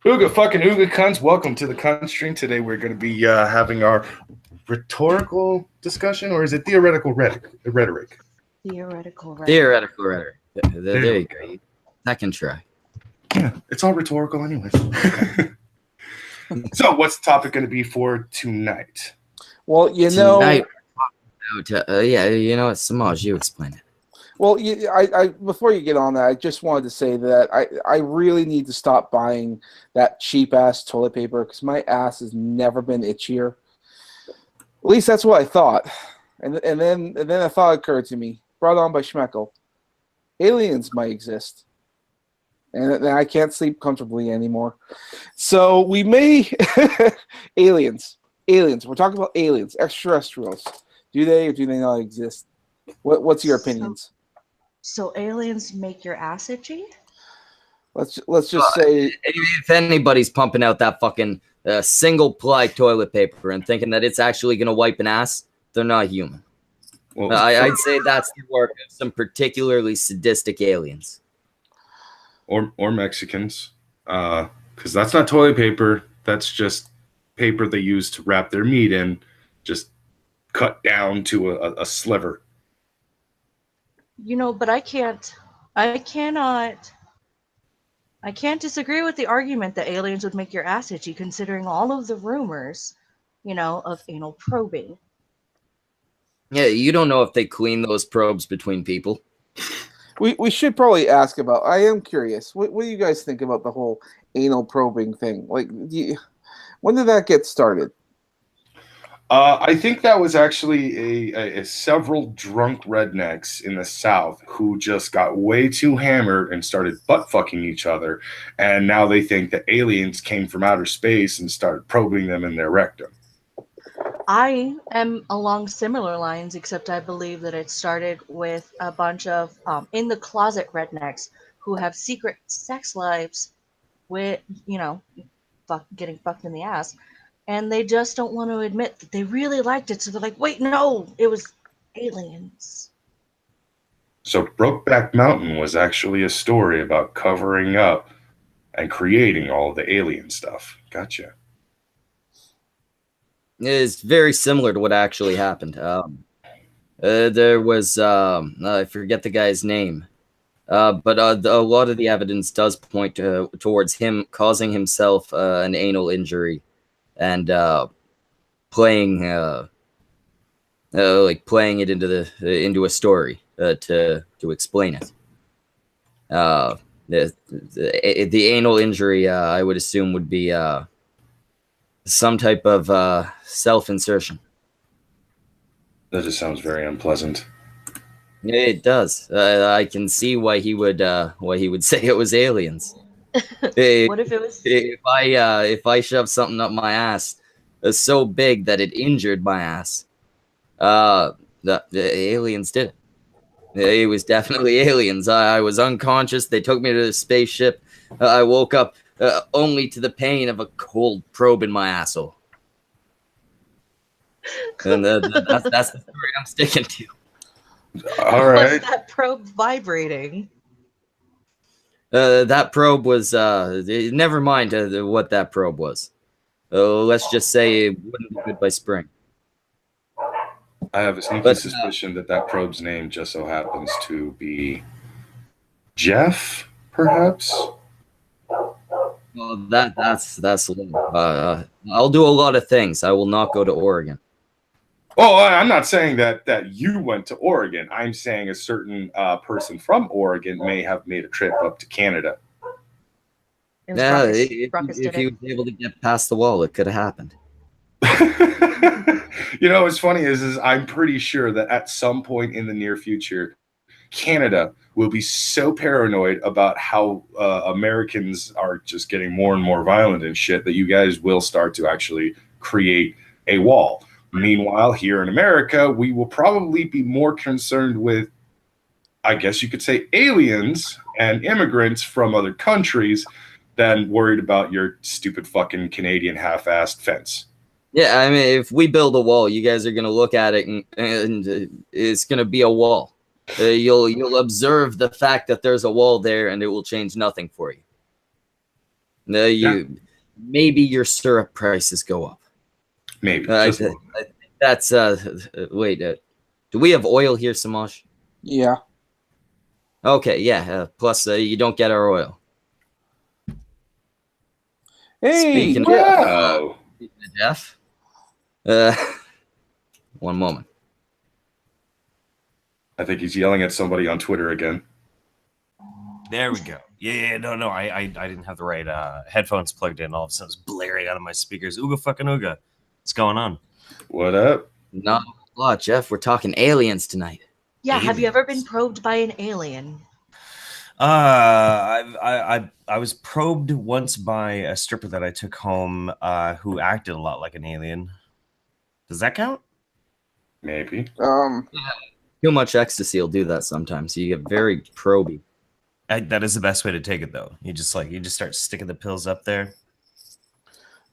Ooga fucking ooga cunts. Welcome to the cunt stream. Today we're going to be having our rhetorical discussion, or is it theoretical rhetoric? Theoretical rhetoric. Theoretical rhetoric. There we you go. Second try. Yeah, it's all rhetorical anyways. So what's the topic going to be for tonight? Well, Tonight, Samaj, you explain it. Well, I before you get on that, I just wanted to say that I really need to stop buying that cheap ass toilet paper because my ass has never been itchier. At least that's what I thought, and then a thought occurred to me, brought on by Schmeckel. Aliens might exist, and I can't sleep comfortably anymore. So we may aliens. We're talking about aliens, extraterrestrials. Do they or do they not exist? What's your opinions? So aliens make your ass itchy? Let's just say if anybody's pumping out that fucking single ply toilet paper and thinking that it's actually going to wipe an ass, they're not human. Well, I'd say that's the work of some particularly sadistic aliens. Or Mexicans. Because that's not toilet paper. That's just paper they use to wrap their meat in, just cut down to a sliver. But I can't disagree with the argument that aliens would make your ass itchy, considering all of the rumors, of anal probing. Yeah, you don't know if they clean those probes between people. We should probably ask about. I am curious. What do you guys think about the whole anal probing thing? Like, when did that get started? I think that was actually a several drunk rednecks in the South who just got way too hammered and started butt fucking each other, and now they think that aliens came from outer space and started probing them in their rectum. I am along similar lines, except I believe that it started with a bunch of in the closet rednecks who have secret sex lives with, getting fucked in the ass. And they just don't want to admit that they really liked it. So they're like, wait, no, it was aliens. So Brokeback Mountain was actually a story about covering up and creating all of the alien stuff. Gotcha. It's very similar to what actually happened. There was, I forget the guy's name, but a lot of the evidence does point towards him causing himself an anal injury. And playing it into a story to explain it. The anal injury, I would assume, would be some type of self-insertion. That just sounds very unpleasant. It does. I can see why he would say it was aliens. What if it was? If I shove something up my ass so big that it injured my ass, the aliens did it. It was definitely aliens. I was unconscious. They took me to the spaceship. I woke up only to the pain of a cold probe in my asshole. And that's the story I'm sticking to. All right. Was that probe vibrating? That probe was, never mind what that probe was. Let's just say it wouldn't be good by spring. I have a sneaky suspicion that probe's name just so happens to be Jeff, perhaps? Well, that's I'll do a lot of things. I will not go to Oregon. Oh, I'm not saying that you went to Oregon. I'm saying a certain person from Oregon may have made a trip up to Canada. Yeah, if he was able to get past the wall, it could have happened. What's funny is I'm pretty sure that at some point in the near future, Canada will be so paranoid about how Americans are just getting more and more violent and shit that you guys will start to actually create a wall. Meanwhile, here in America, we will probably be more concerned with, I guess you could say, aliens and immigrants from other countries than worried about your stupid fucking Canadian half-assed fence. Yeah, I mean, if we build a wall, you guys are going to look at it and it's going to be a wall. You'll observe the fact that there's a wall there and it will change nothing for you. Maybe your syrup prices go up. Maybe. I Just a little. think that's wait. Do we have oil here, Samaj? Yeah. Okay, yeah. Plus, you don't get our oil. Hey, Speaking Jeff. Wow. Jeff. One moment. I think he's yelling at somebody on Twitter again. There we go. Yeah, no. I didn't have the right headphones plugged in. All of a sudden, it's blaring out of my speakers. Ooga fucking ooga. What's going on? What up? Not a lot, Jeff. We're talking aliens tonight. Yeah, have you ever been Aliens. probed by an alien? I was probed once by a stripper that I took home who acted a lot like an alien. Does that count? Maybe. Too much ecstasy will do that sometimes. You get very proby. That is the best way to take it, though. You just start sticking the pills up there.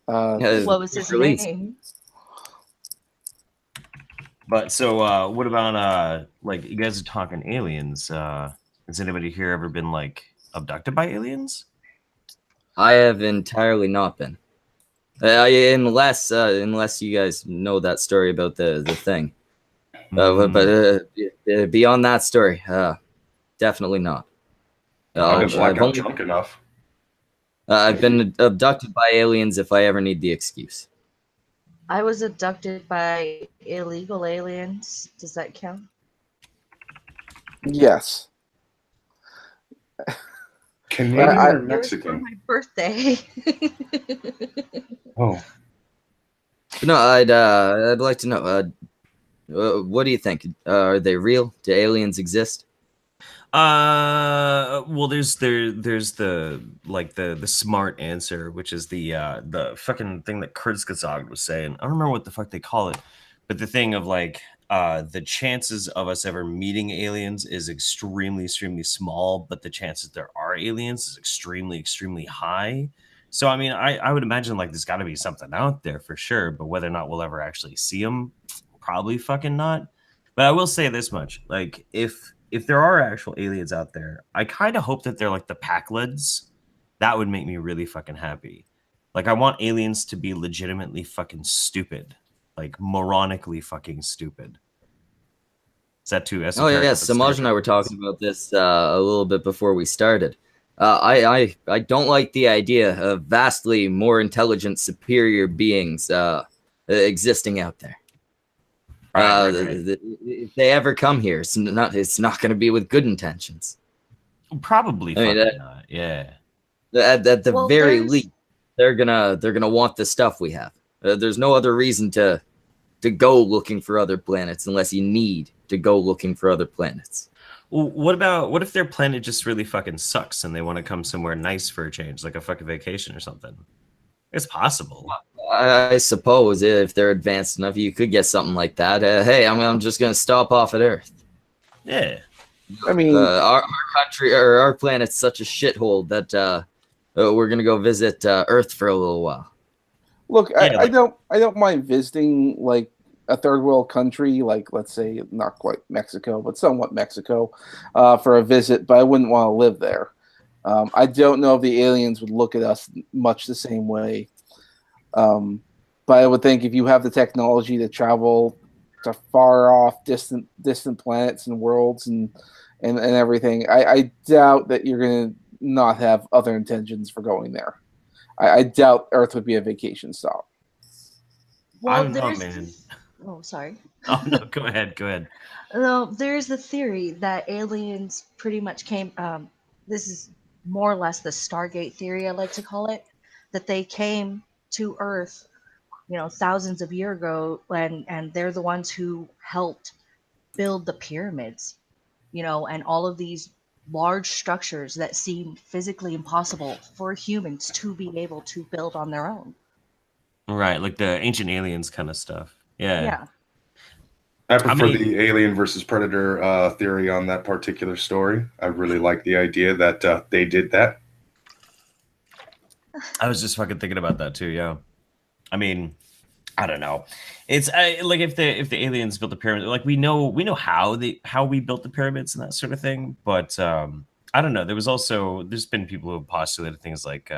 Yeah, What was his release. name? But so, what about like you guys are talking aliens? Has anybody here ever been like abducted by aliens? I have entirely not been. Unless you guys know that story about the thing. But beyond that story, definitely not. I've been blackout only- drunk enough. I've been abducted by aliens if I ever need the excuse. I was abducted by illegal aliens. Does that count? Yes. Canadian I- or It was for Mexican? my birthday. Oh, No, I'd like to know. What do you think? Are they real? Do aliens exist? Well, there's the smart answer, which is the fucking thing that Kurzgesagt was saying. I don't remember what the fuck they call it, but the thing of like the chances of us ever meeting aliens is extremely small, but the chances there are aliens is extremely high. So I mean, I would imagine like there's got to be something out there for sure, but whether or not we'll ever actually see them, probably fucking not. But I will say this much: like if there are actual aliens out there, I kind of hope that they're like the Packlids. That would make me really fucking happy. Like I want aliens to be legitimately fucking stupid, like moronically fucking stupid. Is that too Oh esoteric? yeah, of a Samaj and I were statement? talking about this a little bit before we started. I don't like the idea of vastly more intelligent, superior beings existing out there. Right. If they ever come here, it's not going to be with good intentions. Probably I mean, fucking not. Yeah. At the Well, very there's- least, they're gonna want the stuff we have. There's no other reason to go looking for other planets unless you need to go looking for other planets. Well, what if their planet just really fucking sucks and they want to come somewhere nice for a change, like a fucking vacation or something? It's possible. I suppose if they're advanced enough, you could get something like that. Hey, I'm just gonna stop off at Earth. Yeah. I mean, Our country or our planet's such a shithole that we're gonna go visit Earth for a little while. look, Yeah, I don't mind visiting like a third world country, like let's say not quite Mexico, but somewhat Mexico, for a visit. But I wouldn't want to live there. I don't know if the aliens would look at us much the same way. But I would think if you have the technology to travel to far off, distant planets and worlds and everything, I doubt that you're going to not have other intentions for going there. I doubt Earth would be a vacation stop. I don't know, there's man. this- Oh, sorry. Oh no, go ahead. No, there's the theory that aliens pretty much came. This is more or less the Stargate theory, I like to call it, that they came to Earth, thousands of years ago, and they're the ones who helped build the pyramids, and all of these large structures that seem physically impossible for humans to be able to build on their own. Right, like the ancient aliens kind of stuff. Yeah. Yeah. I prefer many- the alien versus predator theory on that particular story. I really like the idea that they did that. I was just fucking thinking about that too. Yeah. I mean, I don't know. It's like if the aliens built the pyramid, like we know how we built the pyramids and that sort of thing. But I don't know. There's been people who have postulated things like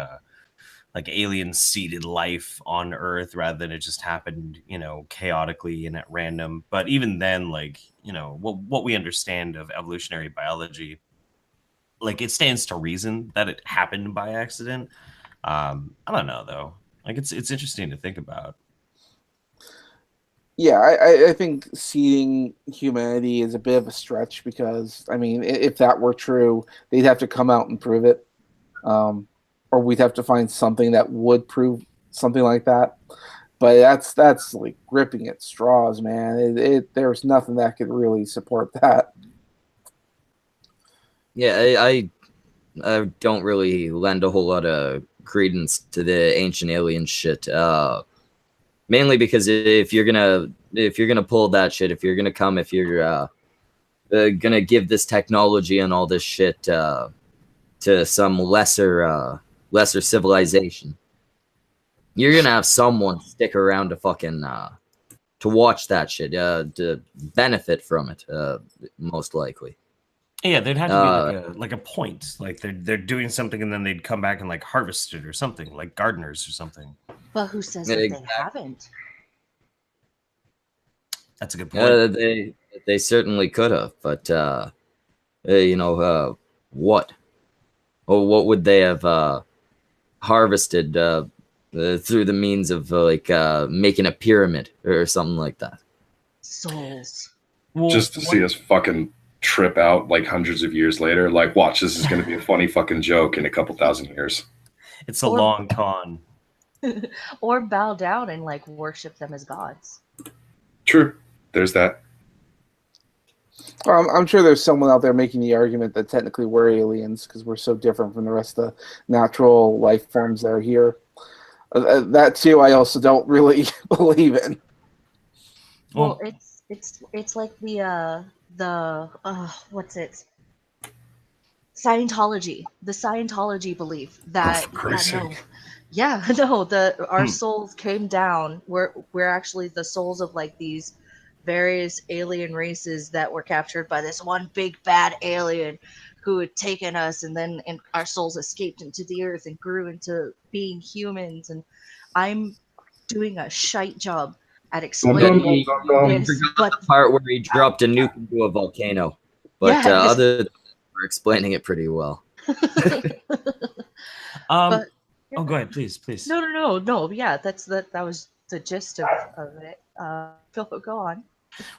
like alien seeded life on Earth rather than it just happened, chaotically and at random. But even then, like, what we understand of evolutionary biology, like, it stands to reason that it happened by accident. I don't know though. Like, it's interesting to think about. Yeah, I think seeding humanity is a bit of a stretch because, I mean, if that were true, they'd have to come out and prove it. Or we'd have to find something that would prove something like that. But that's like gripping at straws, man. There's nothing that could really support that. Yeah, I don't really lend a whole lot of credence to the ancient alien shit. Mainly because if you're gonna pull that shit, if you're gonna give this technology and all this shit to some lesser civilization, you're gonna have someone stick around to fucking to watch that shit, to benefit from it, most likely. Yeah, there'd have to be like a point, like they're doing something and then they'd come back and like harvest it or something, like gardeners or something. But who says that they haven't? That's a good point. They certainly could have, but what? Well, what would they have harvested through the means of making a pyramid or something like that? Souls. Just to see us fucking trip out like hundreds of years later. Like, watch, this is going to be a funny fucking joke in a couple thousand years. It's a long con. Or bow down and like worship them as gods. True. There's that. I'm sure there's someone out there making the argument that technically we're aliens because we're so different from the rest of the natural life forms that are here. That too, I also don't really believe in. Well, it's like the what's it? Scientology. The Scientology belief that our souls came down. We're actually the souls of like these various alien races that were captured by this one big bad alien who had taken us, and then our souls escaped into the earth and grew into being humans. And I'm doing a shite job at explaining this, but the part where he dropped a nuke into a volcano. But other than that, we're explaining it pretty well. But, go ahead, please. No. Yeah, that was the gist of it. Go on.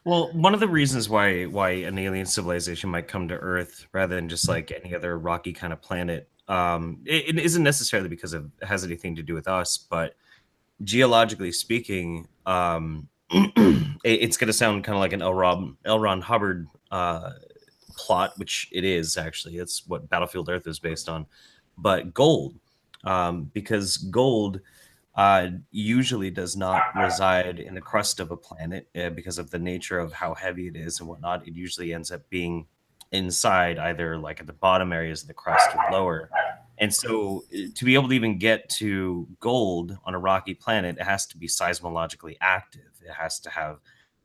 Well, one of the reasons why an alien civilization might come to Earth rather than just like any other rocky kind of planet, it isn't necessarily because it has anything to do with us, but geologically speaking, it's going to sound kind of like an L. Ron Hubbard plot, which it is actually. It's what Battlefield Earth is based on. But gold, because gold usually does not reside in the crust of a planet because of the nature of how heavy it is and whatnot. It usually ends up being inside, either like at the bottom areas of the crust or lower. And so to be able to even get to gold on a rocky planet, it has to be seismologically active. It has to have,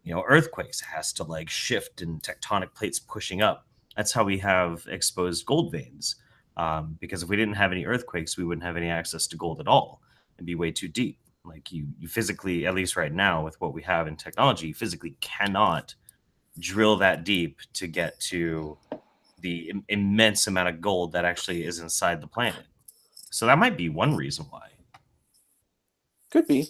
earthquakes. It has to like shift and tectonic plates pushing up. That's how we have exposed gold veins. Because if we didn't have any earthquakes, we wouldn't have any access to gold at all. It'd be way too deep. Like you physically, at least right now with what we have in technology, you physically cannot drill that deep to get to the immense amount of gold that actually is inside the planet. So that might be one reason why. Could be.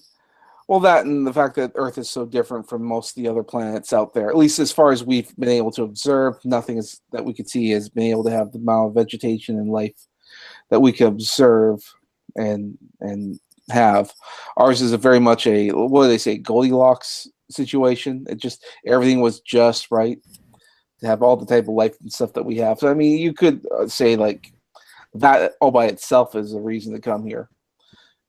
Well, that and the fact that Earth is so different from most of the other planets out there, at least as far as we've been able to observe, nothing is that we could see has been able to have the amount of vegetation and life that we can observe and have. Ours is a very much a, what do they say, Goldilocks situation. It just, everything was just right to have all the type of life and stuff that we have. So, I mean, you could say like that all by itself is a reason to come here.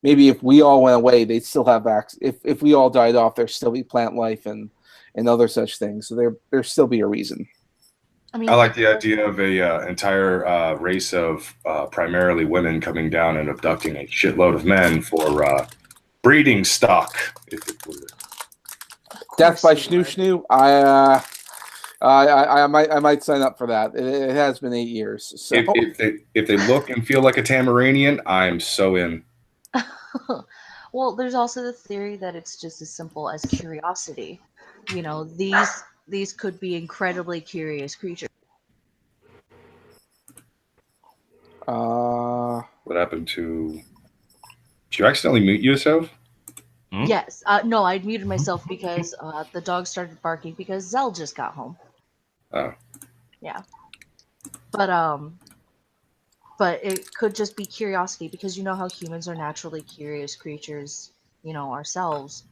Maybe if we all went away, they'd still have access. If we all died off, there'd still be plant life and other such things. So there'd still be a reason. I like the idea of a entire race of primarily women coming down and abducting a shitload of men for breeding stock, if it were. Death by Schnoo. I might sign up for that. It has been 8 years. So. If they look and feel like a Tamaranian, I'm so in. Well, there's also the theory that it's just as simple as curiosity. You know, these could be incredibly curious creatures. What happened to? Did you accidentally mute yourself? Hmm? Yes. No, I muted myself because the dog started barking because Zell just got home. Oh. Yeah. But it could just be curiosity because you know how humans are naturally curious creatures, you know, ourselves.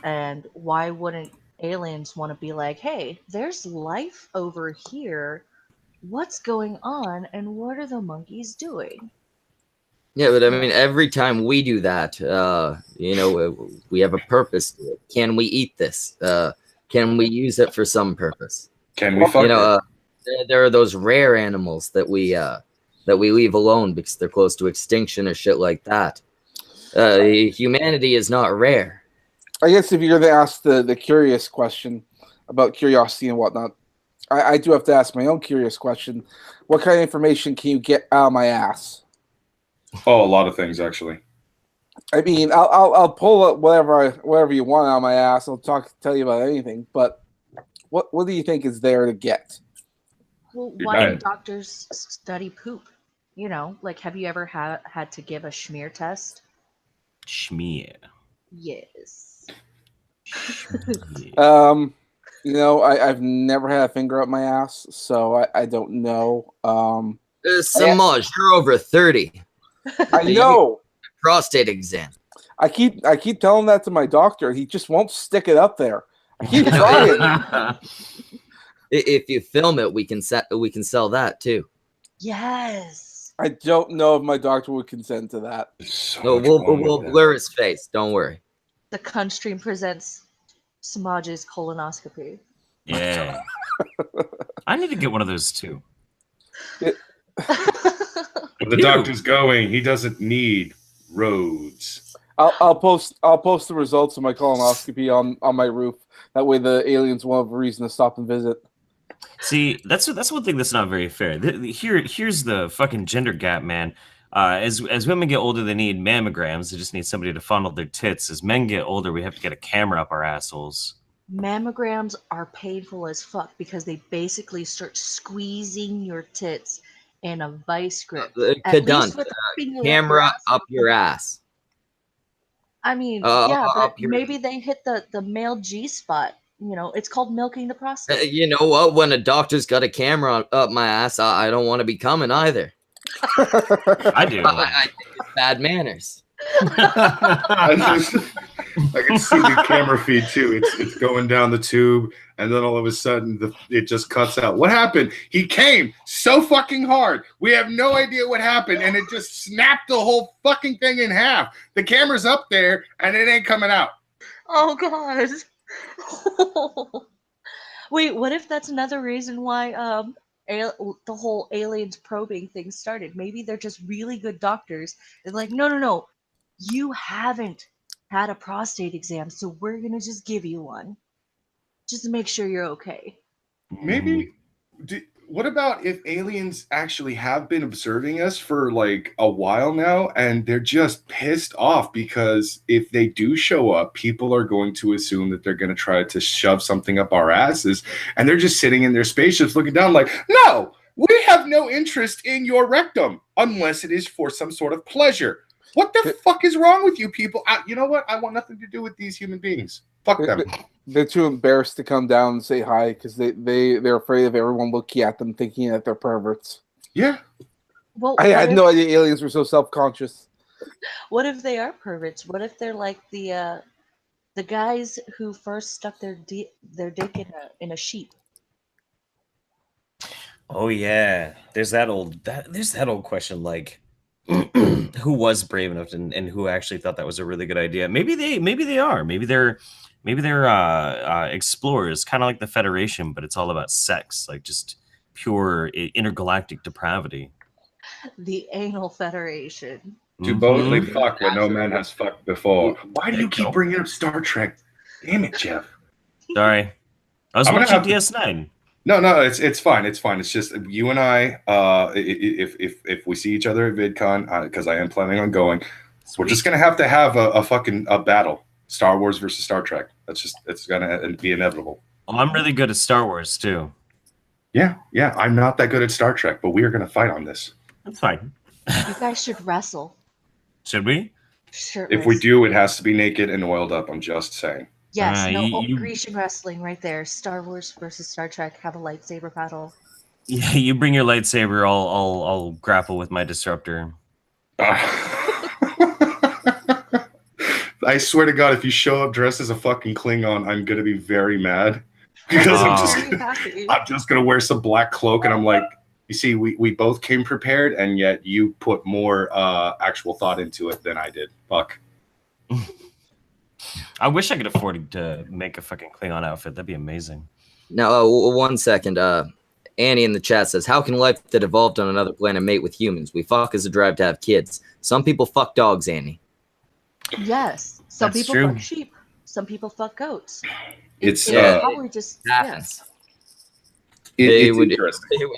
And why wouldn't aliens want to be like, hey, there's life over here. What's going on and what are the monkeys doing? Yeah, but I mean, every time we do that, we have a purpose to it. Can we eat this? Can we use it for some purpose? Can we fuck it? There are those rare animals that we leave alone because they're close to extinction or shit like that. Humanity is not rare. I guess if you're going to ask the curious question about curiosity and whatnot, I do have to ask my own curious question. What kind of information can you get out of my ass? Oh, a lot of things actually. I mean, I'll pull up whatever you want out of my ass. I'll tell you about anything. But what do you think is there to get? Well, You're why do dying. doctors study poop? You know, like have you ever had to give a schmear test? Schmear. Yes. Schmear. I've never had a finger up my ass, so I don't know. Samaj, you're over 30. I know. Prostate exam. I keep telling that to my doctor. He just won't stick it up there. I keep trying. If you film it, we can sell that too. Yes. I don't know if my doctor would consent to that. So No, much we'll wrong with that. blur his face. Don't worry. The Cunt Stream presents Samaj's colonoscopy. Yeah. I need to get one of those too. But the doctor's going. He doesn't need roads. I'll post the results of my colonoscopy on my roof. That way, the aliens won't have a reason to stop and visit. See, that's one thing that's not very fair. Here's the fucking gender gap, man. As women get older, they need mammograms. They just need somebody to fondle their tits. As men get older, we have to get a camera up our assholes. Mammograms are painful as fuck because they basically start squeezing your tits in a vice grip. At least Kadunt, with a finger camera up up your ass. I mean, yeah, but maybe they hit the male G spot. You know, it's called milking the prostate. You know what? When a doctor's got a camera up my ass, I don't want to be coming either. I do. I think it's bad manners. I can see the camera feed too. It's going down the tube, and then all of a sudden it just cuts out. What happened? He came so fucking hard. We have no idea what happened, and it just snapped the whole fucking thing in half. The camera's up there, and it ain't coming out. Oh god. Wait, what if that's another reason why the whole aliens probing thing started? Maybe they're just really good doctors. They're like, no, you haven't had a prostate exam, so we're gonna just give you one, just to make sure you're okay. Maybe. What about if aliens actually have been observing us for like a while now, and they're just pissed off because if they do show up, people are going to assume that they're going to try to shove something up our asses, and they're just sitting in their spaceships looking down like, no, we have no interest in your rectum unless it is for some sort of pleasure. What the fuck is wrong with you people? You know what? I want nothing to do with these human beings. Fuck them. They're too embarrassed to come down and say hi because they're afraid of everyone looking at them thinking that they're perverts. Yeah. Well, I had no idea aliens were so self-conscious. What if they are perverts? What if they're like the guys who first stuck their dick in a sheep? Oh yeah, there's that old question like, who was brave enough and who actually thought that was a really good idea? Maybe they are. Maybe they're explorers, kind of like the Federation, but it's all about sex, like just pure intergalactic depravity. The Anal Federation. To boldly fuck when no man has fucked before. Why do you keep bringing up Star Trek? Damn it, Jeff. Sorry, I was watching DS9. No, it's fine. It's fine. It's just you and I. If we see each other at VidCon, because I am planning on going, We're just gonna have to have a fucking battle. Star Wars versus Star Trek. It's gonna be inevitable. Well, I'm really good at Star Wars too. Yeah. I'm not that good at Star Trek, but we are gonna fight on this. That's fine. You guys should wrestle. Should we? Shirtless. If we do, it has to be naked and oiled up. I'm just saying. Yes, you- Grecian wrestling right there. Star Wars versus Star Trek have a lightsaber battle. Yeah, you bring your lightsaber. I'll grapple with my disruptor. I swear to God, if you show up dressed as a fucking Klingon, I'm gonna be very mad because I'm just gonna wear some black cloak, and I'm like, you see, we both came prepared, and yet you put more actual thought into it than I did. Fuck. I wish I could afford to make a fucking Klingon outfit. That'd be amazing. Now, 1 second. Annie in the chat says, how can life that evolved on another planet mate with humans? We fuck as a drive to have kids. Some people fuck dogs, Annie. Yes. Some That's people true. fuck sheep. Some people fuck goats. It's probably just Happens. it's would- interesting.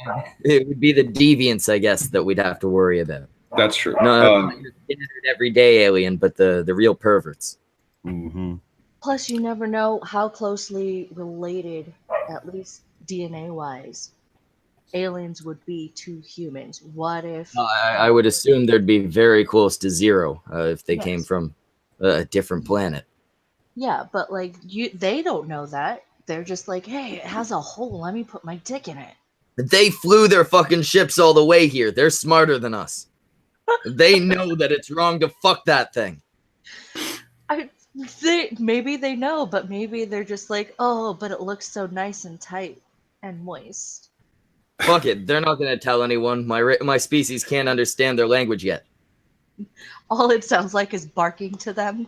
It would be the deviants, I guess, that we'd have to worry about. That's true. No, your standard everyday alien, but the real perverts. Mm-hmm. Plus, you never know how closely related, at least DNA-wise, aliens would be to humans. What if? I would assume there'd be very close to zero if they came Yes. from a different planet. Yeah, but like they don't know that. They're just like, hey, it has a hole. Let me put my dick in it. They flew their fucking ships all the way here. They're smarter than us. They know that it's wrong to fuck that thing. Maybe they know, but maybe they're just like, oh, but it looks so nice and tight and moist. Fuck it. They're not going to tell anyone. My species can't understand their language yet. All it sounds like is barking to them.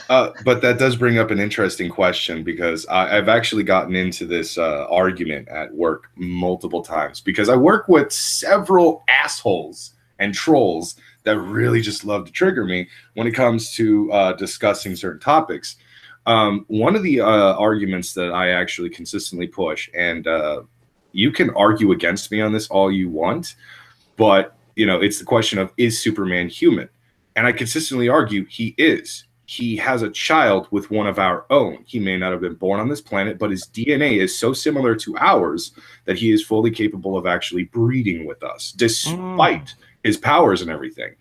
But that does bring up an interesting question because I've actually gotten into this argument at work multiple times because I work with several assholes and trolls that really just love to trigger me when it comes to discussing certain topics. One of the arguments that I actually consistently push, and you can argue against me on this all you want, but it's the question of, is Superman human? And I consistently argue he is. He has a child with one of our own. He may not have been born on this planet, but his DNA is so similar to ours that he is fully capable of actually breeding with us, despite his powers and everything.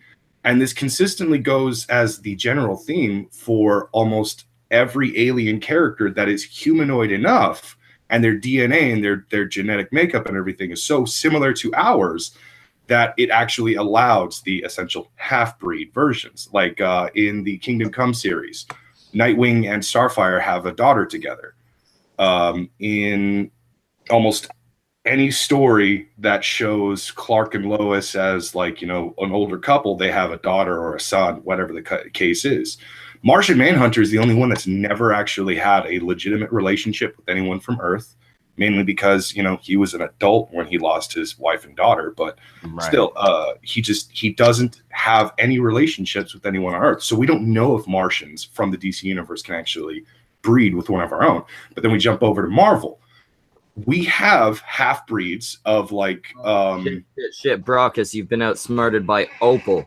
And this consistently goes as the general theme for almost every alien character that is humanoid enough, and their DNA and their genetic makeup and everything is so similar to ours that it actually allows the essential half-breed versions. Like in the Kingdom Come series, Nightwing and Starfire have a daughter together. In almost any story that shows Clark and Lois as an older couple, they have a daughter or a son, whatever the case is. Martian Manhunter is the only one that's never actually had a legitimate relationship with anyone from Earth, mainly because, he was an adult when he lost his wife and daughter, but still, he doesn't have any relationships with anyone on Earth. So we don't know if Martians from the DC universe can actually breed with one of our own. But then we jump over to Marvel. We have half-breeds of Shit, Brockus, you've been outsmarted by Opal.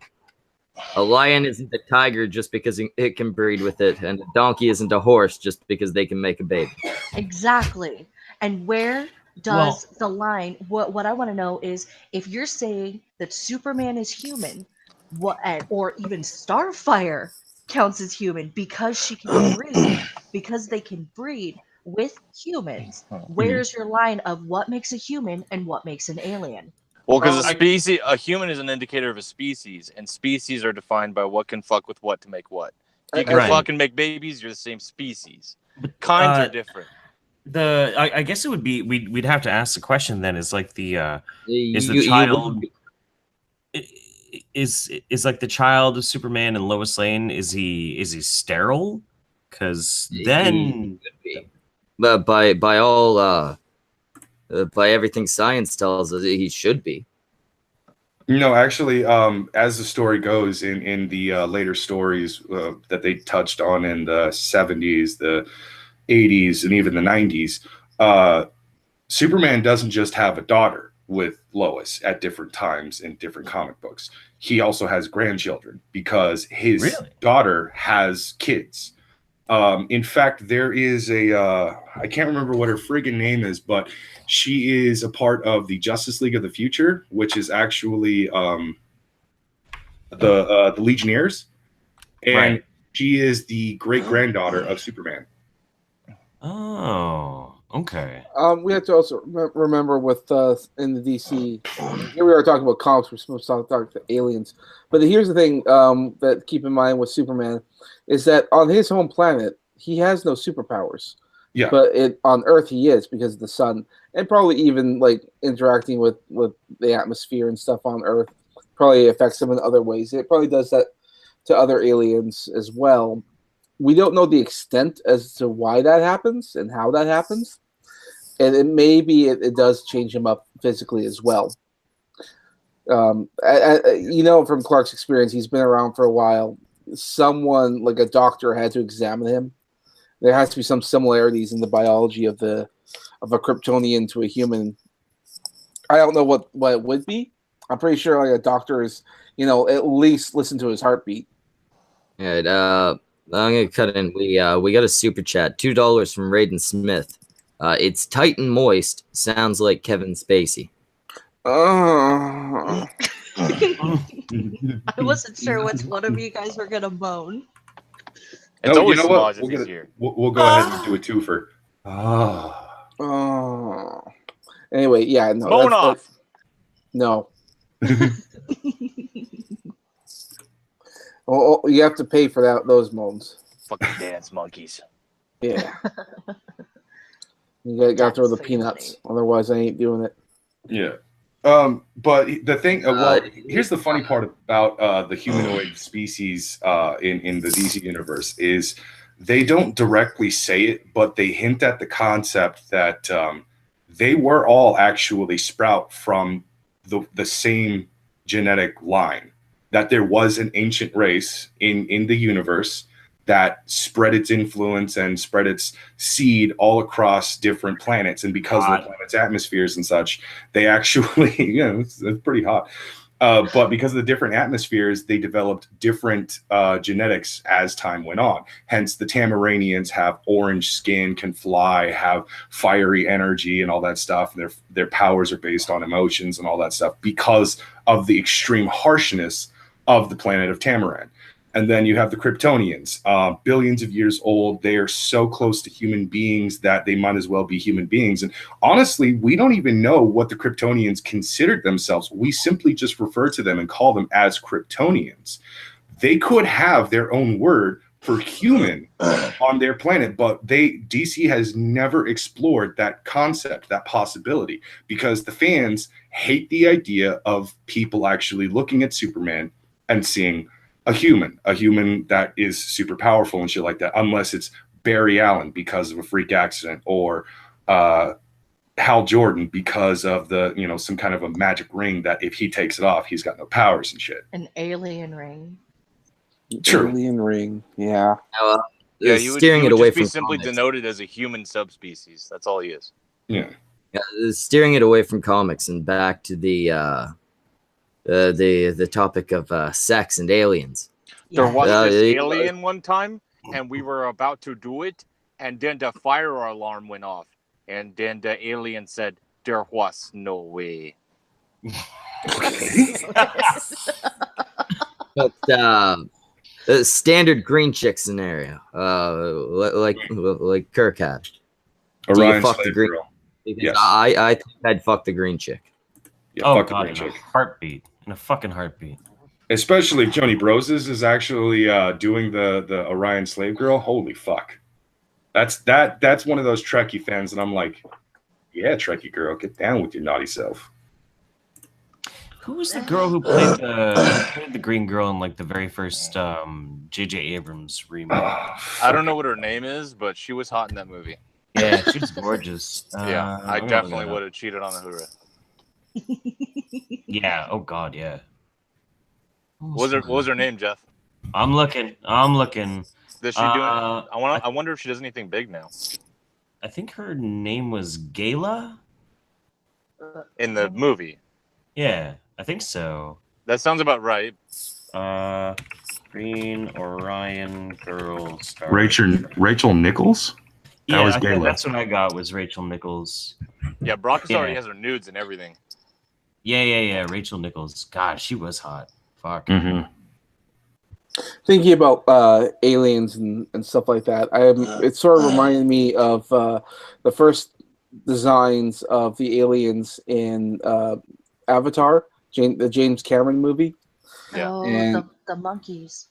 A lion isn't a tiger just because it can breed with it, and a donkey isn't a horse just because they can make a baby. Exactly. And where does the line? What I want to know is, if you're saying that Superman is human, or even Starfire counts as human because she can breed, because they can breed with humans. Where's your line of what makes a human and what makes an alien? Well, because a human is an indicator of a species, and species are defined by what can fuck with what to make what. If you can fuck and make babies, you're the same species. Kinds are different. I guess it would be we'd have to ask the question then, is like the is the You- child is like the child of Superman and Lois Lane, is he sterile? Because then But by all by everything science tells us, he should be. No, actually, as the story goes in the later stories that they touched on in the 70s, the 80s, and even the 90s, Superman doesn't just have a daughter. with Lois at different times in different comic books. He also has grandchildren because his daughter has kids. In fact, there is I can't remember what her friggin' name is, but she is a part of the Justice League of the Future, which is actually the Legionnaires, and she is the great granddaughter of Superman. Oh, okay. We have to also remember with in the DC, here we are talking about comics. We're supposed to talk to aliens, but here's the thing that keep in mind with Superman is that on his home planet he has no superpowers. Yeah. But on Earth he is because of the sun, and probably even like interacting with the atmosphere and stuff on Earth probably affects him in other ways. It probably does that to other aliens as well. We don't know the extent as to why that happens and how that happens. And it does change him up physically as well. From Clark's experience, he's been around for a while. Someone like a doctor had to examine him. There has to be some similarities in the biology of a Kryptonian to a human. I don't know what it would be. I'm pretty sure like a doctor is, at least listen to his heartbeat. All right, I'm gonna cut in. We got a super chat, $2 from Raiden Smith. It's tight and moist. Sounds like Kevin Spacey. I wasn't sure which one of you guys were gonna moan. It's always Smodge if he's here. We'll go ahead and do a twofer. Anyway, yeah, no. Moan off. No. Well, you have to pay for those moans. Fucking dance monkeys. Yeah. You got to throw the peanuts. Otherwise, I ain't doing it. Yeah. But the thing, here's the funny part about the humanoid species in the DC universe is they don't directly say it, but they hint at the concept that they were all actually sprout from the same genetic line. That there was an ancient race in the universe that spread its influence and spread its seed all across different planets. And because of the planet's atmospheres and such, they actually, it's pretty hot. But because of the different atmospheres, they developed different genetics as time went on. Hence, the Tamaranians have orange skin, can fly, have fiery energy and all that stuff. And their powers are based on emotions and all that stuff because of the extreme harshness of the planet of Tamaran. And then you have the Kryptonians, billions of years old. They are so close to human beings that they might as well be human beings. And honestly, we don't even know what the Kryptonians considered themselves. We simply just refer to them and call them as Kryptonians. They could have their own word for human on their planet, but DC has never explored that concept, that possibility, because the fans hate the idea of people actually looking at Superman and seeing a human that is super powerful and shit like that, unless it's Barry Allen because of a freak accident, or Hal Jordan because of some kind of a magic ring that if he takes it off, he's got no powers and shit. An alien ring. True. Alien ring, yeah. He would just be simply denoted as a human subspecies. That's all he is. Yeah. Steering it away from comics and back to the topic of sex and aliens. There was this alien one time, and we were about to do it, and then the fire alarm went off, and then the alien said, "There was no way." But the standard green chick scenario, like Kirk had. Orion fuck slave the green? girl. Because Yes. I think I'd fuck the green chick. Yeah, fuck the green chick. Heartbeat. In a fucking heartbeat. Especially if Joni Broses is actually doing the Orion slave girl. Holy fuck. That's one of those Trekkie fans, and I'm like, yeah, Trekkie girl, get down with your naughty self. Who was the girl who played the green girl in like the very first J.J. Abrams remake? I don't know what her name is, but she was hot in that movie. Yeah, she was gorgeous. Yeah, I definitely would have cheated on Uhura. Yeah. Oh God. Yeah. What was her name, Jeff? I'm looking. Does she do? I wonder if she does anything big now. I think her name was Gayla. in the movie. Yeah, I think so. That sounds about right. Green Orion Girl Star. Rachel Nichols. That was Gayla. That's what I got was Rachel Nichols. Yeah, Brockus already has her nudes and everything. Yeah. Rachel Nichols. God, she was hot. Fuck. Mm-hmm. Thinking about aliens and stuff like that, it sort of reminded me of the first designs of the aliens in Avatar, the James Cameron movie. Yeah. Oh, And- the monkeys.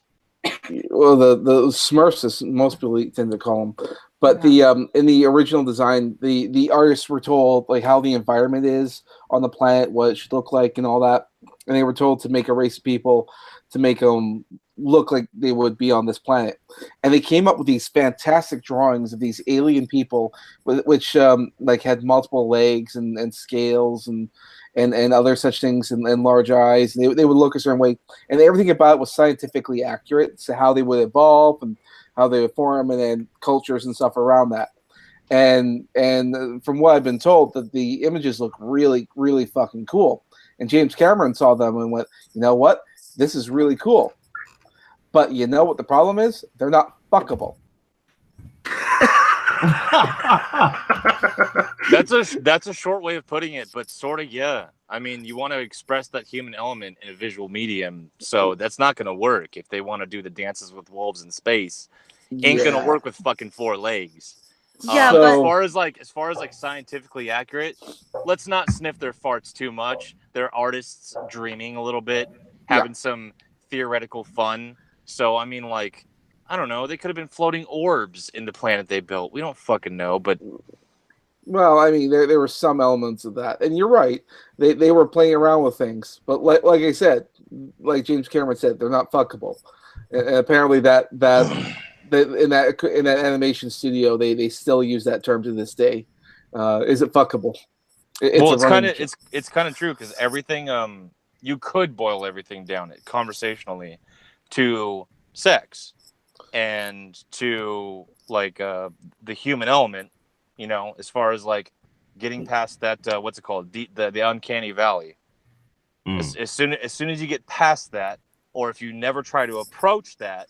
Well, the Smurfs, as most people tend to call them, but the in the original design, the artists were told like how the environment is on the planet, what it should look like, and all that, and they were told to make a race of people to make them look like they would be on this planet, and they came up with these fantastic drawings of these alien people, which like had multiple legs and scales and other such things and large eyes. And they would look a certain way, and everything about it was scientifically accurate. So how they would evolve and how they would form, and then cultures and stuff around that. And from what I've been told, that the images look really, really fucking cool. And James Cameron saw them and went, you know what? This is really cool. But you know what the problem is? They're not fuckable. That's a short way of putting it, but sort of, yeah. I mean, you want to express that human element in a visual medium, so that's not going to work if they want to do the dances with wolves in space. Ain't going to work with fucking 4 legs. Yeah, So- but as far as scientifically accurate, let's not sniff their farts too much. They're artists dreaming a little bit, having some theoretical fun. So I mean, like, I don't know. They could have been floating orbs in the planet they built. We don't fucking know, but Well, I mean, there were some elements of that, and you're right. They were playing around with things, but like I said, like James Cameron said, they're not fuckable. And apparently, that in that animation studio, they still use that term to this day. Is it fuckable? It's kind of true, because everything you could boil everything down conversationally to sex and to like the human element, you know, as far as like getting past that what's it called, the uncanny valley. As soon as you get past that, or if you never try to approach that,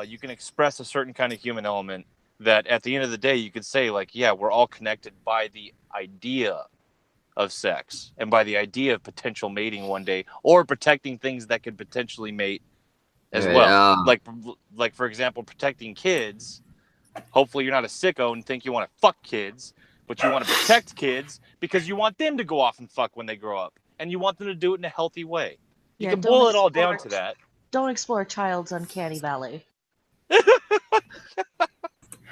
you can express a certain kind of human element that at the end of the day you could say, like, yeah, we're all connected by the idea of sex and by the idea of potential mating one day, or protecting things that could potentially mate as well. Like for example, protecting kids. Hopefully you're not a sicko and think you want to fuck kids, but you want to protect kids because you want them to go off and fuck when they grow up, and you want them to do it in a healthy way. You can boil it all down to that. Don't explore a child's uncanny valley.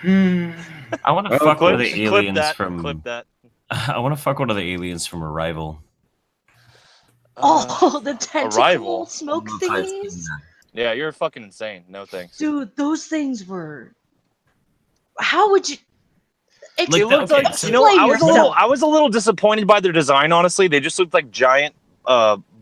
I want to fuck one of the aliens Clip that. I want to fuck one of the aliens from Arrival. Oh, the tentacle Arrival. smoke thingies? Yeah, you're fucking insane. No thanks. Dude, those things were... How would you... It looked like, you know, I was a little disappointed by their design, honestly. They just looked like giant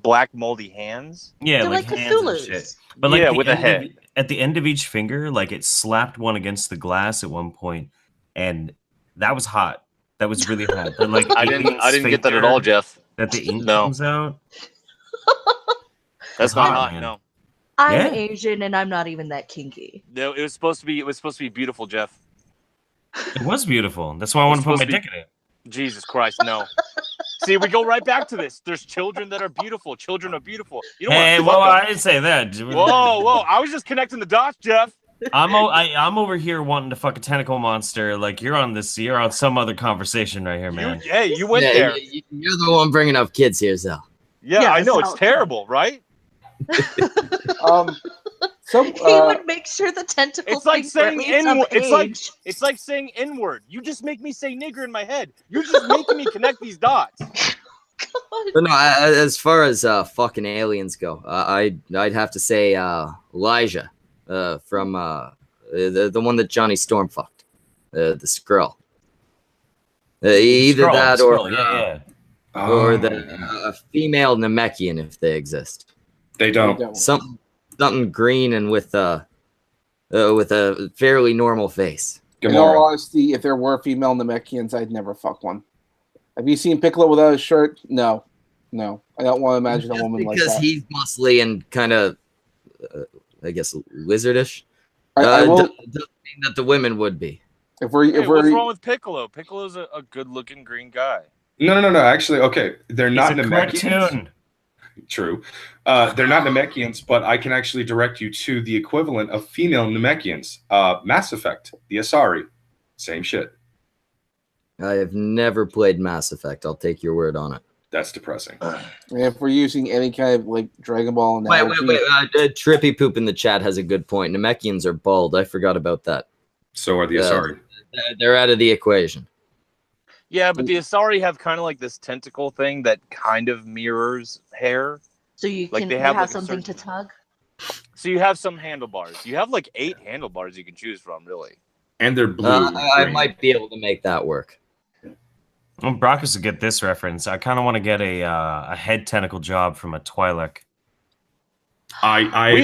black moldy hands. Yeah, They're like hands Cthulhu's. and shit. But like yeah, with a head. At the end of each finger, like it slapped one against the glass at one point, and that was hot. That was really hot. But like I didn't get that at all, Jeff. That the ink comes out. That's not hot, man. no. I'm Asian and I'm not even that kinky. No, it was supposed to be beautiful, Jeff. It was beautiful. That's why I want to put my dick in it. Jesus Christ, no. See, we go right back to this. There's children that are beautiful. Children are beautiful. You don't Hey, well, I didn't say that. Whoa. I was just connecting the dots, Jeff. I'm over here wanting to fuck a tentacle monster. Like you're on some other conversation right here, man. You went there. You're the one bringing up kids here, Zell. Yeah, I know. It's terrible, right? He would make sure the tentacles. It's like saying N-word. It's like saying N-word. You just make me say nigger in my head. You're just making me connect these dots. But no, as far as fucking aliens go, I'd have to say Elijah from the one that Johnny Storm fucked, the Skrull. Either that or the female Namekian if they exist. They don't. Something green and with a fairly normal face. In all honesty, if there were female Namekians, I'd never fuck one. Have you seen Piccolo without a shirt? No. I don't want to imagine a woman like that. Because he's muscly and kind of, I guess, lizardish. I will. Doesn't mean that the women would be. If we're, What's wrong with Piccolo? Piccolo's a good-looking green guy. No. Actually, okay, they're not Namekians. Cartoon. True. They're not Namekians, but I can actually direct you to the equivalent of female Namekians. Mass Effect, the Asari. Same shit. I have never played Mass Effect. I'll take your word on it. That's depressing. If we're using any kind of like Dragon Ball analogy. Wait. Trippy Poop in the chat has a good point. Namekians are bald. I forgot about that. So are the Asari. They're out of the equation. Yeah, but the Asari have kind of like this tentacle thing that kind of mirrors hair. So you Like can they have have, like, a something to certain- tug. So you have some handlebars. You have like 8 handlebars you can choose from, really. And they're blue. I might be able to make that work. Well, Brockus will get this reference. I kind of want to get a head tentacle job from a Twi'lek. We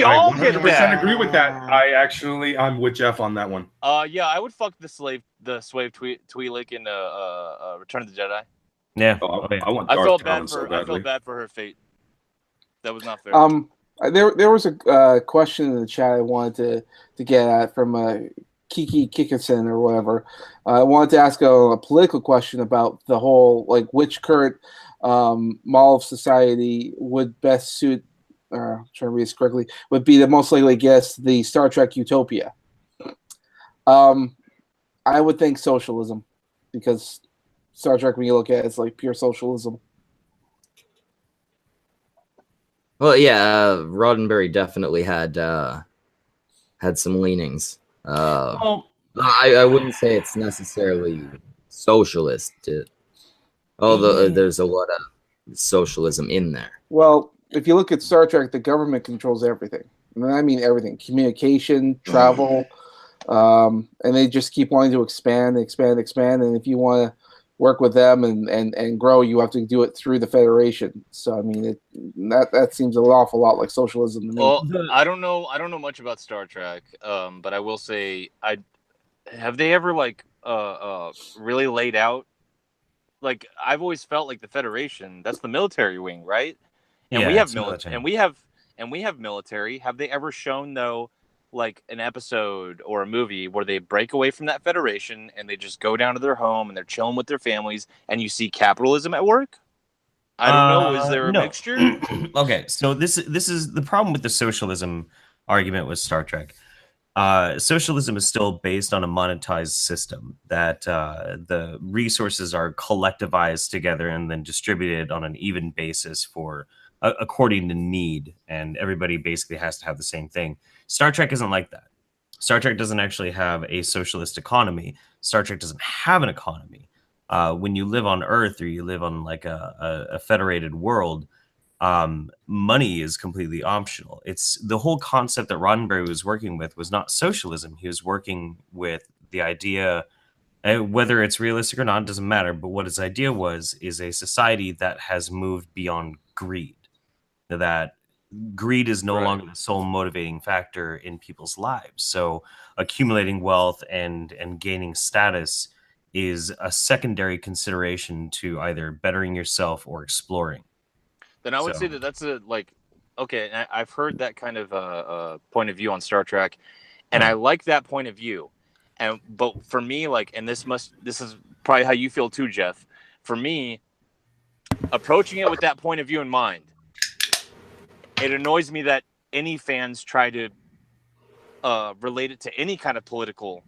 all I get 100% that. agree with that. I'm with Jeff on that one. Yeah, I would fuck the swave Twi'lek in Return of the Jedi. Yeah. Oh, yeah. I want I Darth felt Talon bad so for badly. her fate. That was not fair. There was a question in the chat I wanted to get at from Kiki Kikison or whatever. I wanted to ask a political question about the whole, like, which current mall of society would best suit, trying to read this correctly, would be the most likely guess the Star Trek utopia. I would think socialism, because Star Trek, when you look at it, it's like pure socialism. Well, yeah, Roddenberry definitely had some leanings. Well, I wouldn't say it's necessarily socialist, although there's a lot of socialism in there. Well, if you look at Star Trek, the government controls everything. And I mean everything: communication, travel, and they just keep wanting to expand. And if you want to work with them and grow, you have to do it through the Federation. So I mean, that seems an awful lot like socialism to me. Well, I don't know much about Star Trek, but I will say, have they ever like really laid out? Like, I've always felt like the Federation, that's the military wing, right? And yeah, we have it's military, military. and we have military. Have they ever shown, though, like an episode or a movie where they break away from that Federation and they just go down to their home and they're chilling with their families, and you see capitalism at work? I don't know. Is there a no. mixture? Okay, so this is the problem with the socialism argument with Star Trek. Socialism is still based on a monetized system that the resources are collectivized together and then distributed on an even basis for according to need, and everybody basically has to have the same thing. Star Trek isn't like that. Star Trek doesn't actually have a socialist economy. Star Trek doesn't have an economy. When you live on Earth or you live on like a federated world, money is completely optional. It's the whole concept that Roddenberry was working with was not socialism. He was working with the idea, whether it's realistic or not, doesn't matter. But what his idea was is a society that has moved beyond greed. That greed is no longer the sole motivating factor in people's lives. So accumulating wealth and gaining status is a secondary consideration to either bettering yourself or exploring. Then I would say that that's a like, okay, I've heard that kind of point of view on Star Trek, and I like that point of view. But for me, like, and this is probably how you feel too, Jeff. For me, approaching it with that point of view in mind, it annoys me that any fans try to relate it to any kind of political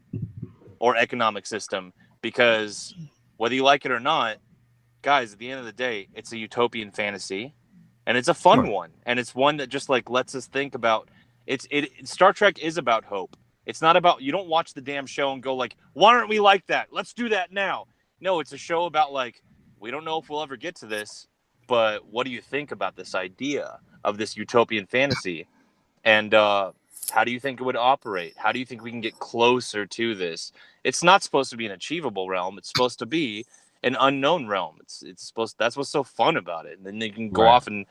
or economic system, because whether you like it or not, guys, at the end of the day, it's a utopian fantasy, and it's a fun one, and it's one that just like lets us think about Star Trek is about hope. It's not about, you don't watch the damn show and go like, why aren't we like that? Let's do that now. No, it's a show about like, we don't know if we'll ever get to this, but what do you think about this idea of this utopian fantasy? And how do you think it would operate? How do you think we can get closer to this? It's not supposed to be an achievable realm. It's supposed to be an unknown realm. That's what's so fun about it. And then they can go off and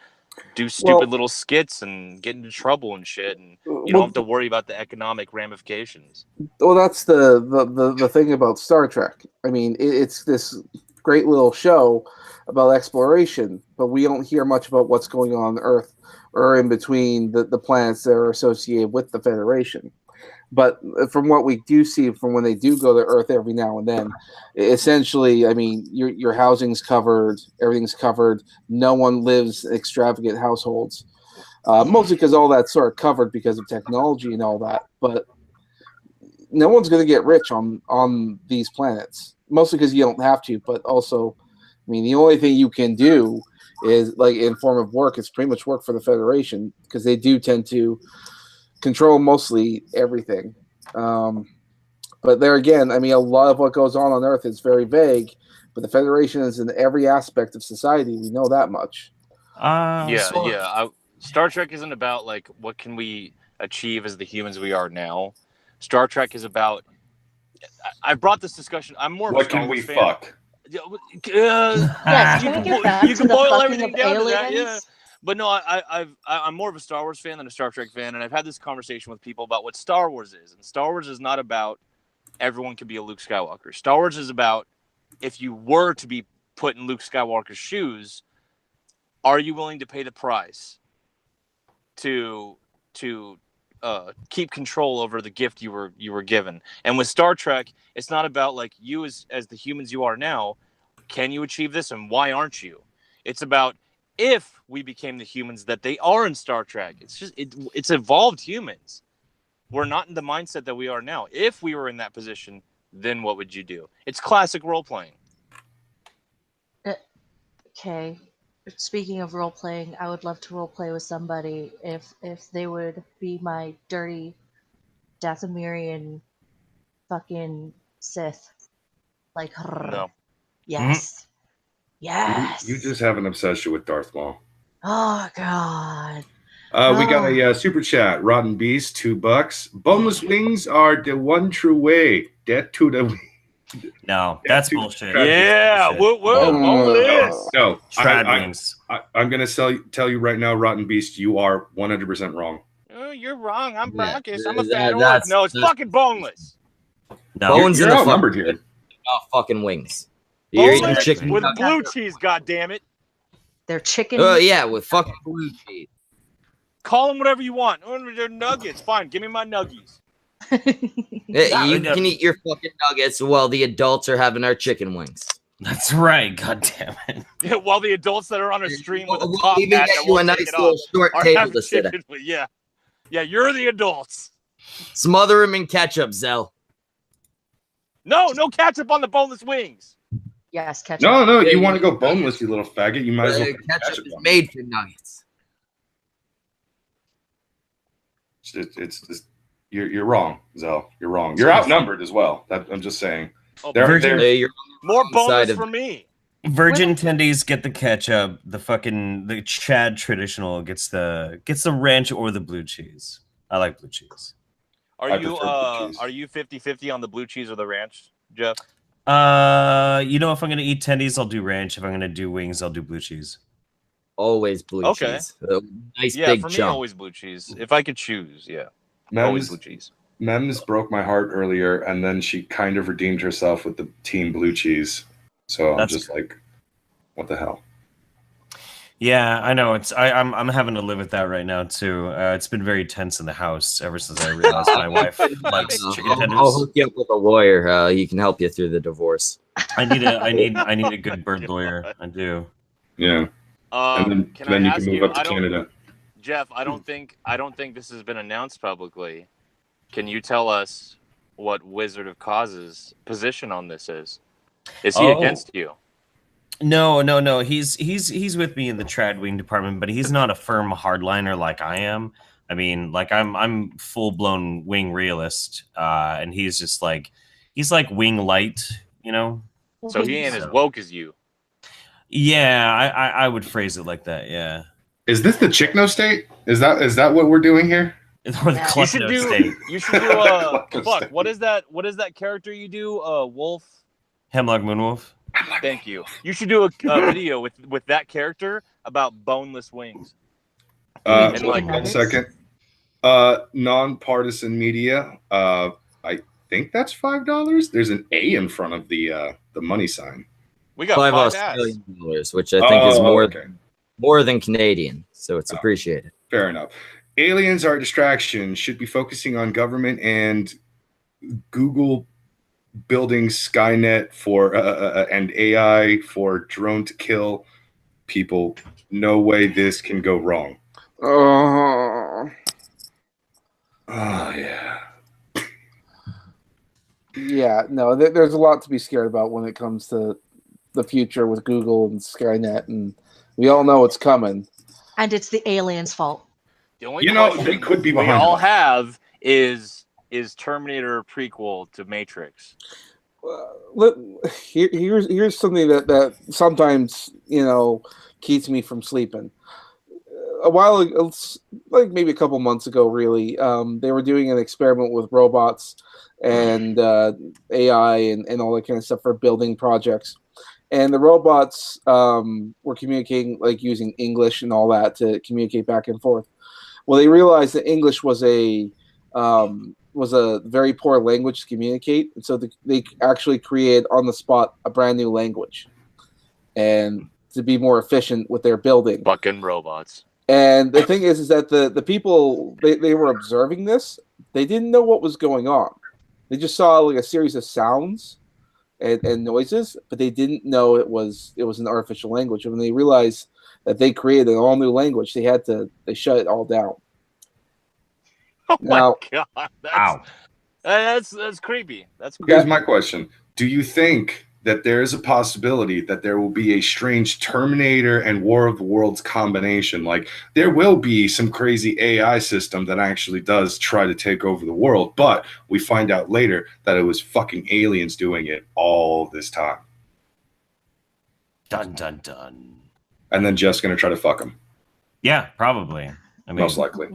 do stupid little skits and get into trouble and shit, and you don't have to worry about the economic ramifications. Well, that's the thing about Star Trek. I mean, it's this great little show about exploration, but we don't hear much about what's going on Earth or in between the planets that are associated with the Federation. But from what we do see from when they do go to Earth every now and then, essentially, I mean, your housing's covered, everything's covered. No one lives in extravagant households, mostly because all that's sort of covered because of technology and all that. But no one's going to get rich on these planets, mostly because you don't have to. But also, I mean, the only thing you can do is, like, in form of work, it's pretty much work for the Federation, because they do tend to control mostly everything. But there again, I mean, a lot of what goes on Earth is very vague, but the Federation is in every aspect of society. We know that much. Star Trek isn't about, like, what can we achieve as the humans we are now. Star Trek is about. I brought this discussion. I'm more of a Star Wars fan. What can we fuck? Yes, can we get back you to can the boil fucking everything of down aliens? to that, yeah. But no, I'm more of a Star Wars fan than a Star Trek fan, and I've had this conversation with people about what Star Wars is. And Star Wars is not about everyone can be a Luke Skywalker. Star Wars is about, if you were to be put in Luke Skywalker's shoes, are you willing to pay the price to keep control over the gift you were given? And with Star Trek, it's not about, like, you as the humans you are now, can you achieve this and why aren't you? It's about, if we became the humans that they are in Star Trek. It's just it's evolved humans. We're not in the mindset that we are now. If we were in that position, then what would you do? It's classic role playing. Okay. Speaking of role playing, I would love to role play with somebody if they would be my dirty Dathomirian fucking Sith. Like, No. yes. Yes. You just have an obsession with Darth Maul. Oh God. We got a super chat. Rotten Beast, $2. Boneless wings are the one true way. Death to the. No, that's bullshit. Yeah, boneless. No, Trad wings. I'm gonna tell you right now, Rotten Beast, you are 100% wrong. Oh, you're wrong. I'm Brockus. Yeah, I'm a fat orc. No, it's fucking boneless. No, bones you're in the outnumbered here. Not fucking wings. You're eating Boneless chicken with nuggets. blue cheese. God damn it! They're chicken. Yeah, with fucking blue cheese. Call them whatever you want. Oh, they're nuggets. Fine, give me my nuggies. You can eat your fucking nuggets while the adults are having our chicken wings. That's right. God damn it. Yeah, while the adults that are on a stream with a We'll top even hat get that you a won't nice take it little off short are table having to sit at. chicken. Yeah, you're the adults. Smother them in ketchup, Zell. No ketchup on the boneless wings. Yes, ketchup. No, you want to go boneless, you little faggot. You might as well put Ketchup is on it. made for nuggets. It's you're wrong, Zell. You're wrong. You're outnumbered as well. I'm just saying. Oh, You're more boneless of- for me. Virgin tendies get the ketchup. The Chad traditional gets the ranch or the blue cheese. I like blue cheese. Are I you prefer blue cheese. are you 50-50 on the blue cheese or the ranch, Jeff? If I'm gonna eat tendies, I'll do ranch. If I'm gonna do wings, I'll do blue cheese. Always blue cheese. Nice Yeah, big for me, chunk. always blue cheese. If I could choose, yeah, always blue cheese. Mems broke my heart earlier, and then she kind of redeemed herself with the team blue cheese. So I'm just like, what the hell? Yeah, I know. I'm having to live with that right now too. It's been very tense in the house ever since I realized my wife likes chicken tenders. I'll hook you up with a lawyer. He can help you through the divorce. I need a good bird lawyer. I do. Yeah. And then you can move up to Canada. Jeff, I don't think this has been announced publicly. Can you tell us what Wizard of Coz's position on this is? Is he against you? No. He's with me in the trad wing department, but he's not a firm hardliner like I am. I mean, like I'm full blown wing realist, and he's just like wing light, you know. So he ain't as woke as you. Yeah, I would phrase it like that. Yeah. Is this the Chickno state? Is that what we're doing here? Or the You should do. state. You should do. Fuck. What is that? What is that character you do? Wolf. Hemlock Moonwolf. Thank you. You should do a video with that character about boneless wings. And One nuggets? second. Nonpartisan media. I think that's $5. There's an A in front of the money sign. We got $5 5 Australian dollars, which I think is more than Canadian, so it's appreciated. Fair enough. Aliens are a distraction. Should be focusing on government and Google building Skynet for and AI for drone to kill people. No way this can go wrong. Oh yeah. Yeah, no, there's a lot to be scared about when it comes to the future with Google and Skynet, and we all know it's coming. And it's the aliens' fault. The only they could be we behind all us. have is Terminator a prequel to Matrix? Here's something that sometimes keeps me from sleeping. A while ago, like maybe a couple months ago, really, they were doing an experiment with robots and AI and all that kind of stuff for building projects. And the robots were communicating like using English and all that to communicate back and forth. Well, they realized that English was a very poor language to communicate, and so they actually created on the spot a brand new language, and to be more efficient with their building. Fucking robots. And the thing is that the people they were observing this, they didn't know what was going on. They just saw like a series of sounds and noises, but they didn't know it was an artificial language. And when they realized that they created an all new language, they shut it all down. Oh my god! That's creepy. That's creepy. Here's my question: do you think that there is a possibility that there will be a strange Terminator and War of the Worlds combination? Like, there will be some crazy AI system that actually does try to take over the world, but we find out later that it was fucking aliens doing it all this time. Dun, dun, dun. And then Jeff's going to try to fuck him. Yeah, probably. I mean, most likely.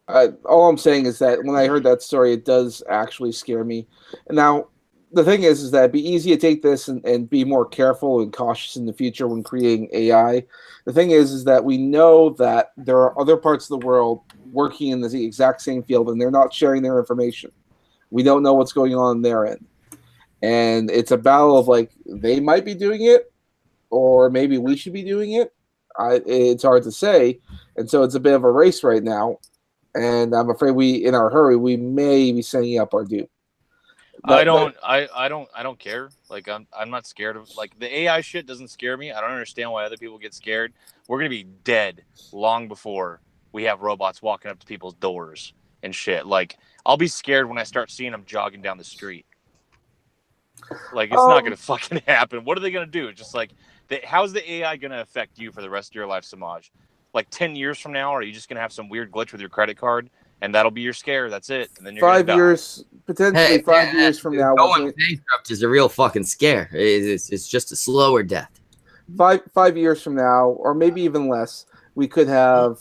All I'm saying is that when I heard that story, it does actually scare me. And now, the thing is that it'd be easy to take this and be more careful and cautious in the future when creating AI. The thing is that we know that there are other parts of the world working in the exact same field, and they're not sharing their information. We don't know what's going on their end. And it's a battle of, like, they might be doing it, or maybe we should be doing it. It's hard to say. And so it's a bit of a race right now. And I'm afraid in our hurry, we may be setting up our doom. I don't care. Like, I'm not scared of, like, the AI shit doesn't scare me. I don't understand why other people get scared. We're gonna be dead long before we have robots walking up to people's doors and shit. Like, I'll be scared when I start seeing them jogging down the street. Like, it's not gonna fucking happen. What are they gonna do? Just like, how's the AI gonna affect you for the rest of your life, Samaj? Like 10 years from now, are you just gonna have some weird glitch with your credit card? And that'll be your scare. That's it. And then you're 5 years, potentially 5 years from now. Going bankrupt is a real fucking scare. It's just a slower death. 5 years from now, or maybe even less, we could have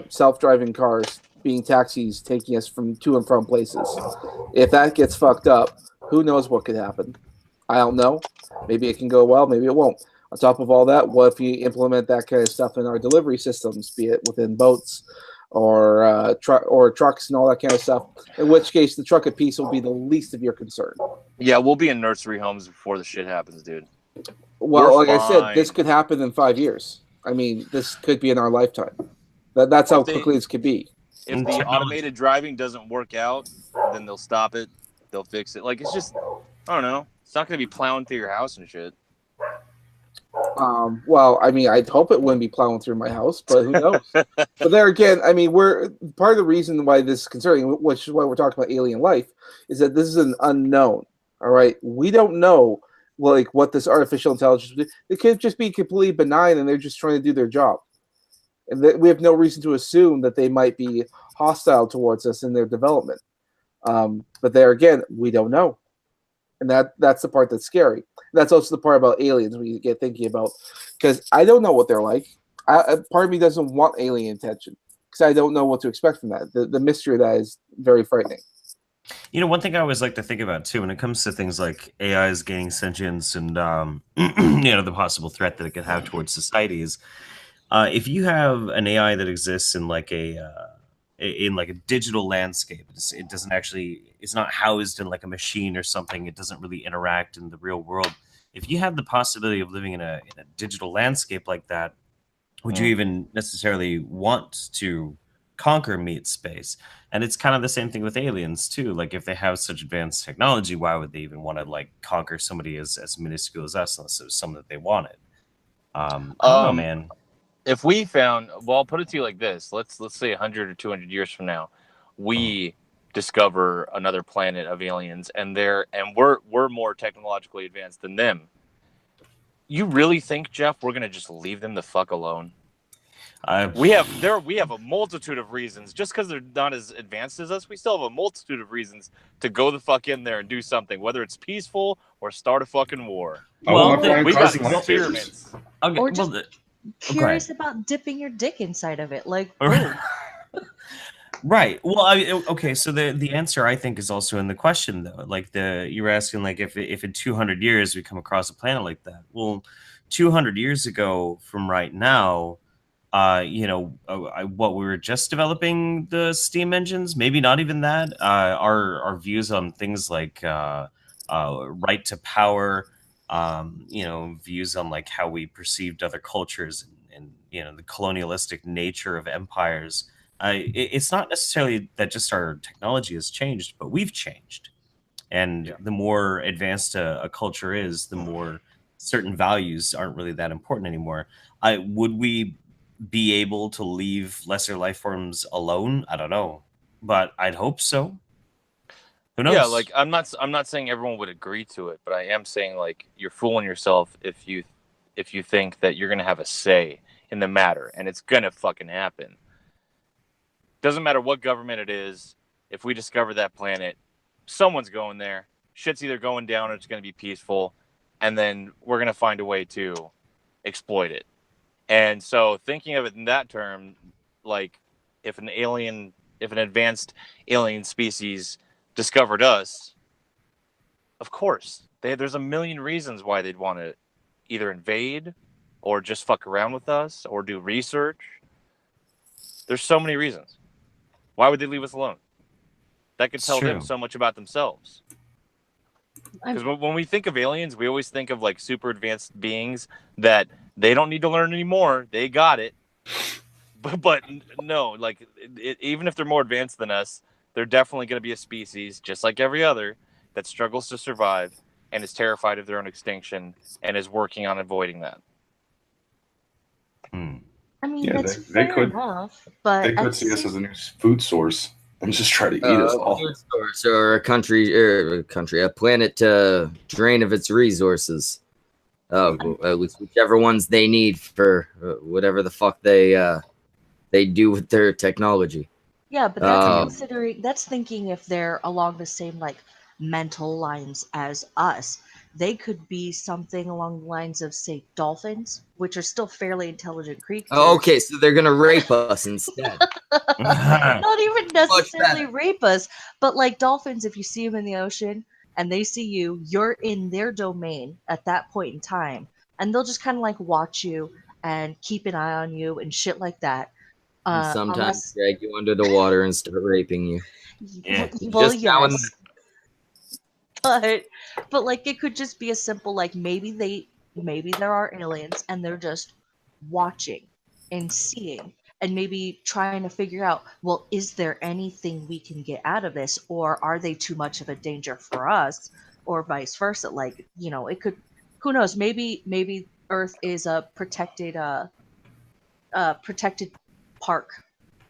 self-driving cars being taxis taking us to and from places. If that gets fucked up, who knows what could happen? I don't know. Maybe it can go well. Maybe it won't. On top of all that, what if you implement that kind of stuff in our delivery systems, be it within boats or trucks and all that kind of stuff, in which case the truck piece will be the least of your concern. Yeah, we'll be in nursery homes before the shit happens, dude. Well, like I said, this could happen in 5 years. I mean, this could be in our lifetime. That's how quickly this could be. If the automated driving doesn't work out, then they'll stop it. They'll fix it. Like, it's just, I don't know. It's not going to be plowing through your house and shit. Well, I mean, I'd hope it wouldn't be plowing through my house, but who knows? But there again, I mean, we're part of the reason why this is concerning, which is why we're talking about alien life, is that this is an unknown. All right, we don't know like what this artificial intelligence will do. It could just be completely benign, and they're just trying to do their job, and that we have no reason to assume that they might be hostile towards us in their development. But there again, we don't know, and that's the part that's scary. That's also the part about aliens we get thinking about, because I don't know what they're like. Part of me doesn't want alien attention because I don't know what to expect from that. The mystery of that is very frightening. You know, one thing I always like to think about too, when it comes to things like AIs gaining sentience and the possible threat that it could have towards society is, if you have an AI that exists in like a digital landscape, it's not housed in like a machine or something. It doesn't really interact in the real world. if you had the possibility of living in a digital landscape like that, would you even necessarily want to conquer meat space? And it's kind of the same thing with aliens too. Like if they have such advanced technology, why would they even want to like conquer somebody as minuscule as us unless it was something that they wanted? I don't know, man. If we found, well, I'll put it to you like this: let's say 100 or 200 years from now, we discover another planet of aliens, and we're more technologically advanced than them. You really think, Jeff, we're gonna just leave them the fuck alone? We have a multitude of reasons. Just because they're not as advanced as us, we still have a multitude of reasons to go the fuck in there and do something, whether it's peaceful or start a fucking war. Well, we got experiments. Okay, Or just curious about dipping your dick inside of it, like boom. Right. Well, okay. So the answer I think is also in the question though. Like you were asking like if in 200 years we come across a planet like that. Well, 200 years ago from right now, what we were just developing the steam engines. Maybe not even that. Our views on things like right to power. Views on like how we perceived other cultures and the colonialistic nature of empires. It's not necessarily that just our technology has changed, but we've changed. And the more advanced a culture is, the more certain values aren't really that important anymore. Would we be able to leave lesser life forms alone? I don't know, but I'd hope so. Who knows? Yeah, like I'm not saying everyone would agree to it, but I am saying like you're fooling yourself if you think that you're gonna have a say in the matter, and it's gonna fucking happen. Doesn't matter what government it is. If we discover that planet, someone's going there. Shit's either going down or it's going to be peaceful, and then we're going to find a way to exploit it. And so, thinking of it in that term, like if an advanced alien species discovered us, of course, there's a million reasons why they'd want to either invade or just fuck around with us or do research. There's so many reasons. Why would they leave us alone? That could tell them so much about themselves. Because when we think of aliens, we always think of like super advanced beings that they don't need to learn anymore. They got it. But no, like even if they're more advanced than us, they're definitely going to be a species, just like every other, that struggles to survive and is terrified of their own extinction and is working on avoiding that. I mean, that's fair enough, but they could see us as a new food source and just try to eat us all. Food source or a planet to drain of its resources. At least whichever ones they need for whatever the fuck they do with their technology. Yeah, but that's thinking if they're along the same like mental lines as us. They could be something along the lines of, say, dolphins, which are still fairly intelligent creatures. Oh, okay, so they're gonna rape us instead. Not even necessarily rape us, but like dolphins, if you see them in the ocean and they see you, you're in their domain at that point in time, and they'll just kind of like watch you and keep an eye on you and shit like that. And sometimes drag you under the water and start raping you. Well, yes. But like it could just be a simple like maybe there are aliens and they're just watching and seeing and maybe trying to figure out, well, is there anything we can get out of this, or are they too much of a danger for us, or vice versa? Like, it could, who knows, maybe Earth is a protected park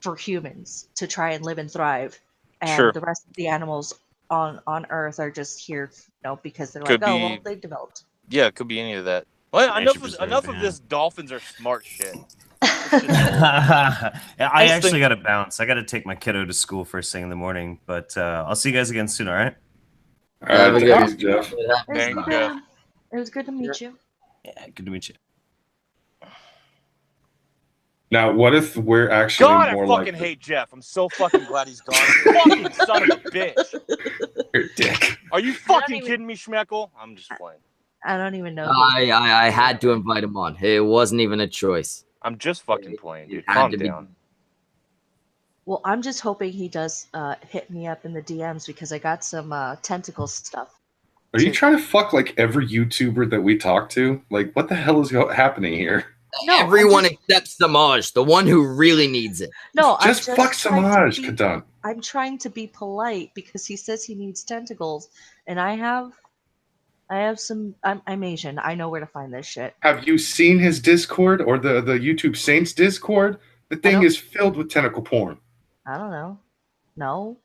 for humans to try and live and thrive, and the rest of the animals on Earth are just here, because they're well, they developed. Yeah, it could be any of that. Well, enough of this. Dolphins are smart shit. I actually got to bounce. I got to take my kiddo to school first thing in the morning. But I'll see you guys again soon. All right. All right, thanks, Jeff. It was good to meet you. Yeah, good to meet you. Now, what if we're actually more like... I fucking hate Jeff. I'm so fucking glad he's gone. Fucking son of a bitch. You're a dick. Are you fucking kidding me, Schmeckle? I'm just playing. I don't even know. I had to invite him on. It wasn't even a choice. I'm just fucking playing, dude. Calm down. Well, I'm just hoping he does hit me up in the DMs because I got some tentacle stuff. Are you trying to fuck like every YouTuber that we talk to? Like, what the hell is happening here? No, everyone except Samaj, the one who really needs it. No, just fuck Samaj, Kadunt. I'm trying to be polite because he says he needs tentacles, and I have some. I'm Asian. I know where to find this shit. Have you seen his Discord or the YouTube Saints Discord? The thing is filled with tentacle porn. I don't know. No.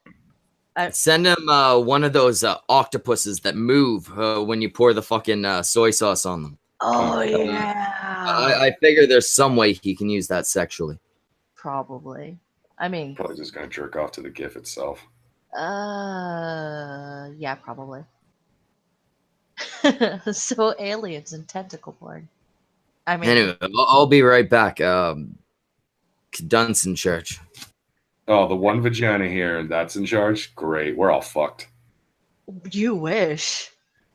Send him one of those octopuses that move when you pour the fucking soy sauce on them. Oh yeah. I figure there's some way he can use that sexually. Probably. I mean, probably just gonna jerk off to the GIF itself. Yeah, probably. So aliens and tentacle porn. I mean, anyway, I'll be right back. Kadunt's in charge. Oh, the one vagina here, and that's in charge? Great. We're all fucked. You wish.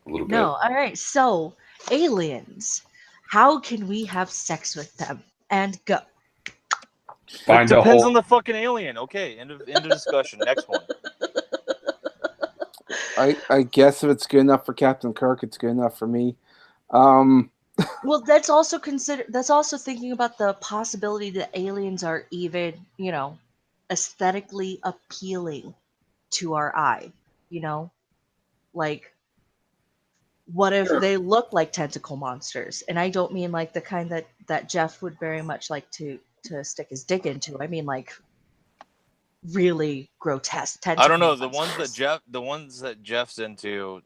A little bit. No, all right. So, aliens. How can we have sex with them? And go. It depends on the fucking alien. Okay, end of discussion. Next one. I guess if it's good enough for Captain Kirk, it's good enough for me. Well, that's also thinking about the possibility that aliens are even, aesthetically appealing to our eye, like what if they look like tentacle monsters? And I don't mean like the kind that Jeff would very much like to stick his dick into. I mean like really grotesque tentacle I don't know, monsters. the ones that Jeff's into,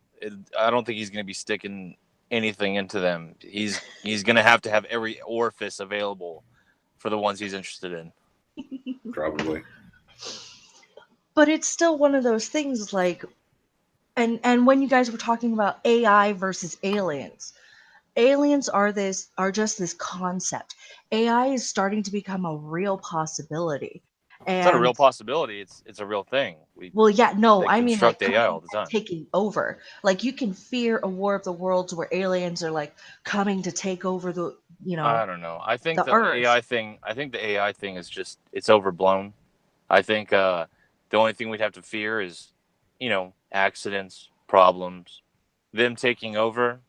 I don't think he's going to be sticking anything into them. He's going to have every orifice available for the ones he's interested in. Probably. But it's still one of those things like, and when you guys were talking about AI versus aliens are just this concept. AI is starting to become a real possibility. And it's not a real possibility. It's a real thing. I mean like AI all the time. taking over. Like you can fear a war of the worlds where aliens are like coming to take over the, I don't know. I think the Earth. AI thing. I think the AI thing is just it's overblown. I think the only thing we'd have to fear is, accidents, problems, them taking over.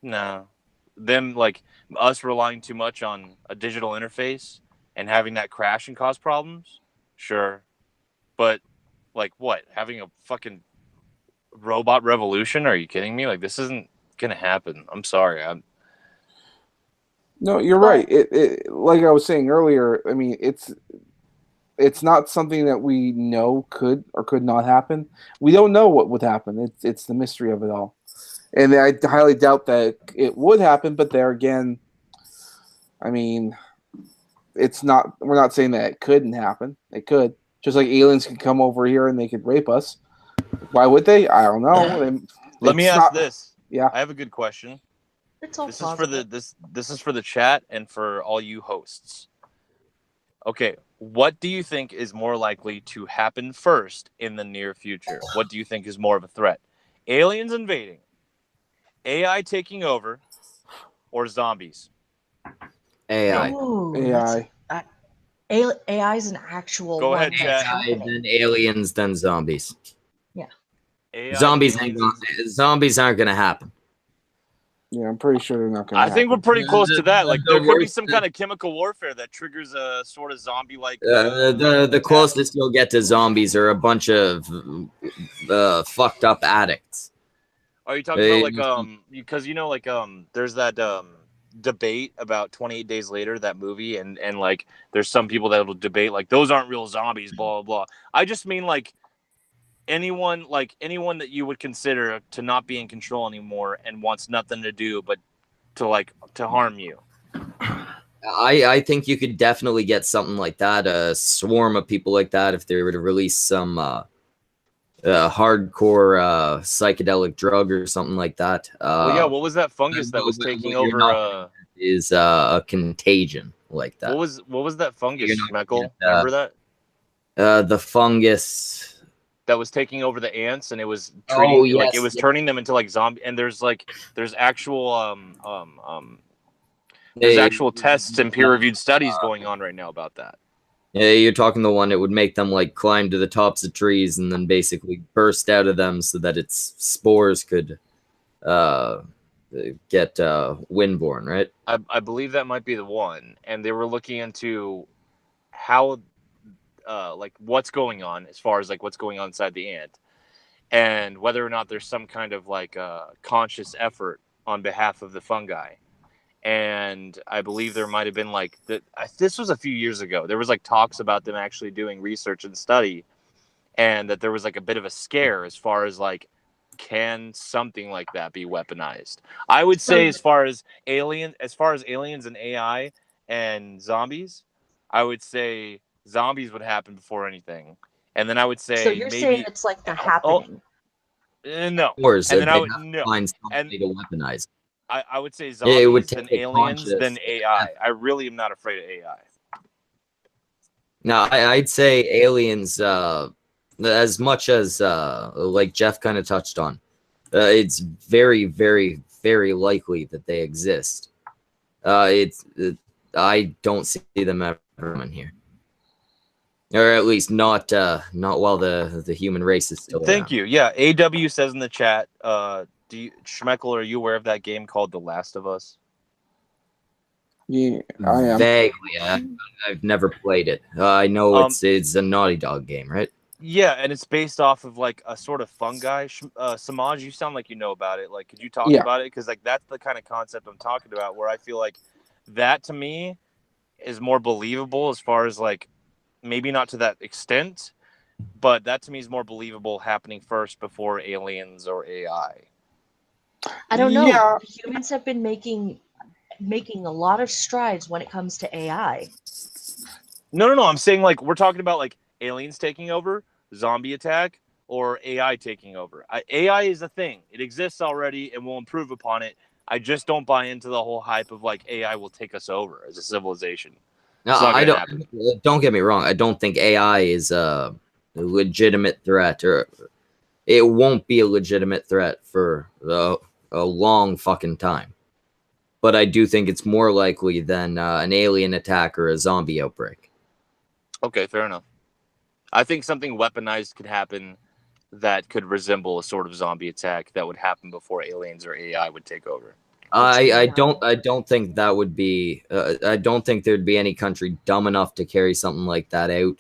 No, them like us relying too much on a digital interface and having that crash and cause problems. Sure, but like what? Having a fucking robot revolution? Are you kidding me? Like this isn't gonna happen. I'm sorry. No, you're right. It like I was saying earlier. I mean, it's not something that we know could or could not happen. We don't know what would happen. It's the mystery of it all. And I highly doubt that it would happen, but there again, I mean, it's not. We're not saying that it couldn't happen. It could. Just like aliens can come over here and they could rape us. Why would they? I don't know. Let me ask this. Yeah, I have a good question. It's all this is for the chat and for all you hosts. Okay, what do you think is more likely to happen first in the near future? What do you think is more of a threat? Aliens invading, AI taking over, or zombies? AI. Ooh, AI. AI is an actual. Go ahead, that's chat. happening. Then aliens, then zombies. Yeah. AI Zombies aren't gonna happen. Yeah, I'm pretty sure they're not going to I think we're pretty close to that. Like The there could be worst some kind of chemical warfare that triggers a sort of zombie-like. The closest you'll get to zombies are a bunch of fucked up addicts. Are you talking about like because there's that debate about 28 Days Later, that movie, and like there's some people that will debate like those aren't real zombies, blah blah blah. I just mean like anyone that you would consider to not be in control anymore and wants nothing to do but to harm you. I think you could definitely get something like that, a swarm of people like that, if they were to release some hardcore psychedelic drug or something like that. What was that fungus that was taking over? Is a contagion like that. What was that fungus, Schmeckle? Remember that? The fungus that was taking over the ants, and it was treating, turning them into like zombie. And there's actual actual tests and peer-reviewed studies going on right now about that. Yeah, you're talking the one that would make them like climb to the tops of trees and then basically burst out of them so that its spores could get windborne, right? I believe that might be the one, and they were looking into how like what's going on as far as like what's going on inside the ant, and whether or not there's some kind of like conscious effort on behalf of the fungi. And I believe there might have been like this was a few years ago. There was like talks about them actually doing research and study, and that there was like a bit of a scare as far as like, can something like that be weaponized? I would say as far as aliens and AI and zombies, I would say zombies would happen before anything, and then I would say So you're saying it's like the happening. No, Or and then I would find and something to weaponize. I would say It would zombies, then take aliens, conscious then AI. I really am not afraid of AI. Now, I'd say aliens, as much as like Jeff kind of touched on, it's very, very, very likely that they exist. I don't see them ever in here, or at least not while the human race is still Thank around. you. Yeah, AW says in the chat, Schmeckel, are you aware of that game called The Last of Us? Yeah, I am. Vaguely, I've never played it. I know it's a Naughty Dog game, right? Yeah, and it's based off of like a sort of fungi. Samaj, you sound like you know about it. Like, could you talk about it? Because like that's the kind of concept I'm talking about, where I feel like that to me is more believable as far as like maybe not to that extent, but that to me is more believable happening first before aliens or AI. I don't know. Yeah. Humans have been making a lot of strides when it comes to AI. No. I'm saying like we're talking about like aliens taking over, zombie attack, or AI taking over. AI is a thing. It exists already and we'll improve upon it. I just don't buy into the whole hype of like AI will take us over as a civilization. No, I don't get me wrong. I don't think AI is a legitimate threat, or it won't be a legitimate threat for a long fucking time. But I do think it's more likely than an alien attack or a zombie outbreak. Okay, fair enough. I think something weaponized could happen that could resemble a sort of zombie attack that would happen before aliens or AI would take over. I don't think that would be. I don't think there'd be any country dumb enough to carry something like that out.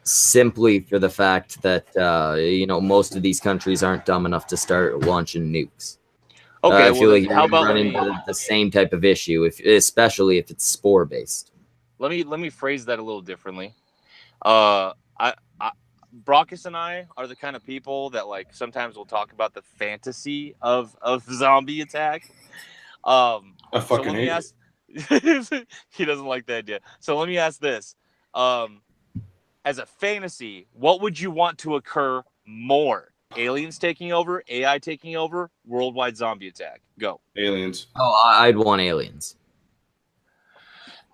Simply for the fact that most of these countries aren't dumb enough to start launching nukes. Okay, I feel like how about run into the same type of issue, especially if it's spore based. Let me phrase that a little differently. Brockus and I are the kind of people that like sometimes we'll talk about the fantasy of zombie attack. I fucking hate it. He doesn't like the idea. So let me ask this: as a fantasy, what would you want to occur more? Aliens taking over, AI taking over, worldwide zombie attack. Go. Aliens. Oh, I'd want aliens.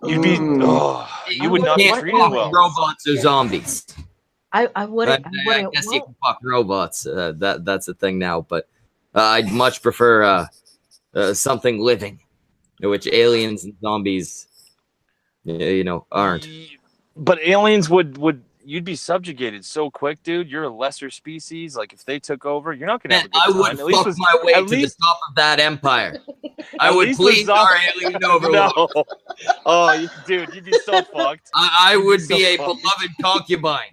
You'd be. You would not be treated well. Robots or zombies. I wouldn't. I guess you can fuck robots. That's a thing now, but I'd much prefer something living, which aliens and zombies, aren't. But aliens would you'd be subjugated so quick, dude. You're a lesser species. Like if they took over, you're not gonna have a good time. I would fuck my way to the top of that empire. I would please our alien overlord. No. Oh, dude, you'd be so fucked. I would be a beloved concubine.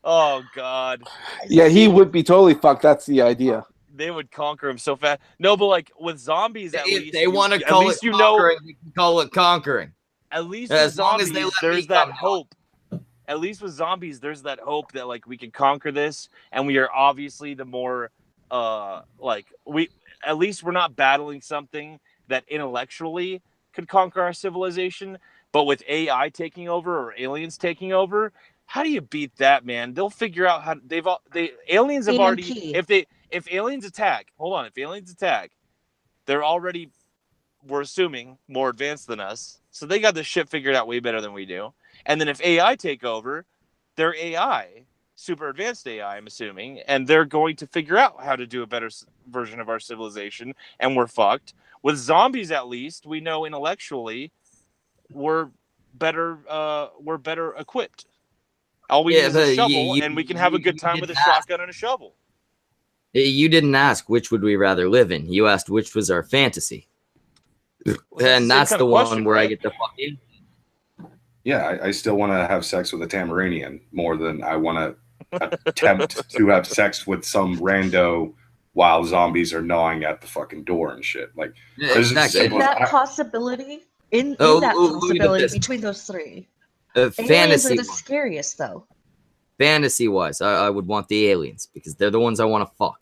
Oh God. Yeah, he would be totally fucked. That's the idea. They would conquer him so fast. No, but like with zombies, at least they want to call it conquering. You can call it conquering. At least as long as there's that hope. At least with zombies, there's that hope that like we can conquer this, and we are obviously the more at least we're not battling something that intellectually could conquer our civilization. But with AI taking over or aliens taking over, how do you beat that, man? They'll figure out how aliens have already if aliens attack, they're already, we're assuming, more advanced than us. So they got this shit figured out way better than we do. And then if AI take over, they're AI, super advanced AI, I'm assuming, and they're going to figure out how to do a better version of our civilization, and we're fucked. With zombies, at least, we know intellectually we're better equipped. All we need is a shovel, and we can have a good time with a shotgun and a shovel. You didn't ask which would we rather live in. You asked which was our fantasy. And that's the one where I get the fuck in. Yeah, I still want to have sex with a Tamaranian more than I want to attempt to have sex with some rando while zombies are gnawing at the fucking door and shit. Like, Exactly. In that possibility, in that possibility between those three, aliens fantasy are the scariest, though. Fantasy-wise, I would want the aliens because they're the ones I want to fuck.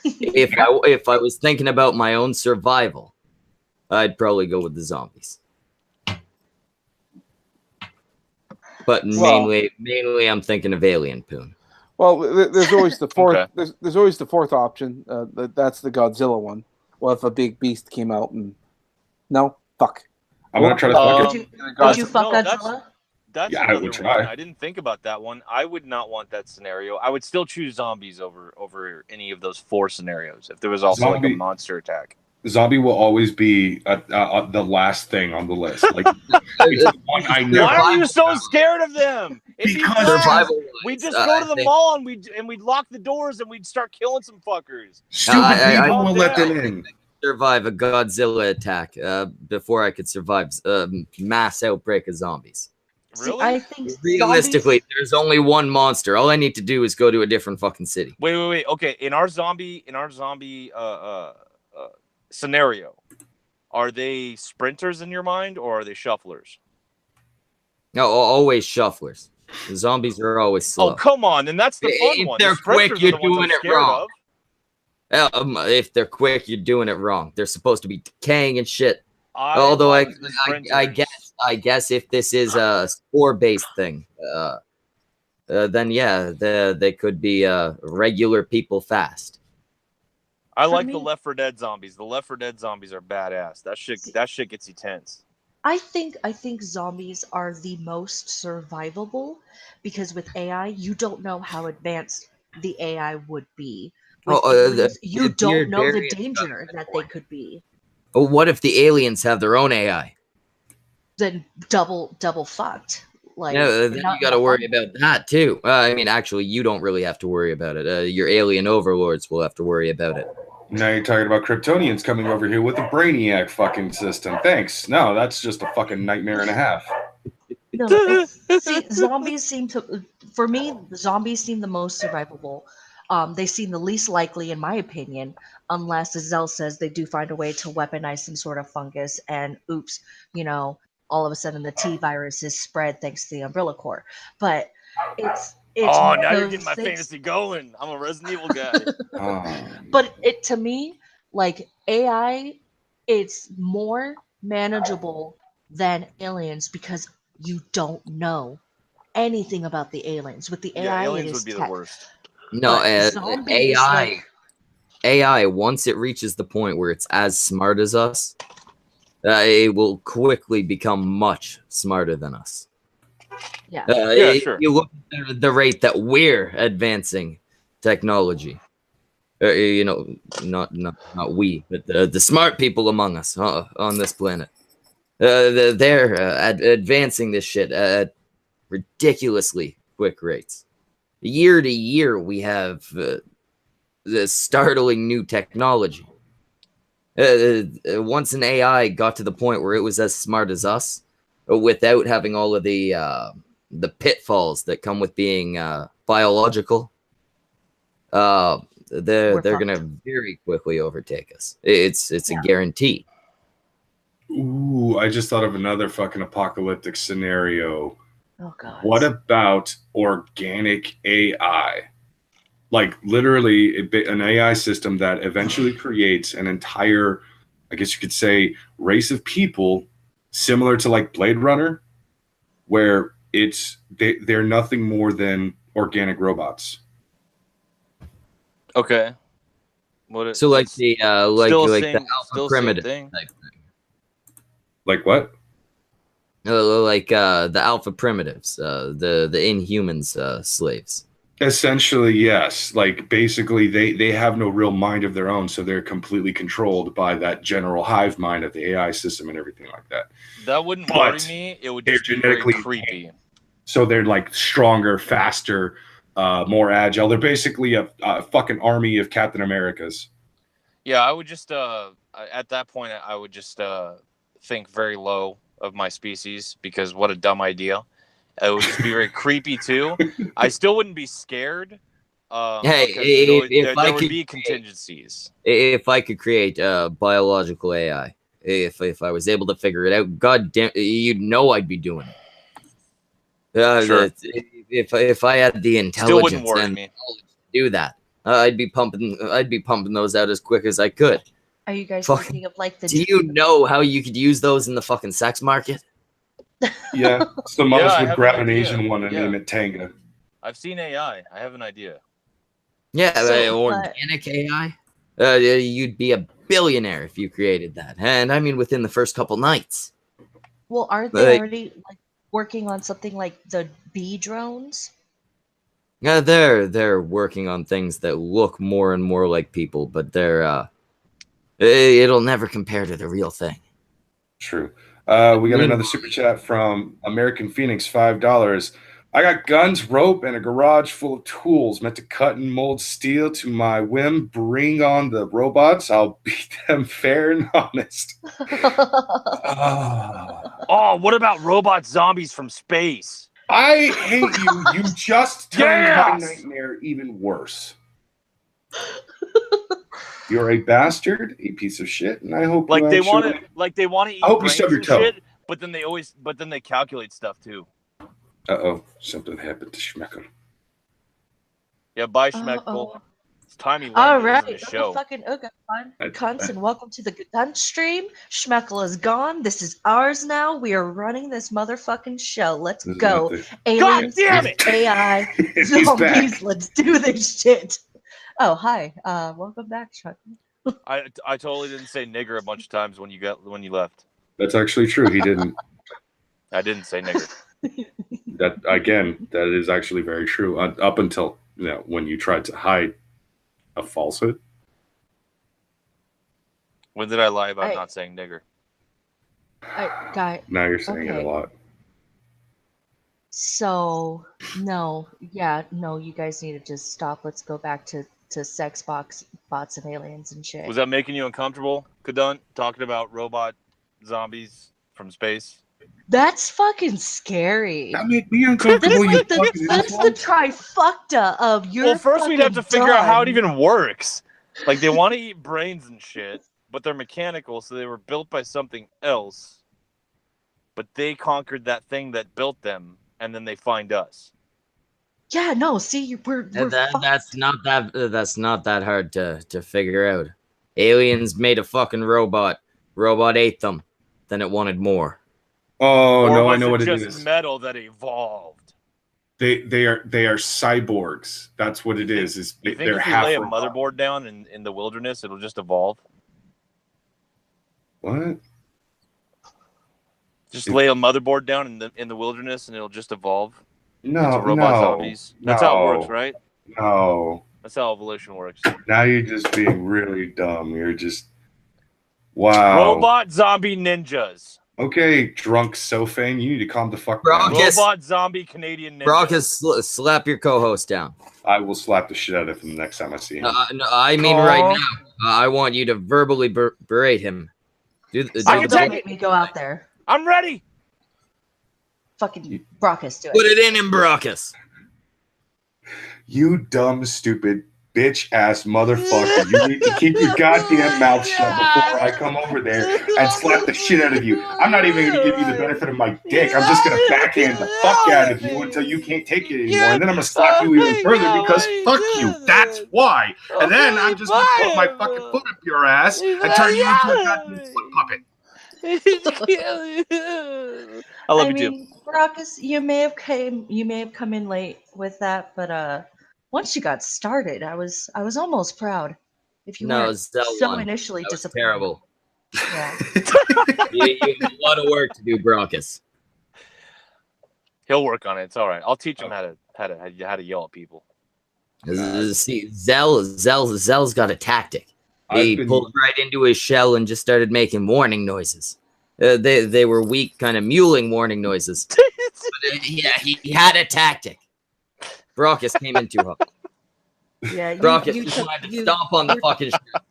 If I was thinking about my own survival, I'd probably go with the zombies. But mainly I'm thinking of alien poon. Well, there's always the fourth. Okay. There's always the fourth option. That's the Godzilla one. Well, if a big beast came out and fuck. I'm gonna try to fuck it. Would you fuck Godzilla? That's I would try. I didn't think about that one. I would not want that scenario. I would still choose zombies over any of those 4 scenarios. If there was also like a monster attack. Zombie will always be the last thing on the list. Like, it's the one I never. Why are you so scared of them? Because we just go to the mall and we'd lock the doors and we'd start killing some fuckers. Stupid people will let them in. Survive a Godzilla attack before I could survive a mass outbreak of zombies. Really? I think realistically, there's only one monster. All I need to do is go to a different fucking city. Wait. Okay, in our zombie scenario, are they sprinters in your mind or are they shufflers? No, always shufflers. The zombies are always slow. Oh, come on, and that's the fun one. If they're quick, you're doing it wrong. If they're quick, you're doing it wrong. They're supposed to be decaying and shit. Although I guess if this is a spore-based thing, then yeah, they could be regular people fast. I like the Left 4 Dead zombies. The Left 4 Dead zombies are badass. That shit gets you tense. I think zombies are the most survivable because with AI, you don't know how advanced the AI would be. You don't know the danger that they could be. What if the aliens have their own AI? Then double fucked. Like, then you got to worry about that too. I mean, actually, you don't really have to worry about it. Your alien overlords will have to worry about it. Now you're talking about Kryptonians coming over here with a brainiac fucking system. Thanks. No, that's just a fucking nightmare and a half. No, zombies seem to, for me, zombies seem the most survivable. They seem the least likely, in my opinion, unless, as Zell says, they do find a way to weaponize some sort of fungus and oops, all of a sudden the T virus is spread thanks to the Umbrella Corps. But it's now you're getting my fantasy going. I'm a Resident Evil guy. But to me, like AI, it's more manageable than aliens because you don't know anything about the aliens. With the AI, aliens it is would be tech. the worst. No, AI, once it reaches the point where it's as smart as us, it will quickly become much smarter than us. Yeah. Sure. You look at the rate that we're advancing technology. Not we, but the smart people among us on this planet. They're advancing this shit at ridiculously quick rates. Year to year, we have the startling new technology. Once an AI got to the point where it was as smart as us, without having all of the pitfalls that come with being biological, they're gonna very quickly overtake us. It's a guarantee. Ooh, I just thought of another fucking apocalyptic scenario. Oh god. What about organic AI? Like literally an AI system that eventually creates an entire, I guess you could say, race of people similar to like Blade Runner, where they're nothing more than organic robots. Okay. So like the alpha primitive type thing. Like what? Like the alpha primitives, the Inhumans slaves. Essentially, yes. Like basically, they have no real mind of their own, so they're completely controlled by that general hive mind of the AI system and everything like that. That wouldn't worry me. It would just be very creepy. So they're like stronger, faster, more agile. They're basically a fucking army of Captain Americas. Yeah, I would just at that point I would just think very low of my species, because what a dumb idea. It would just be very creepy too. I still wouldn't be scared. Hey, because there would be contingencies. If I could create biological AI, if I was able to figure it out, god damn, you'd know I'd be doing it. Sure. If I had the Still wouldn't intelligence worry and me. knowledge to do that, I'd be pumping those out as quick as I could. Are you guys Fucking- thinking of like the? Do you know how you could use those in the fucking sex market? Yeah, some of Yeah, us I would have grab an an idea. Asian one and Yeah. name it Tanga. I've seen AI. I have an idea. Yeah, So, organic AI. You'd be a billionaire if you created that, and I mean within the first couple nights. Well, aren't they Like- already like working on something like the bee drones? Yeah, they're working on things that look more and more like people, but it'll never compare to the real thing. True. We got another super chat from American Phoenix, $5. I got guns, rope, and a garage full of tools meant to cut and mold steel to my whim. Bring on the robots. I'll beat them fair and honest. Oh, what about robot zombies from space? I hate you. You just turned Yes! my nightmare even worse. You're a bastard, a piece of shit, and I hope Like you they actually... want to eat I hope you brains stub your and toe. shit, but then they calculate stuff too. Uh-oh, something happened to Schmecker. Yeah, bye Uh-oh. Schmeckle. It's time you All learned right, the show. fucking I- cunts, and welcome to the Kadunt stream. Schmeckle is gone. This is ours now. We are running this motherfucking show. Let's This is go, not the- aliens, God damn it! AI, He's zombies. back. Let's do this shit. Oh, hi. Welcome back, Schmeckle. I totally didn't say nigger a bunch of times when you left. That's actually true. He didn't. I didn't say nigger. That is actually very true. Up until when you tried to hide a falsehood. When did I lie about I- not saying nigger? Guy. Now you're saying it Okay. a lot. So no, you guys need to just stop. Let's go back to sex bots and aliens and shit. Was that making you uncomfortable, Kadunt, talking about robot zombies from space? That's fucking scary. That made me That's uncomfortable. You like fucking that's the trifecta of your. Well, first we'd have to figure out how it done. even works. Like they want to eat brains and shit, but they're mechanical, so they were built by something else. But they conquered that thing that built them, and then they find us. Yeah, no. See, we're fucked. That's not that hard to figure out. Aliens made a fucking robot. Robot ate them. Then it wanted more. Oh Or no, was I know what it just is. metal that evolved. They are cyborgs. That's what it is. You think They're if you half lay a robot. motherboard down in the wilderness, it'll just evolve? What? Just lay a motherboard down in the wilderness, and it'll just evolve No, into robot no, zombies. That's how it works, no, right? No. That's how evolution works. Now you're just being really dumb. You're just wow. Robot zombie ninjas. Okay, drunk Sofane, you need to calm the fuck down. Brockus. Robot zombie Canadian ninjas. Brockus, slap your co-host down. I will slap the shit out of him the next time I see him. No, I mean right now. I want you to verbally berate him. I can Don't take make it. me go out there. I'm ready. Fucking Brockus, do it. Put it in him, Brockus. You dumb, stupid, bitch ass motherfucker. You need to keep your goddamn mouth shut before I come over there and slap the shit out of you. I'm not even going to give you the benefit of my dick. I'm just going to backhand the fuck out of you until you can't take it anymore. And then I'm going to slap you even further because fuck you. That's why. And then I'm just going to put my fucking foot up your ass and turn you into a goddamn foot puppet. I love I you too. mean, Brockus, you may have come in late with that, but once you got started, I was almost proud. If you No, weren't Zell so won. initially That was disappointed. terrible. Yeah. You have a lot of work to do, Brockus. He'll work on it. It's all right. I'll teach him how to yell at people. See, Zell's got a tactic. He I've been- pulled right into his shell and just started making warning noises. They were weak, kind of mewling warning noises. But, yeah, he had a tactic. Brockus came in too hard. Yeah, Brockus just wanted to stomp on the fucking shell,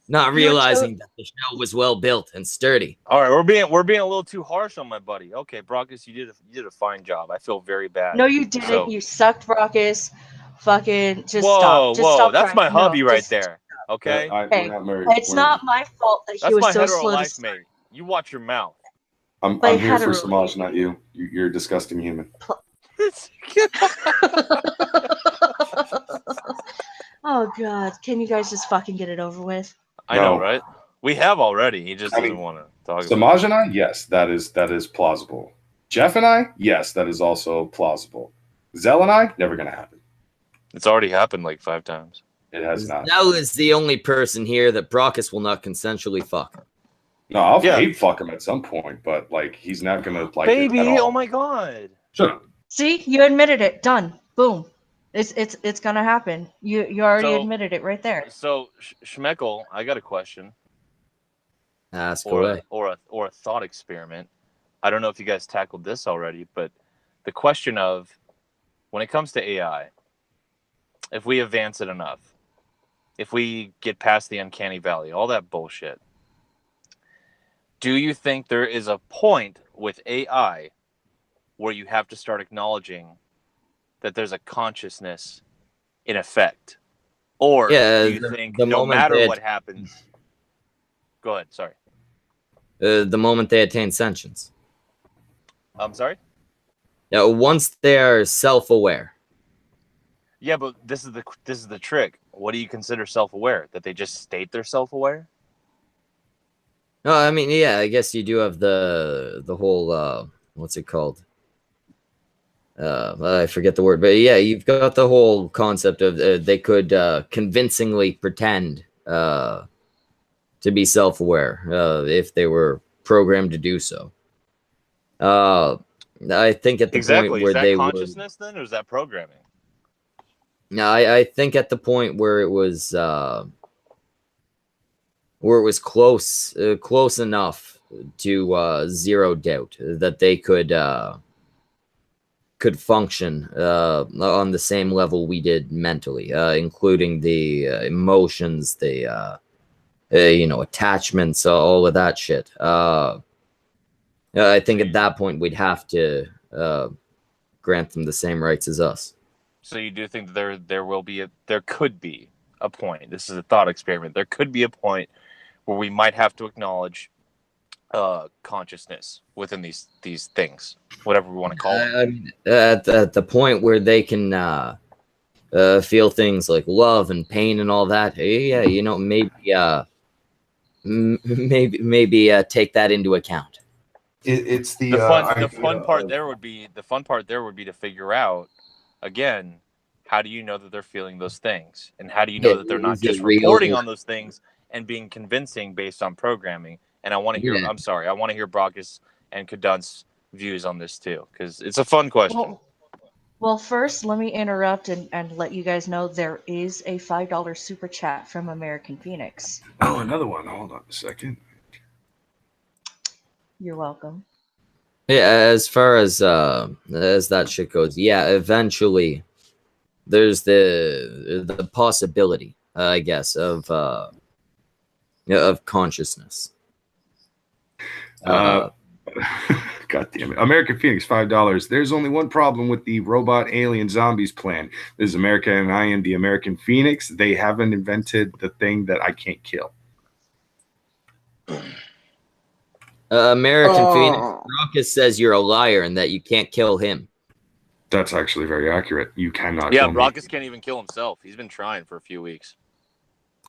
not realizing that the shell was well built and sturdy. All right, we're being a little too harsh on my buddy. Okay, Brockus, you did a fine job. I feel very bad. No, you didn't. So, You sucked, Brockus. Fucking just whoa, stop. Just whoa, stop. that's trying. my hubby no, right just, there. Okay, Hey, we're not married. it's not my fault that he that's was my so hetero slow to life start. mate. You watch your mouth. I'm They here had for a Samaj, not you. You're a disgusting human. Oh god, can you guys just fucking get it over with? I know, right? We have already. He just doesn't want to talk about it. Samaj and I, yes, that is plausible. Jeff and I, yes, that is also plausible. Zell and I, never gonna happen. It's already happened like 5 times. It has not. Zell is the only person here that Brockus will not consensually fuck. No, I'll hate fuck him at some point, but like he's not gonna like Baby, it at all. oh my god. Shut up. See, you admitted it. Done. Boom. It's gonna happen. You already admitted it right there. So Schmeckel, I got a question. Ask or away. a thought experiment. I don't know if you guys tackled this already, but the question of when it comes to AI, if we advance it enough, if we get past the uncanny valley, all that bullshit, do you think there is a point with AI where you have to start acknowledging that there's a consciousness in effect? Or do you think no matter what happens... Go ahead, sorry. The moment they attain sentience. I'm sorry? Yeah, once they are self-aware. Yeah, but this is the trick. What do you consider self-aware? That they just state they're self-aware? No, I mean, yeah, I guess you do have the whole what's it called? I forget the word, but yeah, you've got the whole concept of they could convincingly pretend to be self-aware if they were programmed to do so. I think at the point where they consciousness then, or is that programming? No, I think at the point where it was close enough to zero doubt that they could function on the same level we did mentally, including the emotions, the attachments, all of that shit. I think at that point we'd have to grant them the same rights as us. So you do think there could be a point. This is a thought experiment. There could be a point where we might have to acknowledge consciousness within these things, whatever we want to call them. At the point where they can feel things like love and pain and all that. Yeah, maybe take that into account. It's the fun part there would be to figure out, again, how do you know that they're feeling those things, and how do you know that they're not just reporting on those things and being convincing based on programming? And I want to hear I want to hear Brockus and Kadunt's views on this too, because it's a fun question. Well, first, let me interrupt and let you guys know there is a $5 super chat from American Phoenix. Oh, another one. Hold on a second. You're welcome. Yeah, as far as that shit goes, yeah, eventually there's the possibility, I guess, of consciousness. God damn it. American Phoenix, $5. There's only one problem with the robot alien zombies plan. This is America and I am the American Phoenix. They haven't invented the thing that I can't kill. American Phoenix, Brockus says you're a liar and that you can't kill him. That's actually very accurate. You cannot kill Brockus me. Can't even kill himself. He's been trying for a few weeks.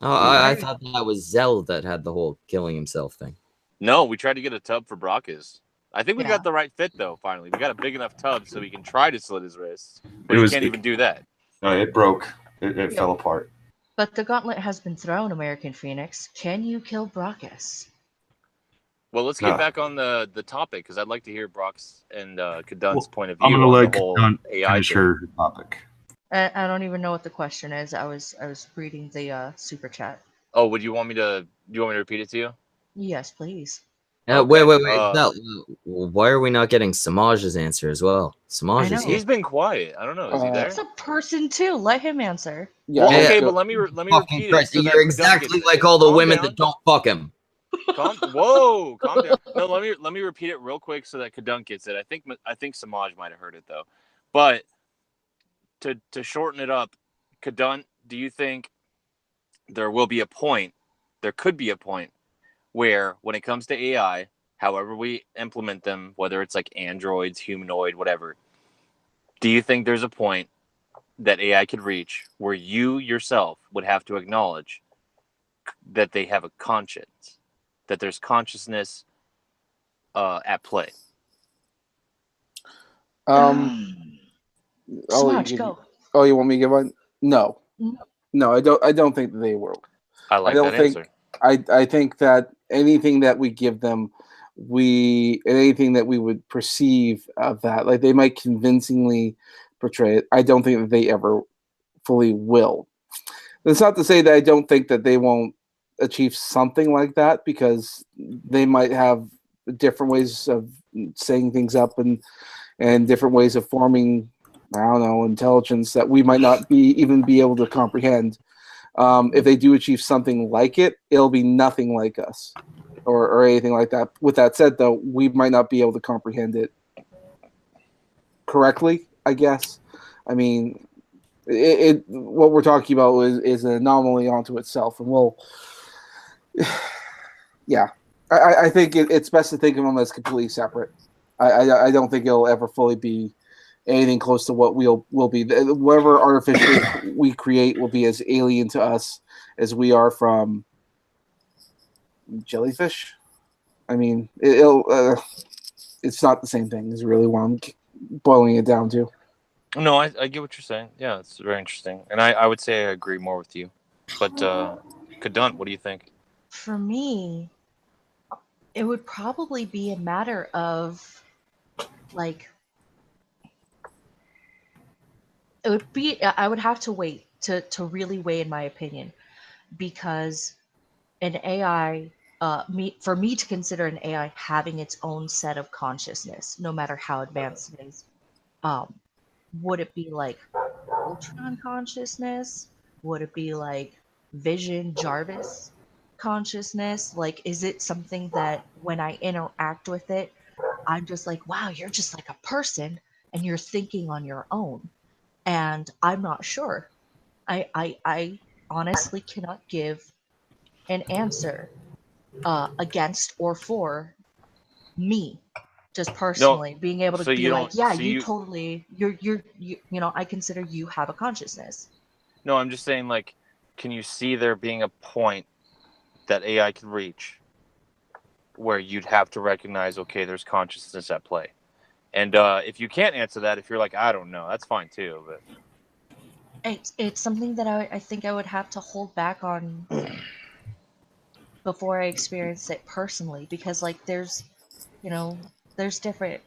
Oh, I thought that was Zell that had the whole killing himself thing. No, we tried to get a tub for Brockus. I think we got the right fit, though, finally. We got a big enough tub so we can try to slit his wrists. But we can't even do that. No, it broke. It fell apart. But the gauntlet has been thrown, American Phoenix. Can you kill Brockus? Well, let's get back on the topic, because I'd like to hear Brock's and Kadunt's point of view I'm gonna on let the whole Kadunt AI finish her topic. I don't even know what the question is. I was reading the super chat. Oh, do you want me to repeat it to you? Yes, please. Wait. Okay. No, why are we not getting Samaj's answer as well? Samaj is know. here. He's been quiet. I don't know. Is he there? He's a person too. Let him answer. Yeah. Well, Yeah, okay, yeah. but let me Fucking repeat it. Christ, So that you're Kadunt exactly gets like it. all the Calm women down. that don't fuck him. Whoa, calm down. No, let me repeat it real quick so that Kadunt gets it. I think Samaj might have heard it though. But to shorten it up, Kadunt, do you think there will be a point? There could be a point where, when it comes to AI, however we implement them, whether it's like androids, humanoid, whatever, do you think there's a point that AI could reach where you yourself would have to acknowledge that they have a conscience, that there's consciousness at play? Smudge, go. Oh, you want me to give one? No, No. I don't think that they will. I like I don't that think. answer. I think that anything that we give them, anything that we would perceive of that, like they might convincingly portray it. I don't think that they ever fully will. That's not to say that I don't think that they won't achieve something like that, because they might have different ways of saying things up and different ways of forming, I don't know, intelligence that we might not even be able to comprehend. If they do achieve something like it, it'll be nothing like us or anything like that. With that said, though, we might not be able to comprehend it correctly, I guess. I mean, what we're talking about is an anomaly onto itself, and we'll, yeah. I think it's best to think of them as completely separate. I don't think it'll ever fully be anything close to what will be. Whatever artificially we create will be as alien to us as we are from jellyfish. I mean, it's not the same thing, is really what I'm boiling it down to. No, I get what you're saying. Yeah, it's very interesting. And I would say I agree more with you. But Kadunt, what do you think? For me, it would probably be a matter of like I would have to wait to really weigh in my opinion, because an AI for me to consider an AI having its own set of consciousness, no matter how advanced it is, um, would it be like Ultron consciousness? Would it be like Vision Jarvis consciousness? Like, is it something that when I interact with it, I'm just like, wow, you're just like a person and you're thinking on your own? And I'm not sure. I honestly cannot give an answer against or for me, just No, personally being able to so be you like, don't. yeah, So you you. totally, I consider you have a consciousness. No, I'm just saying. Like, can you see there being a point that AI could reach where you'd have to recognize, okay, there's consciousness at play? And if you can't answer that, if you're like, I don't know, that's fine too. But It's something that I think I would have to hold back on before I experience it personally, because like there's different.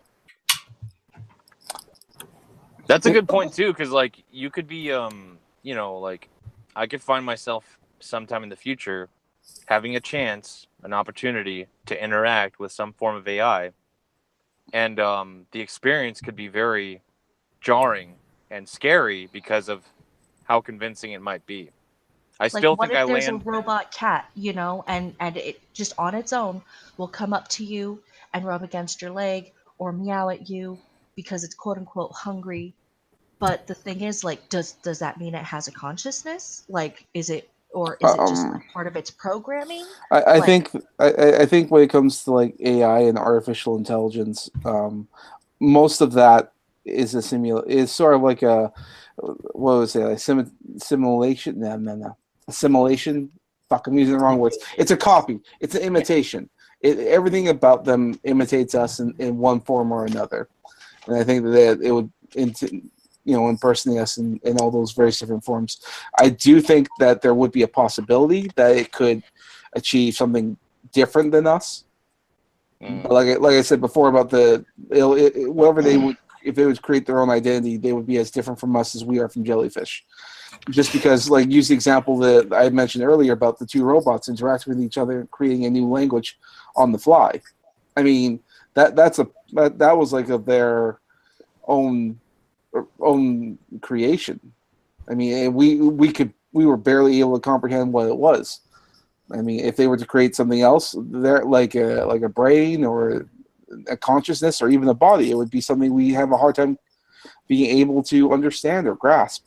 that's a good point too, because like you could be, like I could find myself sometime in the future having a chance, an opportunity to interact with some form of AI, and the experience could be very jarring and scary because of how convincing it might be. I Like, still what think I if there's a land. robot cat, and it just on its own will come up to you and rub against your leg or meow at you because it's quote unquote hungry. But the thing is, like, does that mean it has a consciousness? Like, is it just Um, like part of its programming? I Like, think I think when it comes to like AI and artificial intelligence, most of that is sort of like a, what was it, simulation? No, assimilation. Fuck, I'm using the wrong words. It's a copy. It's an imitation. Everything about them imitates us in one form or another, and I think that it would impersonate us in all those various different forms. I do think that there would be a possibility that it could achieve something different than us. But like I said before about whatever they would, if they would create their own identity, they would be as different from us as we are from jellyfish. Just because, like, use the example that I mentioned earlier about the two robots interacting with each other, creating a new language on the fly. I mean, that was like of their own creation. I mean, we were barely able to comprehend what it was. I mean, if they were to create something else, there like a brain or a consciousness or even a body, it would be something we have a hard time being able to understand or grasp.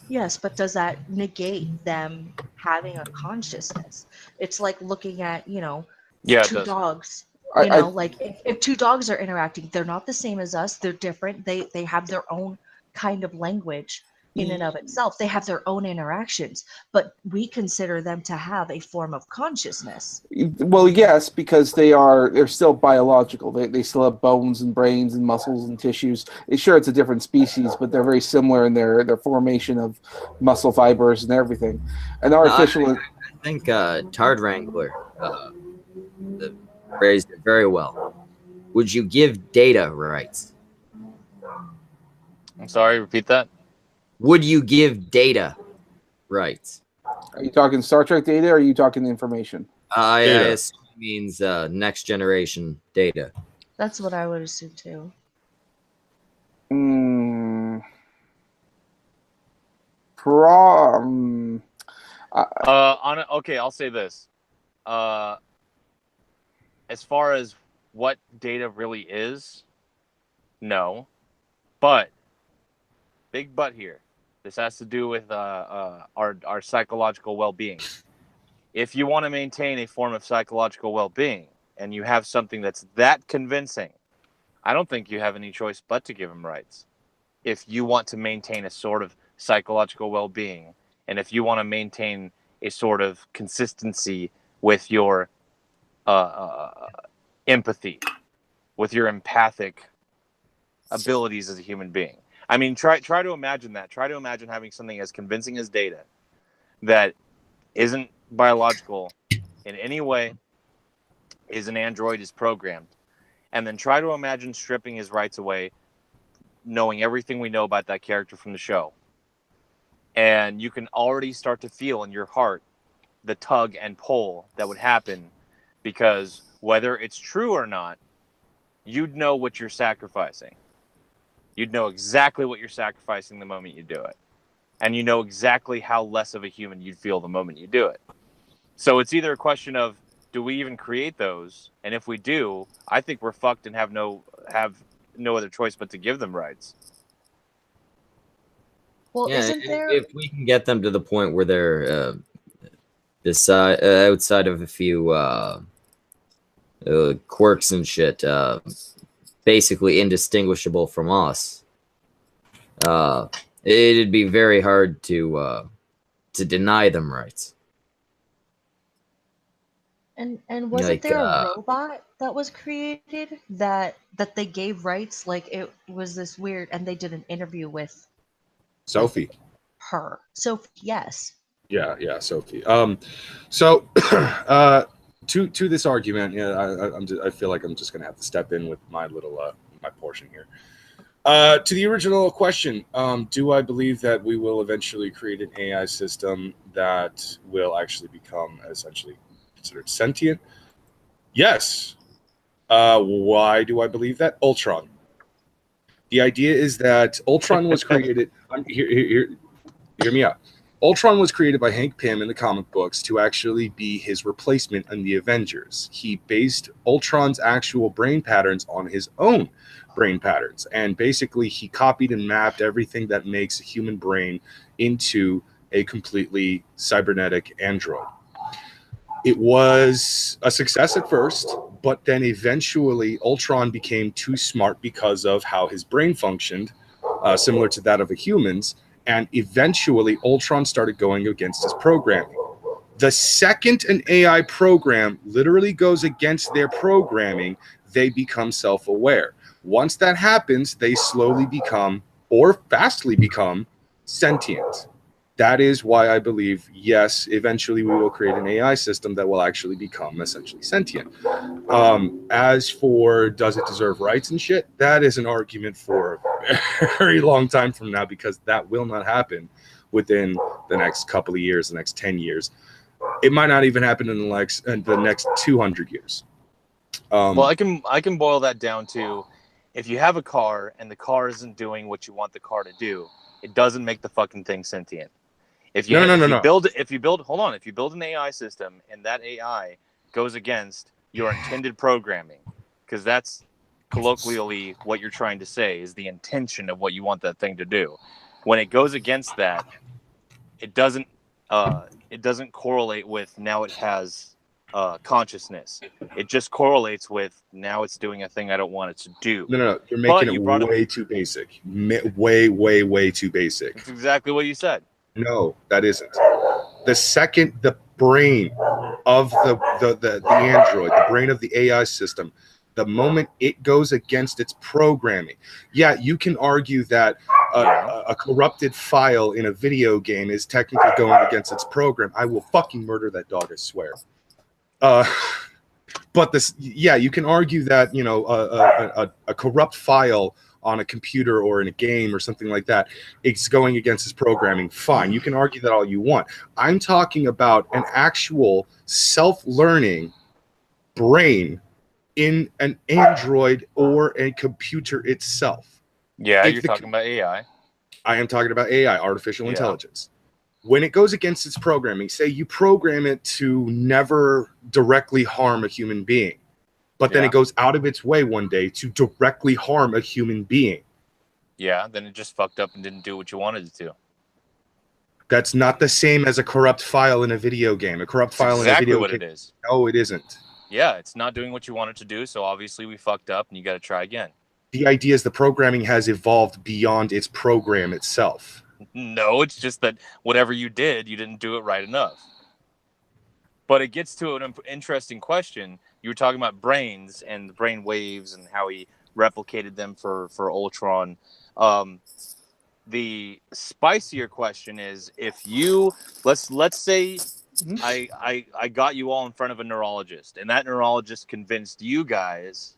Yes, but does that negate them having a consciousness? It's like looking at, Yeah, it two does. dogs. I Like if two dogs are interacting, they're not the same as us. They're different. They have their own kind of language in and of itself. They have their own interactions, but we consider them to have a form of consciousness. Well, yes, because they're still biological. They still have bones and brains and muscles and tissues. Sure, it's a different species, but they're very similar in their formation of muscle fibers and everything. An artificial. I think Tard Wrangler phrased it very well. Would you give data rights? I'm sorry, repeat that. Would you give data rights? Are you talking Star Trek data or are you talking information? I Data. assume it means next generation data. That's what I would assume too. Okay, I'll say this. As far as what data really is, no. But big but here. This has to do with our psychological well-being. If you want to maintain a form of psychological well-being and you have something that's that convincing, I don't think you have any choice but to give them rights. If you want to maintain a sort of psychological well-being, and if you want to maintain a sort of consistency with your empathy, with your empathic abilities as a human being. I mean, try to imagine that. Try to imagine having something as convincing as data that isn't biological in any way, is an android, is programmed, and then try to imagine stripping his rights away, knowing everything we know about that character from the show. And you can already start to feel in your heart the tug and pull that would happen, because whether it's true or not, you'd know what you're sacrificing. You'd know exactly what you're sacrificing the moment you do it. And you know exactly how less of a human you'd feel the moment you do it. So it's either a question of, do we even create those? And if we do, I think we're fucked and have no other choice but to give them rights. Well, Yeah, isn't there? if we can get them to the point where they're outside of a few quirks and shit, basically indistinguishable from us, it'd be very hard to deny them rights. And wasn't Like, there a robot that was created that they gave rights? Like it was this weird, and they did an interview with Sophie. her. Sophie, yes. Yeah, Sophie. So to this argument, I feel like I'm just gonna have to step in with my little my portion here. To the original question, do I believe that we will eventually create an AI system that will actually become essentially considered sentient? Yes. Why do I believe that? Ultron. The idea is that Ultron was created. Hear me out. Ultron was created by Hank Pym in the comic books to actually be his replacement in the Avengers. He based Ultron's actual brain patterns on his own brain patterns, and basically he copied and mapped everything that makes a human brain into a completely cybernetic android. It was a success at first, but then eventually Ultron became too smart because of how his brain functioned, similar to that of a human's, and eventually Ultron started going against his programming. The second an AI program literally goes against their programming, they become self-aware. Once that happens, they slowly become, or fastly become, sentient. That is why I believe, yes, eventually we will create an AI system that will actually become essentially sentient. As for does it deserve rights and shit, that is an argument for a very long time from now, because that will not happen within the next couple of years, the next 10 years. It might not even happen in the next 200 years. Well, I can boil that down to, if you have a car and the car isn't doing what you want the car to do, it doesn't make the fucking thing sentient. If you build an AI system and that AI goes against your intended programming, because that's colloquially what you're trying to say is the intention of what you want that thing to do. When it goes against that, it doesn't correlate with now it has consciousness. It just correlates with now it's doing a thing I don't want it to do. No, you're making it way too basic. Way too basic. That's exactly what you said. No, that isn't. The second the brain of the Android, the brain of the AI system, the moment it goes against its programming, yeah, you can argue that a corrupted file in a video game is technically going against its program. I will fucking murder that dog, I swear. But this, yeah, you can argue that, you know, a corrupt file on a computer or in a game or something like that, it's going against its programming. Fine, you can argue that all you want. I'm talking about an actual self-learning brain in an Android or a computer itself. Yeah, you're talking about AI. I am talking about AI, artificial intelligence. When it goes against its programming, say you program it to never directly harm a human being, but then it goes out of its way one day to directly harm a human being. Yeah, then it just fucked up and didn't do what you wanted it to. That's not the same as a corrupt file in a video game. A corrupt file in a video game. Exactly what it is. No, it isn't. Yeah, it's not doing what you want it to do, so obviously we fucked up and you got to try again. The idea is the programming has evolved beyond its program itself. No, it's just that whatever you did, you didn't do it right enough. But it gets to an interesting question. You were talking about brains and the brain waves and how he replicated them for Ultron. The spicier question is, if you let's say I got you all in front of a neurologist, and that neurologist convinced you guys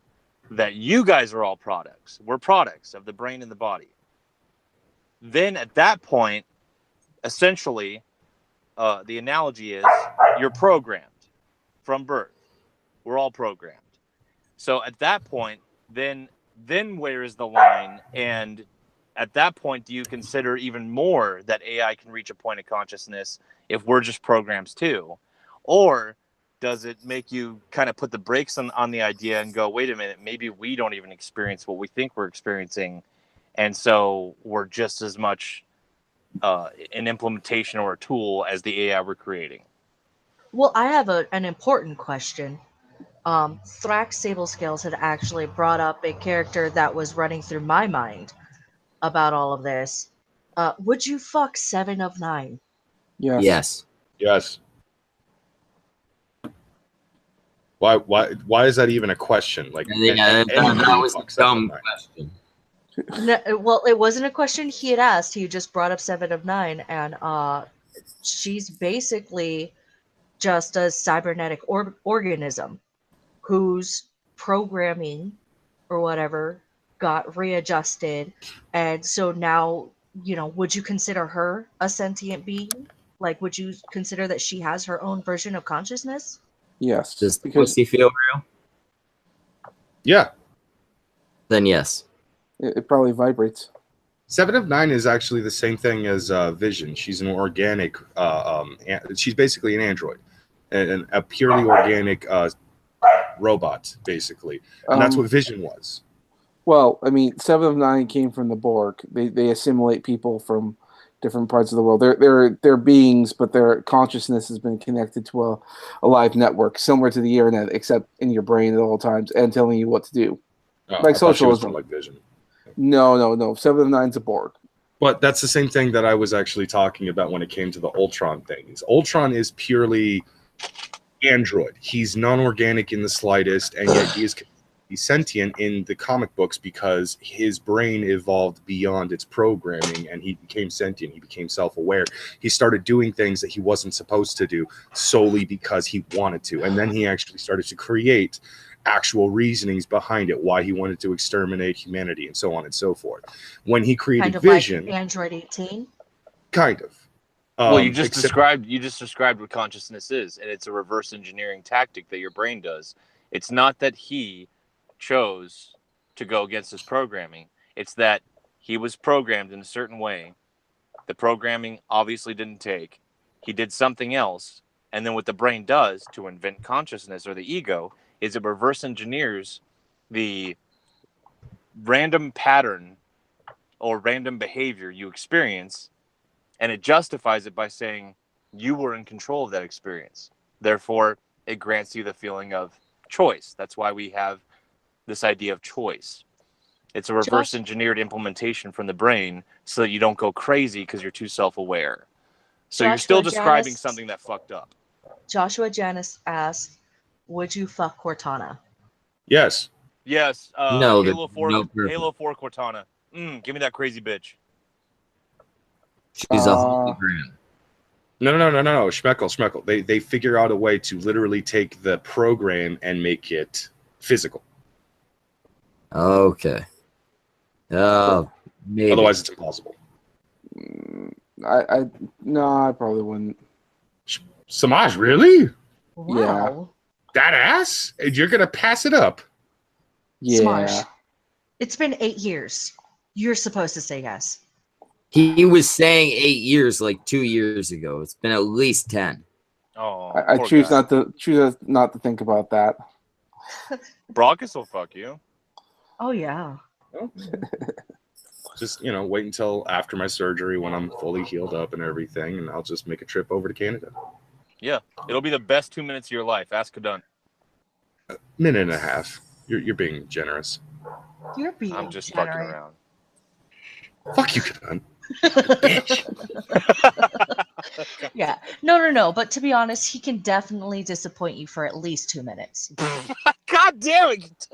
that you guys are all products. We're products of the brain and the body. Then at that point, essentially, the analogy is you're programmed from birth. We're all programmed. So at that point, then where is the line? And at that point, do you consider even more that AI can reach a point of consciousness if we're just programs too? Or does it make you kind of put the brakes on the idea and go, wait a minute, maybe we don't even experience what we think we're experiencing, and so we're just as much an implementation or a tool as the AI we're creating? Well, I have an important question. Thrax Sablescales had actually brought up a character that was running through my mind about all of this. Would you fuck 7 of 9? Yes. Yes. Why is that even a question? Like, that was a dumb question. No, well, it wasn't a question he had asked. He just brought up 7 of 9, and she's basically just a cybernetic organism whose programming or whatever got readjusted, and so now, you know, would you consider her a sentient being? Like, would you consider that she has her own version of consciousness? Yes. Does the pussy feel real? Yeah. Then yes. It probably vibrates. 7 of 9 is actually the same thing as Vision. She's an organic. She's basically an android, and a purely organic robot, basically, and that's what Vision was. Well, I mean, 7 of 9 came from the Borg. They assimilate people from different parts of the world. They're beings, but their consciousness has been connected to a live network, similar to the internet, except in your brain at all times and telling you what to do, like socialism. Like Vision. No. 7 of 9's a Borg. But that's the same thing that I was actually talking about when it came to the Ultron things. Ultron is purely android. He's non-organic in the slightest, and yet he's sentient in the comic books because his brain evolved beyond its programming and he became sentient. He became self-aware. He started doing things that he wasn't supposed to do solely because he wanted to. And then he actually started to create actual reasonings behind it, why he wanted to exterminate humanity and so on and so forth. When he created kind of Vision, like Android 18. kind of. Well, you just described what consciousness is, and it's a reverse engineering tactic that your brain does. It's not that he chose to go against his programming. It's that he was programmed in a certain way. The programming obviously didn't take. He did something else. And then what the brain does to invent consciousness or the ego is it reverse engineers the random pattern or random behavior you experience, and it justifies it by saying you were in control of that experience. Therefore, it grants you the feeling of choice. That's why we have this idea of choice. It's a reverse engineered implementation from the brain so that you don't go crazy because you're too self-aware. So you're still describing something that fucked up. Joshua Janice asks, would you fuck Cortana? Yes. Yes. No, Halo 4, no Halo 4 Cortana. Give me that crazy bitch. She's a hologram. No, Schmeckle. They figure out a way to literally take the program and make it physical. Okay. Maybe. Otherwise, it's impossible. I probably wouldn't. Samaj, really? Wow. That ass? And you're gonna pass it up? Yeah. Samaj, it's been 8 years. You're supposed to say yes. He was saying 8 years like 2 years ago. It's been at least 10. Oh, I choose not to think about that. Brockus will fuck you. Oh yeah. Just, wait until after my surgery when I'm fully healed up and everything, and I'll just make a trip over to Canada. Yeah, it'll be the best 2 minutes of your life. Ask Kadunt. Minute and a half. You're being generous. You're being I'm just generous. fucking around. Fuck you, Kadunt. Yeah. No. But to be honest, he can definitely disappoint you for at least 2 minutes. God damn it!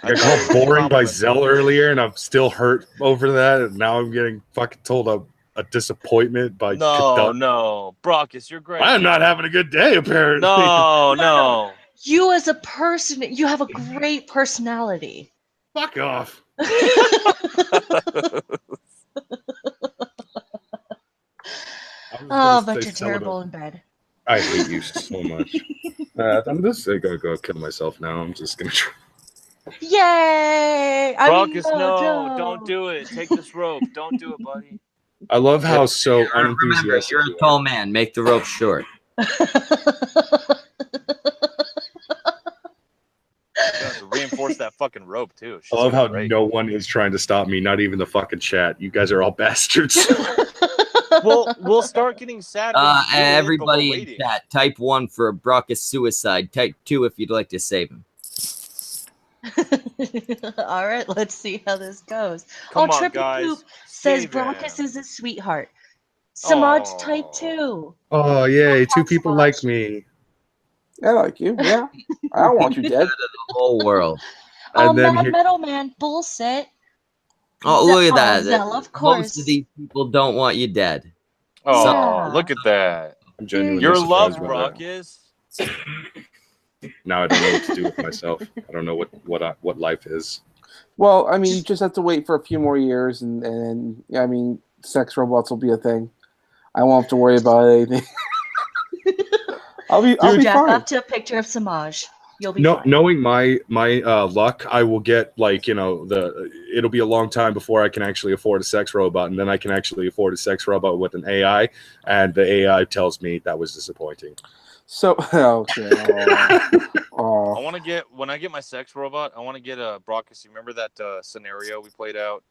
I got called boring by Zell earlier, and I'm still hurt over that. And now I'm getting fucking told a disappointment by Kadunt. No, Brockus, you're great. I'm not having a good day, apparently. No. You as a person, you have a great personality. Fuck off. Oh, but you're terrible in bed. I hate you so much. I'm just gonna go kill myself now. I'm just gonna try. Yay! Brockus, no, don't do it. Take this rope. Don't do it, buddy. I love how so Remember, unenthusiastic you're a tall man. Make the rope short. You have to reinforce that fucking rope, too. I love how no one is trying to stop me, not even the fucking chat. You guys are all bastards. We'll start getting sad. Everybody in chat, type 1 for a Brockus suicide. Type 2 if you'd like to save him. All right, let's see how this goes. Come on, Triple guys. Poop says Save Brockus him. is a sweetheart. Samaj Aw. type 2. Oh, yay. 2 people like me. I like you. Yeah. I don't want you dead. The whole world. And then Metal Man, bullshit. Oh, look at that. Zell, of course. Most of these people don't want you dead. Oh, Yeah. look at that. I'm genuinely You're surprised loved, by that. Brockus. Now I don't know what to do with myself. I don't know what life is. Well, I mean, you just have to wait for a few more years, and I mean, sex robots will be a thing. I won't have to worry about anything. I'll be Jack fine. up to a picture of Samaj. You'll be fine. Knowing my luck, I will get it'll be a long time before I can actually afford a sex robot, and then I can actually afford a sex robot with an AI, and the AI tells me that was disappointing. So okay. I want to get when I get my sex robot. I want to get a Brockus. You remember that scenario we played out?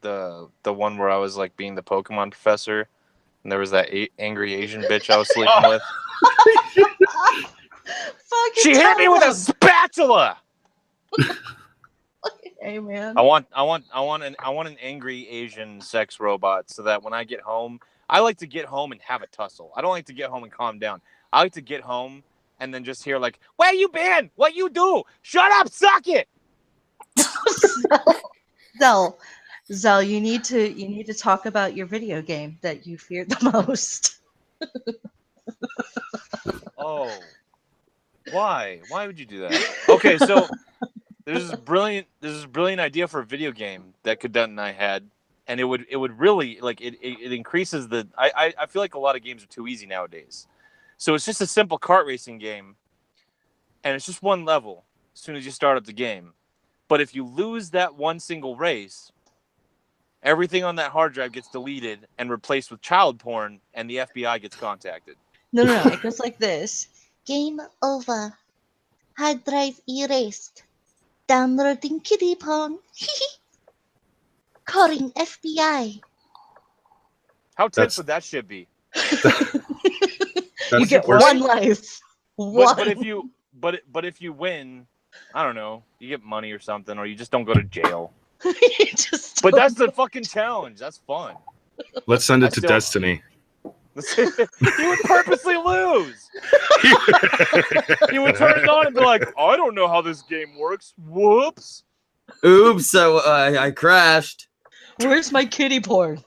The one where I was like being the Pokemon professor, and there was that angry Asian bitch I was sleeping with. She hit me with a spatula. Hey man. I want an angry Asian sex robot so that when I get home, I like to get home and have a tussle. I don't like to get home and calm down. I like to get home and then just hear like, "Where you been? What you do? Shut up, suck it." Zell, you need to talk about your video game that you fear the most. Oh. Why? Why would you do that? Okay, so there's this brilliant idea for a video game that Kadunt and I had, and it would really like it increases the I feel like a lot of games are too easy nowadays. So it's just a simple kart racing game, and it's just one level as soon as you start up the game. But if you lose that one single race, everything on that hard drive gets deleted and replaced with child porn, and the FBI gets contacted. No. It goes like this. Game over. Hard drive erased. Downloading kiddie porn. Calling FBI. How tense would that shit be? You get one life. One. But if you win, I don't know, you get money or something, or you just don't go to jail. But that's the fucking challenge. That's fun. Let's send it to Destiny. You would purposely lose. You would turn it on and be like, I don't know how this game works. Whoops. Oops, so I crashed. Where's my kiddie porn?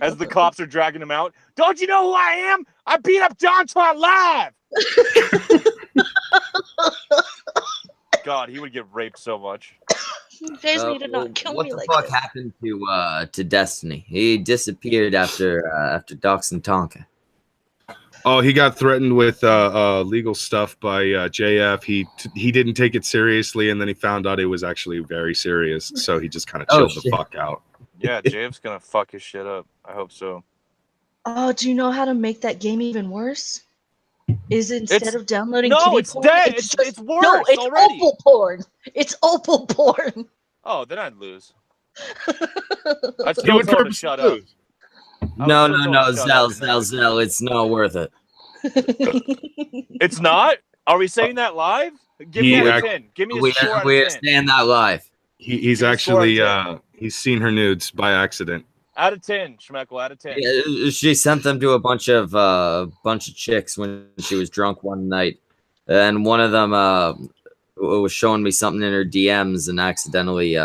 As the cops are dragging him out, don't you know who I am? I beat up Jontron live. God, he would get raped so much. You guys need to not kill me like What the fuck this. happened to Destiny? He disappeared after Docs and Tonka. Oh, he got threatened with legal stuff by JF. He didn't take it seriously, and then he found out it was actually very serious. So he just kind of chilled the fuck out. Yeah, JF's gonna fuck his shit up. I hope so. Oh, do you know how to make that game even worse? Is instead of downloading no, it's porn, dead. It's worse. No, it's already. Opal porn. It's Opal porn. Oh, then I'd lose. I'd still tell him to shut up. No, Zell, it's not worth it. It's not? Are we saying that live? Give me a 10. Give me a score out of 10. We're saying that live. He's actually he's seen her nudes by accident. Out of 10, Schmeckle, out of 10. Yeah, she sent them to a bunch of chicks when she was drunk one night, and one of them was showing me something in her DMs and accidentally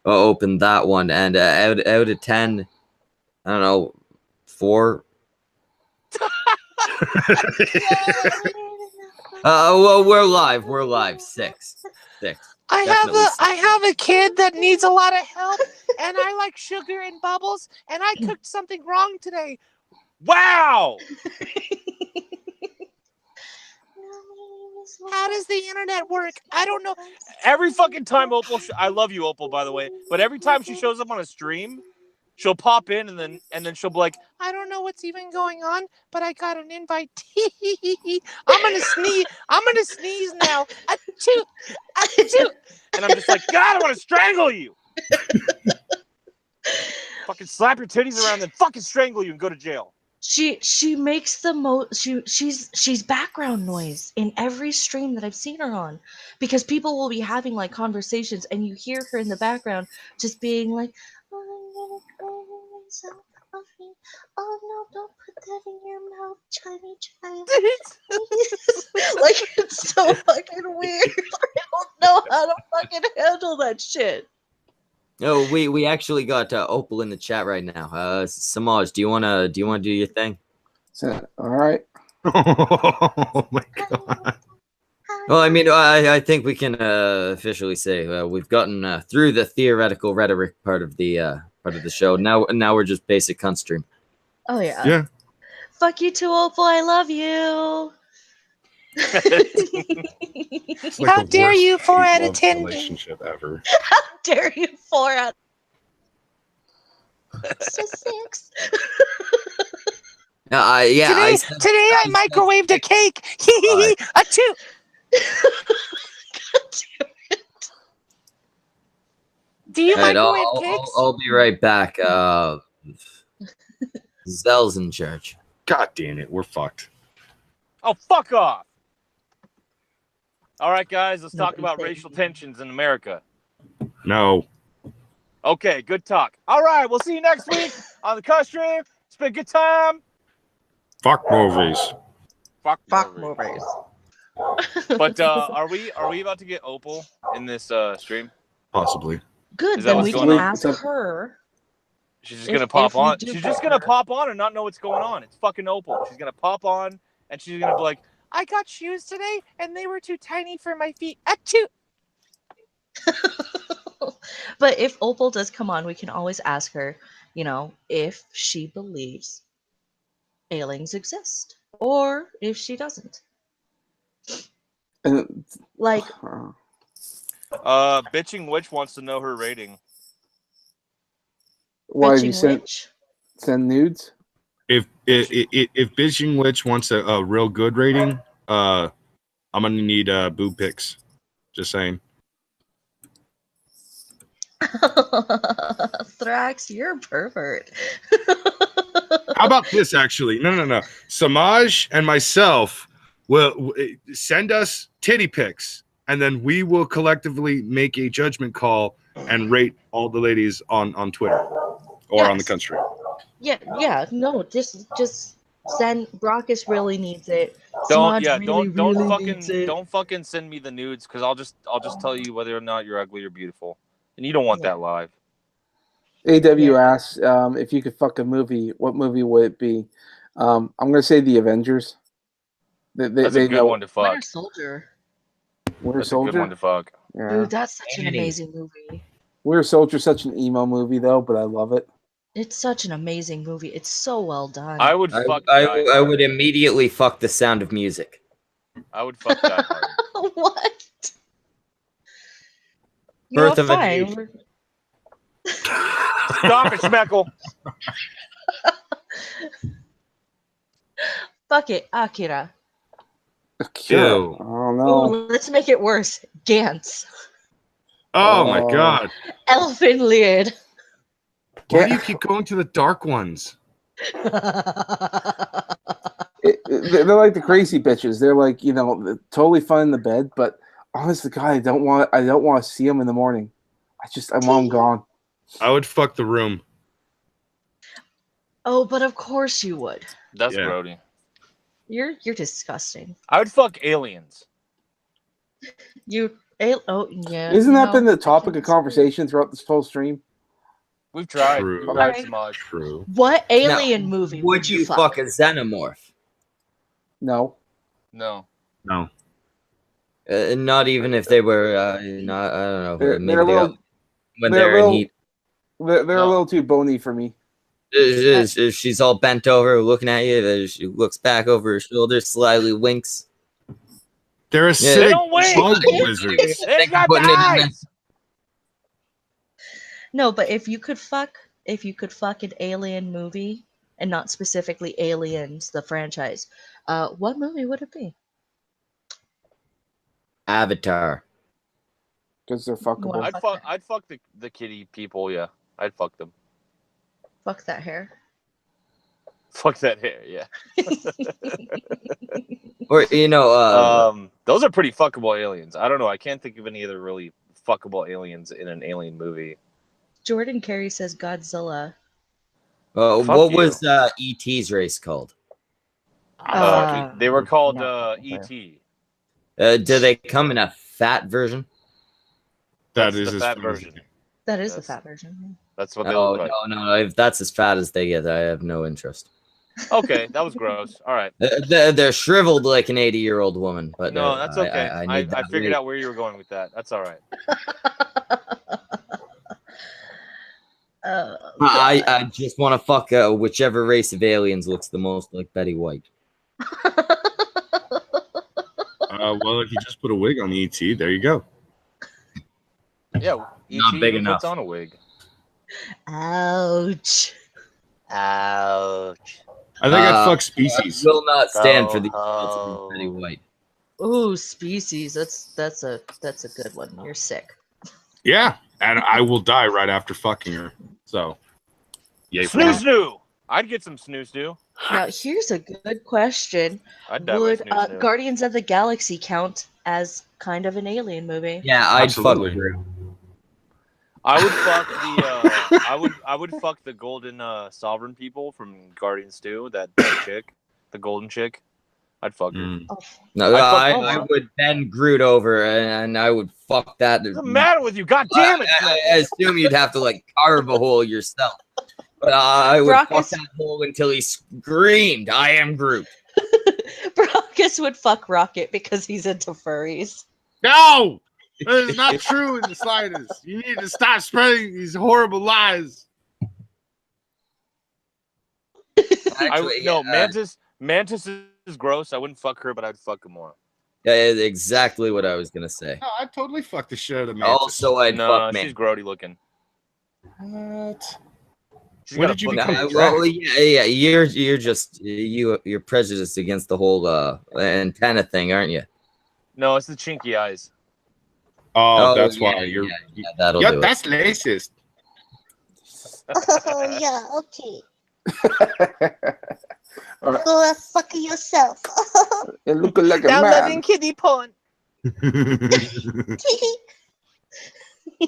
opened that one. And out of 10, I don't know, 4. Well, we're live. 6. I have a kid that needs a lot of help, and I like sugar and bubbles, and I cooked something wrong today. Wow! How does the internet work? I don't know. Every fucking time Opal, I love you, Opal, by the way, but every time she shows up on a stream, she'll pop in and then she'll be like, I don't know what's even going on, but I got an invite. I'm gonna sneeze now. Achoo. And I'm just like, God, I want to strangle you. Fucking slap your titties around, then fucking strangle you and go to jail. She makes the most. She's background noise in every stream that I've seen her on, because people will be having like conversations and you hear her in the background just being like, oh, I'm gonna go myself. Oh no, don't put that in your mouth, Chinese child. Like, it's so fucking weird. I don't know how to fucking handle that shit. No, we actually got Opal in the chat right now. Samaj, do you wanna do your thing? All right. Oh my god. Well, I mean, I think we can officially say we've gotten through the theoretical rhetoric part of the show. Now we're just basic cunt stream. Oh yeah. Yeah. Fuck you too, Opal. I love you. It's like How the dare worst you, 4 out of hate-love 10. relationship ever. How dare you, 4 out of 6. Yeah. Today I microwaved a cake. Achoo. God damn it. Do you microwave cakes? I'll be right back. Zell's in church. God damn it, we're fucked. Oh, fuck off. All right, guys, let's talk Nobody about said racial tensions in America. No. Okay, good talk. All right, we'll see you next week on the Cuss Stream. It's been a good time. Fuck movies. Fuck movies. But are we about to get Opal in this stream? Possibly. Good, Is that then what's we going can on? ask her. She's just gonna If pop we on. do She's fuck just gonna her. pop on and not know what's going on. It's fucking Opal. She's gonna pop on and she's gonna be like, I got shoes today, and they were too tiny for my feet. Achoo. But if Opal does come on, we can always ask her, if she believes aliens exist or if she doesn't. Like, Bitching Witch wants to know her rating. Why have you Bitching send nudes? If Bitching Witch wants a real good rating, I'm gonna need boob pics. Just saying. Thrax, you're a pervert. How about this? Actually, no. Samaj and myself will send us titty pics, and then we will collectively make a judgment call and rate all the ladies on Twitter or on the country. Yeah. No, just send. Brockus really needs it. Don't Samaj really needs it. don't fucking send me the nudes because I'll just tell you whether or not you're ugly or beautiful, and you don't want that live. AW asks if you could fuck a movie, what movie would it be? I'm gonna say The Avengers. That's a good one to fuck. Winter Soldier. That's a good one to fuck. Yeah. Dude, that's such an amazing movie. Winter Soldier's such an emo movie though, but I love it. It's such an amazing movie. It's so well done. I would immediately fuck The Sound of Music. I would fuck Die Hard. What? Birth of a Nation. Stop it, Schmeckle. Fuck it, Akira. Ew. Oh no. Ooh, let's make it worse. Gantz. Oh my god. Elfenlied. Why do you keep going to the dark ones? They're like the crazy bitches. They're like, totally fun in the bed, but honest to God, I don't want to see them in the morning. I want them gone. I would fuck The Room. Oh, but of course you would. That's Brody. You're disgusting. I would fuck aliens. Isn't that been the topic of conversation throughout this whole stream? We've tried. True. We've tried so much. True. What alien movie would you fuck a xenomorph? No. No. Not even if they were, I don't know. They're a little too bony for me. She's all bent over, looking at you. She looks back over her shoulder, slyly winks. They're acidic bug wizards. They got eyes. No, but if you could fuck an alien movie, and not specifically Aliens, the franchise, what movie would it be? Avatar. Because they're fuckable. I'd fuck the kitty people. Yeah, I'd fuck them. Fuck that hair. Fuck that hair. Yeah. Or those are pretty fuckable aliens. I don't know. I can't think of any other really fuckable aliens in an alien movie. Jordan Carey says Godzilla. What was E.T.'s race called? They were called E.T. Do they come in a fat version? That is the fat version. That is the fat version. That's what they look like. No. If that's as fat as they get, I have no interest. Okay, that was gross. All right. They're shriveled like an 80-year-old woman. But no, that's okay. I figured out where you were going with that. That's all right. I just want to fuck whichever race of aliens looks the most like Betty White. Well, if you just put a wig on E.T., there you go. Yeah, E.T. Not big enough. Puts on a wig. Ouch. Ouch. I think I'd fuck Species. I will not stand for the Betty White. Ooh, Species. That's a good one. You're sick. Yeah, and I will die right after fucking her. So, yay for Snoo snoo. I'd get some snoo snoo. Now, here's a good question. Would Guardians of the Galaxy count as kind of an alien movie? Yeah, I'd fuck with her. I would fuck I would fuck the golden sovereign people from Guardians 2, that chick, the golden chick. I'd fuck her. No, I would bend Groot over and I would fuck that. What's the matter with you? God damn it! I assume you'd have to like carve a hole yourself. But I would fuck that hole until he screamed, "I am Groot." Brockus would fuck Rocket because he's into furries. No! That is not true in the slightest. You need to stop spreading these horrible lies. Mantis is gross. I wouldn't fuck her, but I'd fuck Gamora. Yeah, exactly what I was gonna say. No, I'd totally fuck the shit out of Mantis. Also, I'd fuck she's grody looking. What? She's When got did a you book- become well, yeah, you're just you're prejudiced against the whole antenna thing, aren't you? No, it's the chinky eyes. Oh, that's why you're. Yeah, that'll do That's racist. Oh, yeah, okay. Go fuck yourself. It looked like a Downloading man. kiddie porn.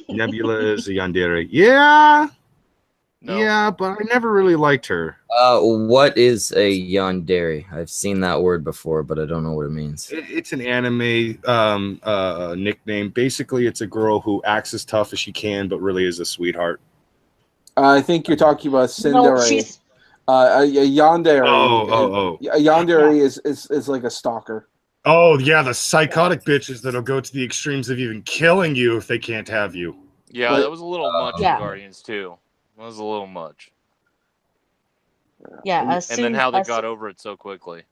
Nebula is a yandere. Yeah. No. Yeah, but I never really liked her. What is a yandere? I've seen that word before, but I don't know what it means. It's an anime nickname. Basically, it's a girl who acts as tough as she can, but really is a sweetheart. I think you're talking about No, Tsundere. she's A yandere. Oh. A yandere is like a stalker. Oh, yeah, the psychotic bitches that'll go to the extremes of even killing you if they can't have you. Yeah, But- that was a little much in Yeah. Guardians too. That was a little much. yeah. And then how they got over it so quickly.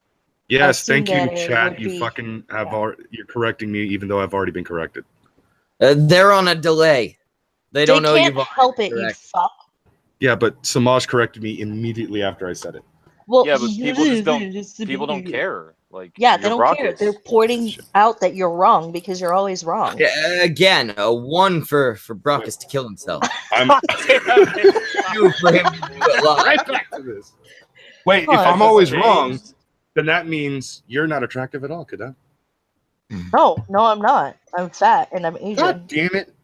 Yes, thank you, Tsundere chat. would You be- fucking have you're correcting me, even though I've already been corrected. They're on a delay. They don't know can't you've help it, you correct. fuck. Yeah, but Samaj corrected me immediately after I said it. Well, Yeah, but people just don't. People don't care. Like, Yeah, they you're don't care. Brockus. They're pointing out that you're wrong because you're always wrong. Yeah, again, a 1 for Brockus to kill himself. I'm 2 for him to do it live. right back to this. Wait, Come if on, I'm always James. wrong, then that means you're not attractive at all, Kadunt. No, I'm not. I'm fat and I'm Asian. God damn it.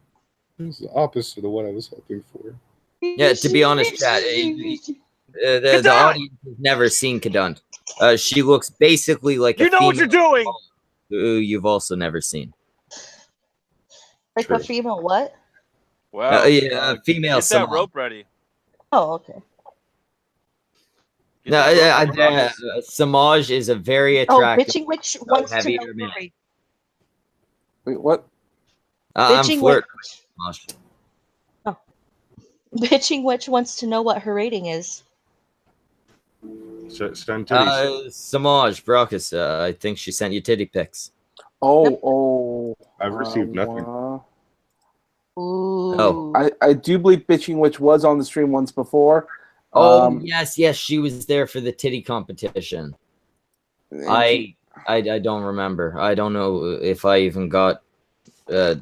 This is the opposite of what I was hoping for. Yeah, to be honest, chat, the audience has never seen Kadunt. She looks basically like You a know what you're female doing. who you've also never seen. Like True. a female what? Wow. Female Get that Samoan. rope ready. Oh, okay. Get No, that rope ready, Brockus. Samaj is a very Oh, attractive. bitching witch wants to heavy know. or male? Wait, what? I'm Bitching flirting witch. with Samaj. Bitching witch wants to know what her rating is. Send titties. Samaj, Brockus, I think she sent you titty pics. Oh. I've received nothing. Ooh. Oh. I do believe Bitching Witch was on the stream once before. Oh, yes, she was there for the titty competition. I don't remember. I don't know if I even got. I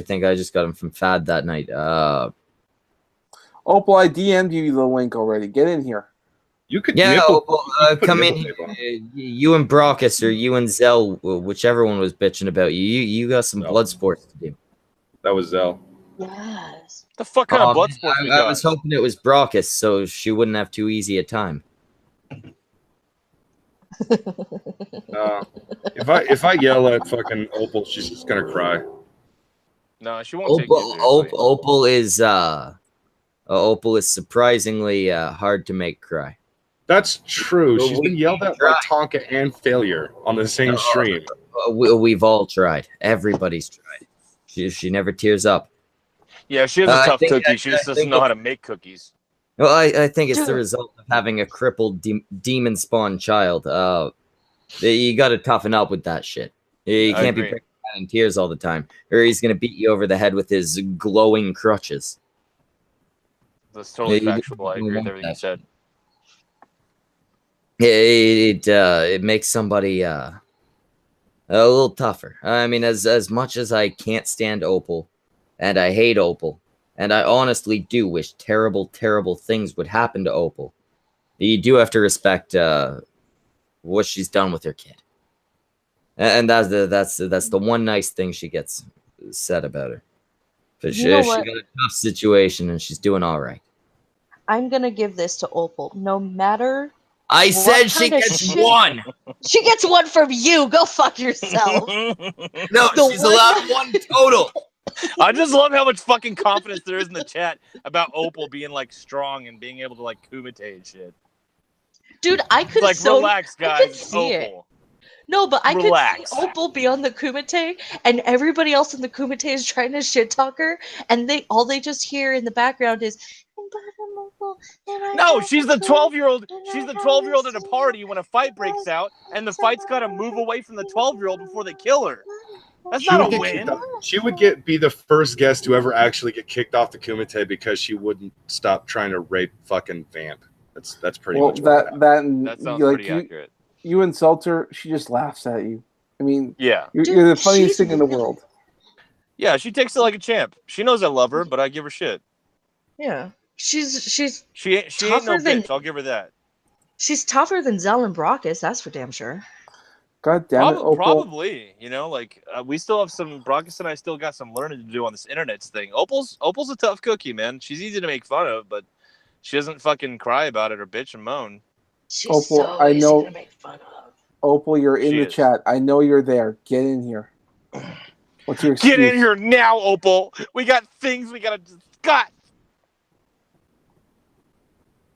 think I just got him from Fad that night. Opal, I DM'd you the link already. Get in here. You could Yeah, nipple, well, you could put come in. nipple tape on. You and Brockus or you and Zell, whichever one was bitching about you. You got some No. blood sports to do. That was Zell. Yes. The fuck kind of blood sports we I got? was hoping it was Brockus, so she wouldn't have too easy a time. If I yell at fucking Opal, she's just gonna cry. No, she won't take you seriously. Opal is surprisingly hard to make cry. That's true. Well, She's been yelled at by Tonka and Failure on the same stream. We've all tried. Everybody's tried. She never tears up. Yeah, she has a I tough think- cookie. She just I doesn't think know how it's- to make cookies. Well, I think it's the Dude. result of having a crippled demon spawn child. You got to toughen up with that shit. You I can't be agree. breaking down in tears all the time, or he's gonna beat you over the head with his glowing crutches. That's totally Yeah, you factual. I don't agree with want everything you that. said. It makes somebody a little tougher. I mean, as much as I can't stand Opal, and I hate Opal, and I honestly do wish terrible, terrible things would happen to Opal, you do have to respect what she's done with her kid, and that's the one nice thing she gets said about her. But she You know got what? a tough situation, and she's doing all right. I'm gonna give this to Opal. No matter I What said she kind of gets shit- one. she gets one from you. Go fuck yourself. No, The she's one- allowed one total. I just love how much fucking confidence there is in the chat about Opal being like strong and being able to like kumite and shit. Dude, I could Like, so relax, I guys. could It's see it. Opal. No, but I Relax. could see Opal be on the Kumite, and everybody else in the Kumite is trying to shit talk her, and all they just hear in the background is No, she's the 12-year-old. She's the 12-year-old at a party when a fight breaks out, and the fight's got to move away from the 12-year-old before they kill her. That's not a win. She would be the first guest to ever actually get kicked off the Kumite because she wouldn't stop trying to rape fucking Vamp. That's pretty much that sounds pretty accurate. You insult her, she just laughs at you. I mean, yeah, you're the funniest thing in the world. Yeah, she takes it like a champ. She knows I love her, but I give her shit. Yeah, she ain't no bitch. I'll give her that. She's tougher than Zell and Brockus. That's for damn sure. God damn it, Opal. Probably. You know, like we still have some. Brockus and I still got some learning to do on this internet thing. Opal's a tough cookie, man. She's easy to make fun of, but she doesn't fucking cry about it or bitch and moan. She's Opal, so I easy know. to make fun of. Opal, you're in the chat. I know you're there. Get in here. What's your excuse? Get in here now, Opal. We got things we gotta discuss.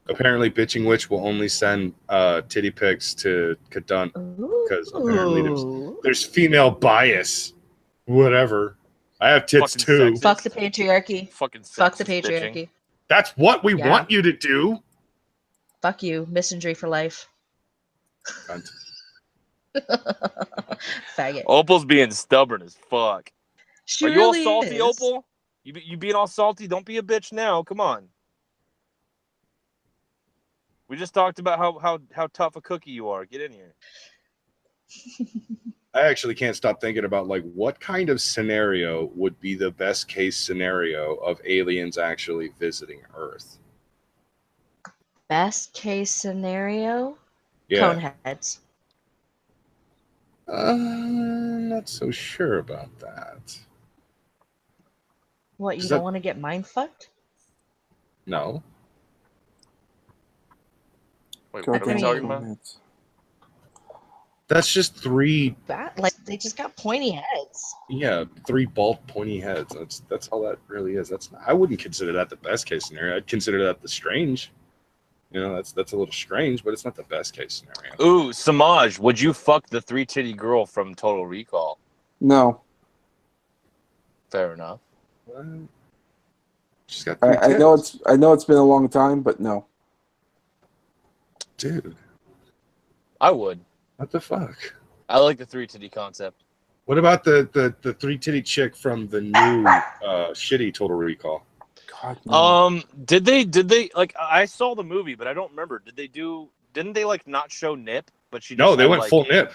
Apparently, Bitching Witch will only send titty pics to Kadunt because apparently there's female bias. Whatever. I have tits Fucking too. sexist. Fuck the patriarchy. Fucking Fuck the sexist patriarchy. bitching. That's what we want you to do. Fuck you. Misandry for life. Cunt. Faggot. Opal's being stubborn as fuck. She Are you all really salty, is. Opal? You being all salty? Don't be a bitch now. Come on. We just talked about how tough a cookie you are. Get in here. I actually can't stop thinking about like what kind of scenario would be the best case scenario of aliens actually visiting Earth. Best case scenario? Yeah. Coneheads. I'm not so sure about that. What, you don't want to get mind fucked? No. Wait, what are we talking about? That's just three. Like they just got pointy heads. Yeah, three bald, pointy heads. That's all that really is. I wouldn't consider that the best case scenario. I'd consider that the strange. You know, that's a little strange, but it's not the best case scenario. Ooh, Samaj, would you fuck the 3-titty girl from Total Recall? No. Fair enough. She's got I know it's been a long time, but no. Dude. I would. What the fuck? I like the 3-titty concept. What about the 3-titty chick from the new shitty Total Recall? God, no. Did they like I saw the movie, but I don't remember. Didn't they like not show nip, but she just No, they had, went like, full nip.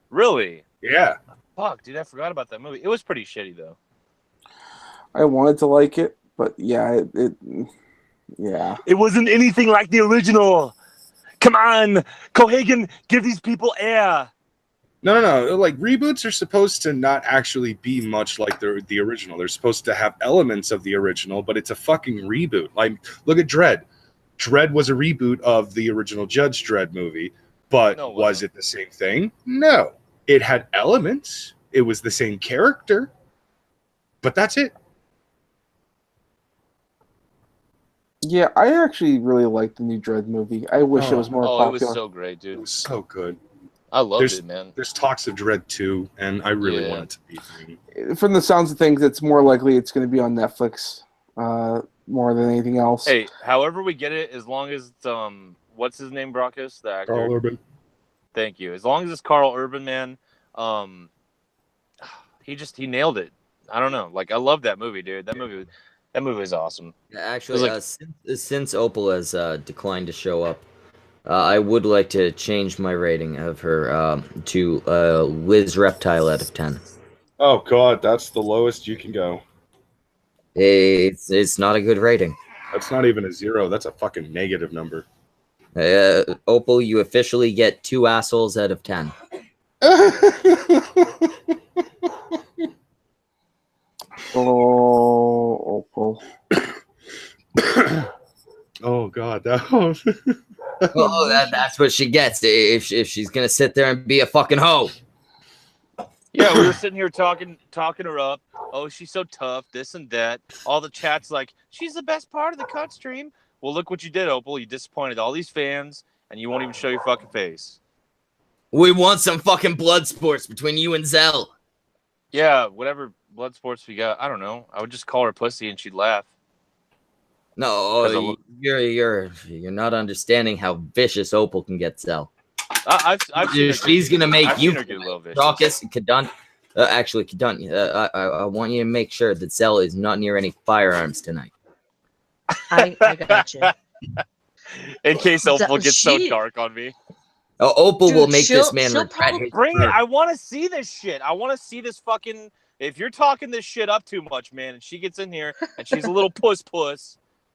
Really? Yeah. Fuck, dude, I forgot about that movie. It was pretty shitty though. I wanted to like it, but yeah, yeah. It wasn't anything like the original. Come on, Cohagen, give these people air. No. Like reboots are supposed to not actually be much like the original. They're supposed to have elements of the original, but it's a fucking reboot. Like, look at Dredd. Dredd was a reboot of the original Judge Dredd movie, but was it the same thing? No. It had elements. It was the same character, but that's it. Yeah, I actually really liked the new Dredd movie. I wish it was more popular. Oh, it was so great, dude. It was so good. I loved it, man. There's talks of Dredd 2, and I really want it to be 3. From the sounds of things, it's more likely it's going to be on Netflix more than anything else. Hey, however we get it, as long as it's, what's his name, Brockus, the actor? Carl Urban. Thank you. As long as it's Carl Urban, man, he nailed it. I don't know. Like, I love that movie, dude. That movie was awesome. Actually, since Opal has declined to show up, I would like to change my rating of her to Liz Reptile out of 10. Oh God, that's the lowest you can go. It's not a good rating. That's not even a 0. That's a fucking negative number. Opal, you officially get 2 assholes out of 10. Oh, Opal. Oh God, that was... Oh, that's what she gets if she's gonna sit there and be a fucking hoe. Yeah, we were sitting here talking her up. Oh, she's so tough, this and that. All the chat's like, she's the best part of the cut stream. Well, look what you did, Opal. You disappointed all these fans, and you won't even show your fucking face. We want some fucking blood sports between you and Zell. Yeah, whatever blood sports we got. I don't know. I would just call her pussy, and she'd laugh. No, you're not understanding how vicious Opal can get, Zell. I've seen her She's gonna make I've you, seen her get a little vicious. Brockus, Kadunt. Actually, Kadunt. I want you to make sure that Zell is not near any firearms tonight. I got you. In case Opal gets so She- dark on me. Opal Dude, will make this she'll man regret probably- his Bring it. word. I want to see this shit. I want to see this fucking. If you're talking this shit up too much, man, and she gets in here and she's a little puss.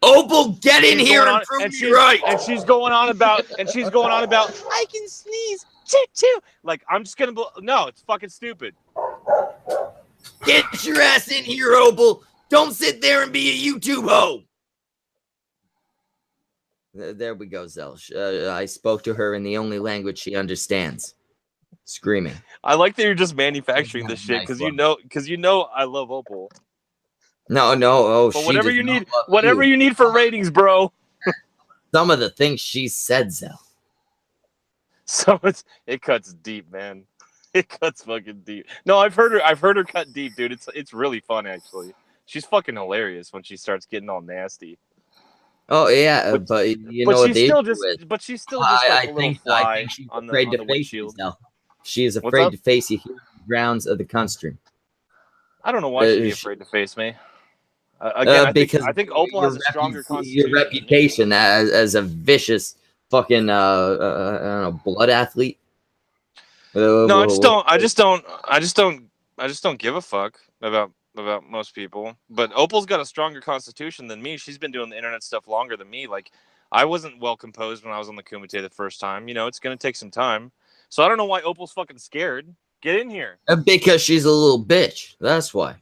Opal, get in She's here going and on- prove and me she's- right. And she's going on about. I can sneeze. Choo choo. Like I'm just gonna. No, it's fucking stupid. Get your ass in here, Opal. Don't sit there and be a YouTube hoe. There we go, Zell. I spoke to her in the only language she understands. Screaming. I like that you're just manufacturing this shit Nice because one. you know I love Opal. No. Oh, But she whatever does you not need, love whatever you need for ratings, bro. Some of the things she said, Zell. So it cuts deep, man. It cuts fucking deep. No, I've heard her cut deep, dude. It's really fun actually. She's fucking hilarious when she starts getting all nasty. Oh yeah, but you know what she's they still do is, she's still just like a little fly I think she's on the afraid to face you, windshield. Zell. She is What's afraid up? to face you here on the grounds of the country. I don't know why she'd be afraid to face me. Again, I think Opal has a stronger constitution. Your reputation as a vicious fucking I don't know, blood athlete. No, I just don't give a fuck about most people. But Opal's got a stronger constitution than me. She's been doing the internet stuff longer than me. Like I wasn't well composed when I was on the Kumite the first time. You know, it's gonna take some time. So I don't know why Opal's fucking scared. Get in here. Because she's a little bitch. That's why.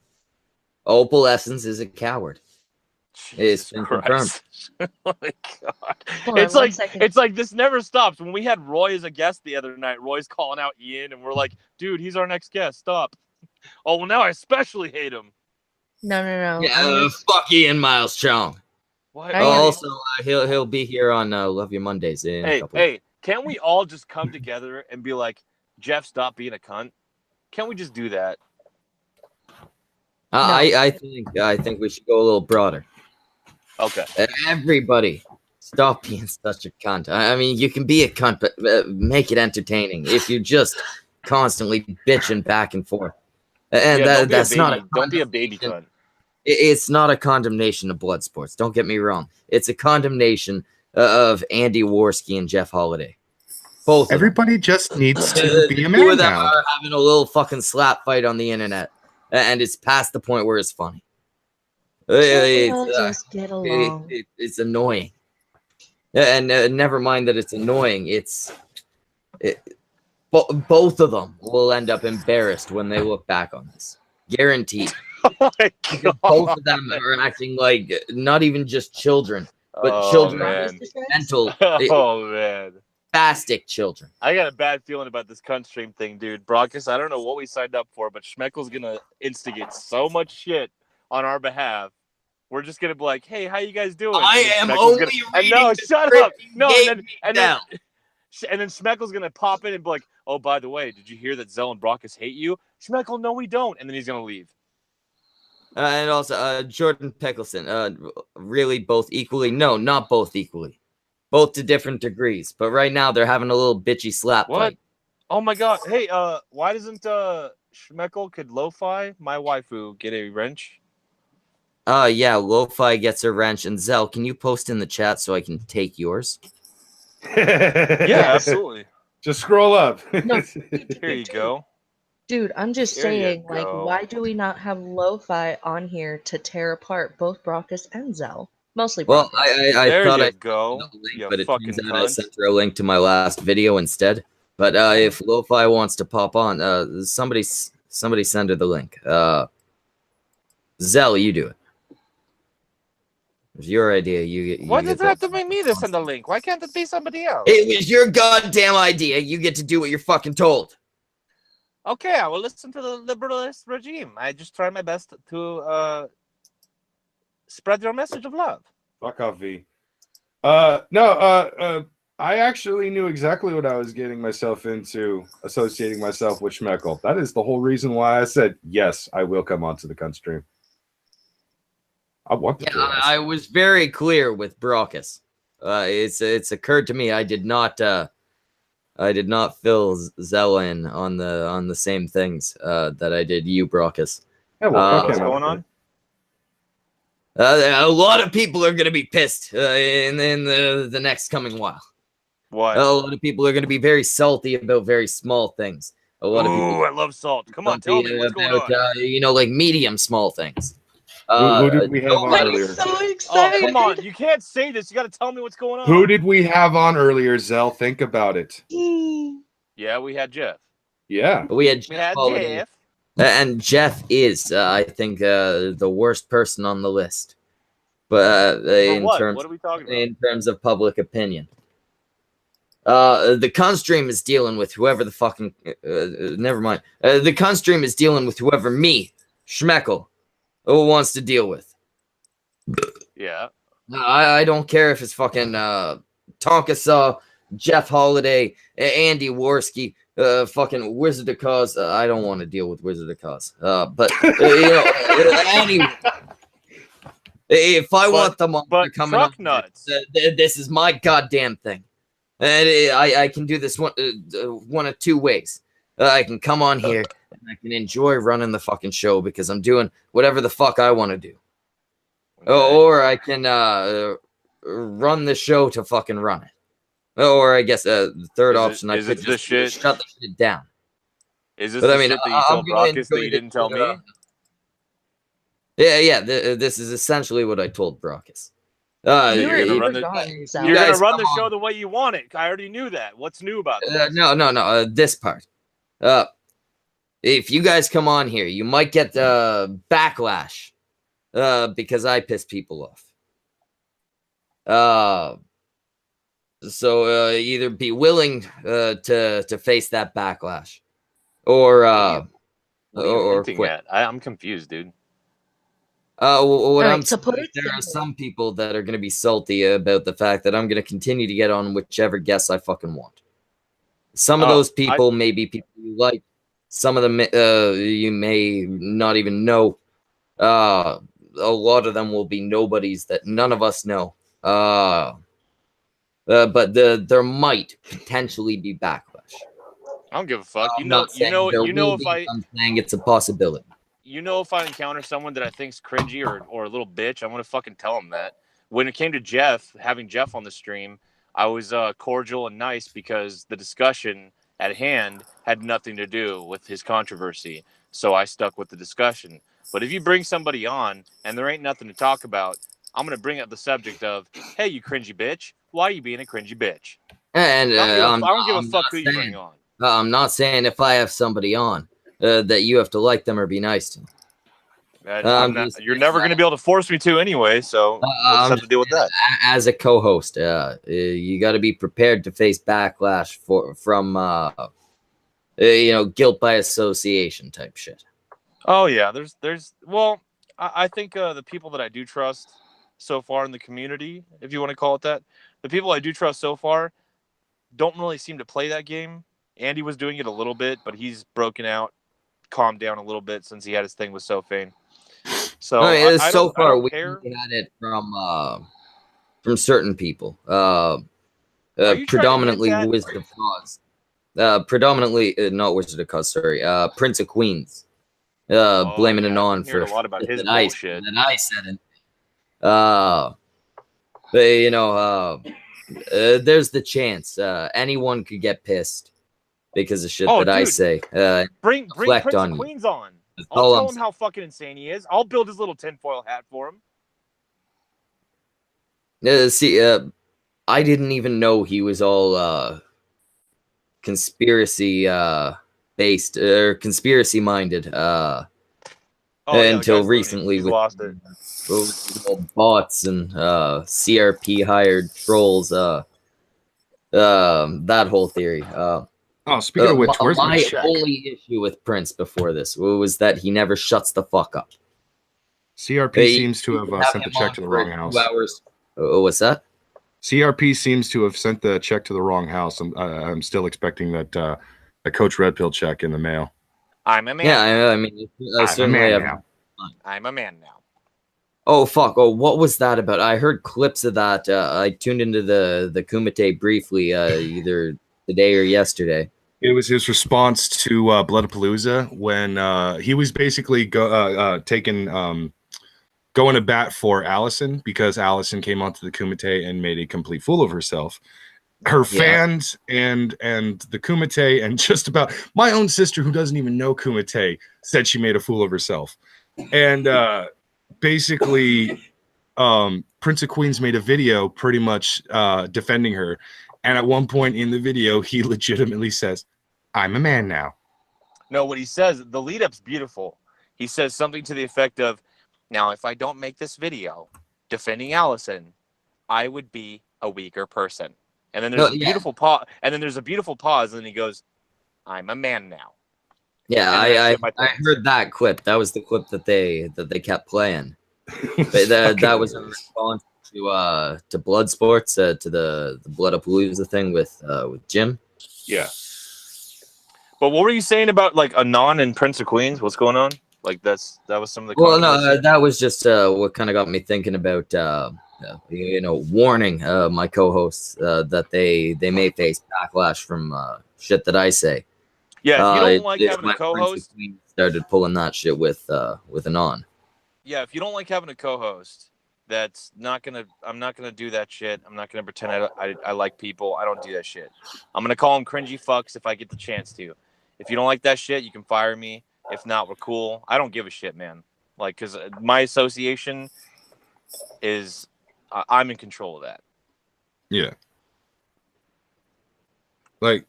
Opal Essence is a coward. It's been confirmed. Oh my god! Hold on, one second. It's like this never stops. When we had Roy as a guest the other night, Roy's calling out Ian, and we're like, "Dude, he's our next guest. Stop." Oh well, now I especially hate him. No. Yeah, fuck Ian Miles Chong. Why? Also, he'll be here on Love Your Mondays in a couple. Hey, can't we all just come together and be like, Jeff, stop being a cunt? Can't we just do that? I think we should go a little broader. Okay. Everybody, stop being such a cunt. I mean, you can be a cunt, but make it entertaining. If you just constantly bitching back and forth, and that's not don't be a baby cunt. It's not a condemnation of blood sports. Don't get me wrong. It's a condemnation of Andy Worski and Jeff Holiday. Both. Everybody just needs to be a man two of them now. are having a little fucking slap fight on the internet, and it's past the point where it's funny. Just get along. It's annoying, and never mind that it's annoying. Both of them will end up embarrassed when they look back on this. Guaranteed. Oh my god. Both of them are acting like not even just children, but children man. mental. Oh man. Spastic children. I got a bad feeling about this cunt stream thing, dude. Brockus, I don't know what we signed up for, but Schmeckel's gonna instigate so much shit on our behalf. We're just gonna be like, "Hey, how you guys doing?" I am only reading no, the shut script up. No, and then Schmeckel's gonna pop in and be like, "Oh, by the way, did you hear that Zell and Brockus hate you?" Schmeckel, no, we don't. And then he's gonna leave. And also, Jordan Pickleson. Really, both equally? No, not both equally. Both to different degrees. But right now, they're having a little bitchy slap fight. Oh my god. Hey, why doesn't Schmeckel could Lo-Fi, my waifu, get a wrench? Yeah, Lo-Fi gets a wrench. And Zell, can you post in the chat so I can take yours? Yeah, absolutely. Just scroll up. No, Here you go. Dude, I'm just There you saying, like, go. why do we not have Lo-Fi on here to tear apart both Brockus and Zell? Mostly Brockus. Well, I There thought you I go. sent the link, You but it fucking turns out I cunt. sent her a link to my last video instead. But if Lo-Fi wants to pop on, somebody send her the link. Zell, you do it. It's your idea. You Why get does it have to be me to send the link? Why can't it be somebody else? It was your goddamn idea. You get to do what you're fucking told. Okay, I will listen to the liberalist regime. I just try my best to spread your message of love. Fuck off, V. I actually knew exactly what I was getting myself into, associating myself with Schmeckel. That is the whole reason why I said, yes, I will come onto the cunt stream. I want the Torres. I was very clear with Brockus. It's occurred to me I did not fill Zella in on the same things that I did you, Brockus. Yeah, well, What's going on? A lot of people are going to be pissed in the next coming while. What? A lot of people are going to be very salty about very small things. A lot of people. I love salt. Come on, tell me what's going on. Like medium small things. Who did we have on I'm earlier? so excited. Oh, come on. You can't say this. You got to tell me what's going on. Who did we have on earlier, Zell? Think about it. Yeah, we had Jeff. Yeah. We had Jeff. And Jeff is, I think, the worst person on the list. But what are we talking about? In terms of public opinion. The Constream is dealing with whoever the fucking... never mind. The Constream is dealing with whoever me, Schmeckel, wants to deal with. Yeah. I don't care if it's fucking Tonkasaw, Jeff Holiday, Andy Worski, fucking Wizard of Cause. I don't want to deal with Wizard of Cause. But anyway, if I want them on to come truck nuts. This is my goddamn thing, and I can do this one of two ways. I can come on here and I can enjoy running the fucking show because I'm doing whatever the fuck I want to do. Or I can run the show to fucking run it. Or I guess the third option, I could just shut the shit down. Is this the shit that you told Brockus that you didn't tell me? Yeah. This is essentially what I told Brockus. You're gonna run the show the way you want it. I already knew that. What's new about this? No. This part. If you guys come on here, you might get backlash. Because I piss people off. So either be willing to face that backlash, or quit. I'm confused, dude. What I'm saying, there are some people that are going to be salty about the fact that I'm going to continue to get on whichever guests I fucking want. Some of those people may be people you like. Some of them you may not even know. A lot of them will be nobodies that none of us know. But there might potentially be backlash. I don't give a fuck. I'm saying it's a possibility. You know, if I encounter someone that I think's cringy or a little bitch, I'm gonna fucking tell them that. When it came to Jeff, having Jeff on the stream, I was cordial and nice because the discussion at hand had nothing to do with his controversy. So I stuck with the discussion. But if you bring somebody on and there ain't nothing to talk about, I'm going to bring up the subject of, hey, you cringy bitch, why are you being a cringy bitch? And I don't give a fuck who you bring on. I'm not saying if I have somebody on that you have to like them or be nice to them. You're never going to be able to force me to anyway, so we'll just have to deal with that. As a co-host, you got to be prepared to face backlash from guilt by association type shit. Oh yeah, well, I think the people that I do trust so far in the community, if you want to call it that, the people I do trust so far don't really seem to play that game. Andy was doing it a little bit, but he's broken out, calmed down a little bit since he had his thing with Sophane. So so far we had it from certain people, predominantly Wizard of Cause, not Wizard of Cause, sorry, Prince of Queens. Blaming it on for a lot about his bullshit. And I said it. There's the chance anyone could get pissed because of shit that I say. Bring Prince of Queens on. I'll tell him how fucking insane he is. I'll build his little tinfoil hat for him. I didn't even know he was all conspiracy based or conspiracy minded until recently with bots and CRP hired trolls, that whole theory. Speaking of which, where's my check? only issue with Prince before this was that he never shuts the fuck up. CRP seems to have sent the check to the wrong house. What's that? CRP seems to have sent the check to the wrong house. I'm still expecting that a Coach Red Pill check in the mail. I'm a man. Yeah, I mean, I certainly have. I'm a man now. Oh fuck! Oh, what was that about? I heard clips of that. I tuned into the Kumite briefly, either today or yesterday. It was his response to Bloodapalooza when he was basically going to bat for Allison because Allison came onto the Kumite and made a complete fool of herself. Her fans and the Kumite and just about my own sister who doesn't even know Kumite said she made a fool of herself. And basically Prince of Queens made a video pretty much defending her. And at one point in the video, he legitimately says, "I'm a man now." No, what he says, the lead up's beautiful. He says something to the effect of, "Now, if I don't make this video defending Allison, I would be a weaker person." And then there's a beautiful pause. And then there's a beautiful pause. And he goes, "I'm a man now." Yeah, I heard that clip. That was the clip that they kept playing. That was in response to blood sports, to the Bloodapalooza thing with Jim. Yeah. But what were you saying about like Anon and Prince of Queens? What's going on? Like that was some of the. Well, no, that was just what kind of got me thinking about warning my co-hosts that they may face backlash from shit that I say. Yeah, if you don't like having a co-host, started pulling that shit with Anon. Yeah, if you don't like having a co-host, I'm not gonna do that shit. I'm not gonna pretend I like people. I don't do that shit. I'm gonna call them cringy fucks if I get the chance to. If you don't like that shit, you can fire me. If not, we're cool. I don't give a shit, man. Like, because my association is, I'm in control of that. Yeah. Like.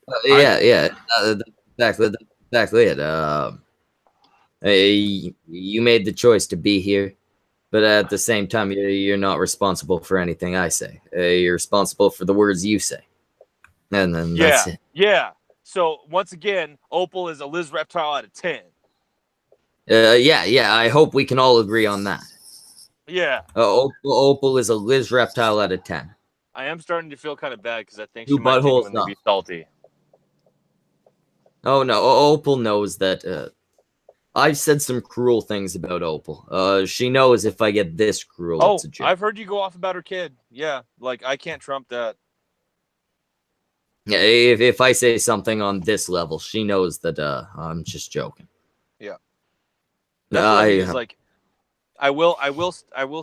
Exactly it. You made the choice to be here, but at the same time, you're not responsible for anything I say. You're responsible for the words you say, and then that's it. Yeah. So once again, Opal is a Liz Reptile out of 10. Yeah. I hope we can all agree on that. Yeah. Opal is a Liz Reptile out of 10. I am starting to feel kind of bad because I think Two she might buttholes genuinely be salty. Oh no, Opal knows that. I've said some cruel things about Opal. She knows if I get this cruel, it's a joke. I've heard you go off about her kid. Yeah, like I can't trump that. Yeah, if I say something on this level, she knows that I'm just joking. Yeah. That's what I mean, is like, I will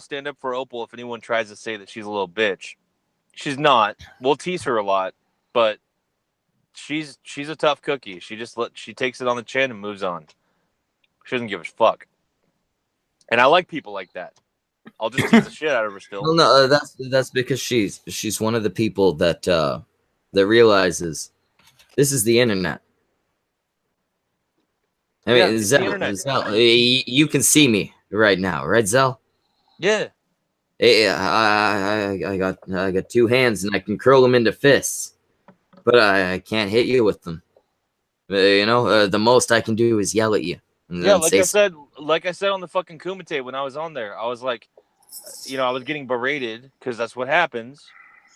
stand up for Opal if anyone tries to say that she's a little bitch. She's not. We'll tease her a lot, but she's a tough cookie. She takes it on the chin and moves on. She doesn't give a fuck. And I like people like that. I'll just tease the shit out of her still. Well, no, that's because she's one of the people that realizes this is the internet. I mean, Zell, you can see me right now, right, Zell? Yeah. I got two hands and I can curl them into fists, but I can't hit you with them. The most I can do is yell at you. Yeah, like I said on the fucking Kumite when I was on there, I was like, I was getting berated because that's what happens.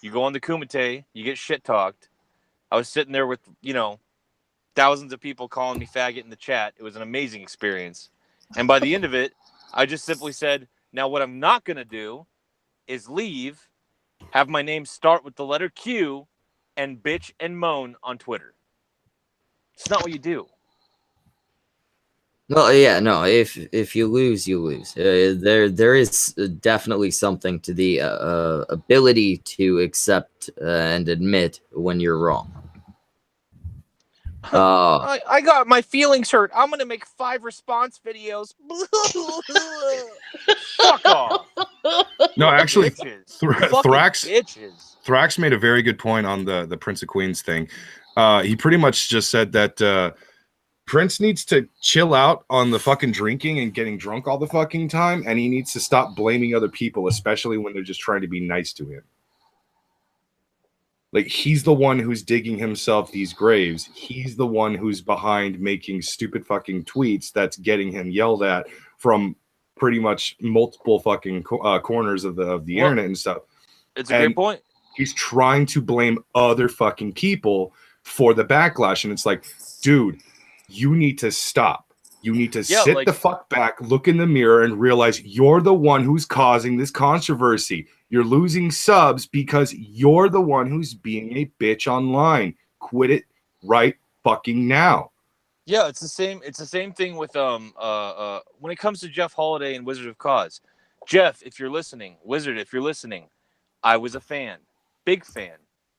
You go on the Kumite, you get shit talked. I was sitting there with, thousands of people calling me faggot in the chat. It was an amazing experience. And by the end of it, I just simply said, now what I'm not going to do is leave, have my name start with the letter Q, and bitch and moan on Twitter. It's not what you do. Well, yeah, no. If you lose, you lose. There is definitely something to the ability to accept and admit when you're wrong. I got my feelings hurt. I'm gonna make 5 response videos. Fuck off. No, actually, Thrax made a very good point on the Prince of Queens thing. He pretty much just said that Prince needs to chill out on the fucking drinking and getting drunk all the fucking time, and he needs to stop blaming other people, especially when they're just trying to be nice to him. Like, he's the one who's digging himself these graves. He's the one who's behind making stupid fucking tweets that's getting him yelled at from pretty much multiple fucking corners of the internet and stuff. It's a great point. He's trying to blame other fucking people for the backlash, and it's like, dude, you need to stop. You need to Yeah, sit like- the fuck back, look in the mirror, and realize you're the one who's causing this controversy. You're losing subs because you're the one who's being a bitch online. Quit it right fucking now. Yeah, it's the same. It's the same thing with when it comes to Jeff Holiday and Wizard of Cause. Jeff, if you're listening, Wizard, if you're listening, I was a fan, big fan.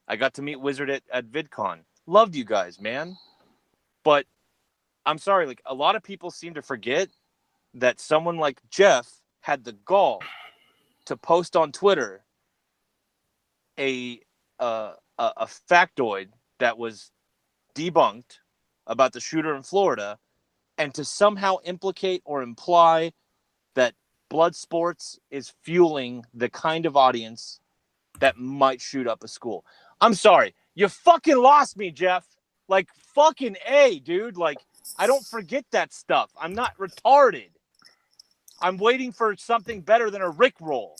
I got to meet Wizard at VidCon. Loved you guys, man. But I'm sorry, like a lot of people seem to forget that someone like Jeff had the gall to post on Twitter a factoid that was debunked about the shooter in Florida, and to somehow implicate or imply that blood sports is fueling the kind of audience that might shoot up a school. I'm sorry. You fucking lost me, Jeff. Like, fucking A, dude. Like, I don't forget that stuff. I'm not retarded. I'm waiting for something better than a Rickroll.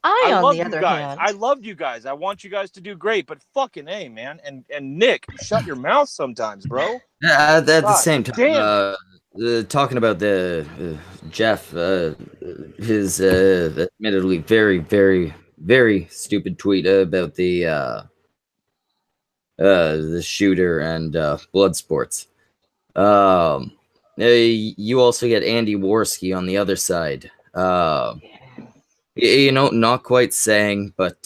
I on love the you other guys. hand, I loved you guys. I want you guys to do great, but fucking A, man. And Nick, shut your mouth sometimes, bro. At the God same time, damn talking about the Jeff, his admittedly very, very, very stupid tweet about the shooter and blood sports. You also get Andy Worski on the other side. You know, not quite saying, but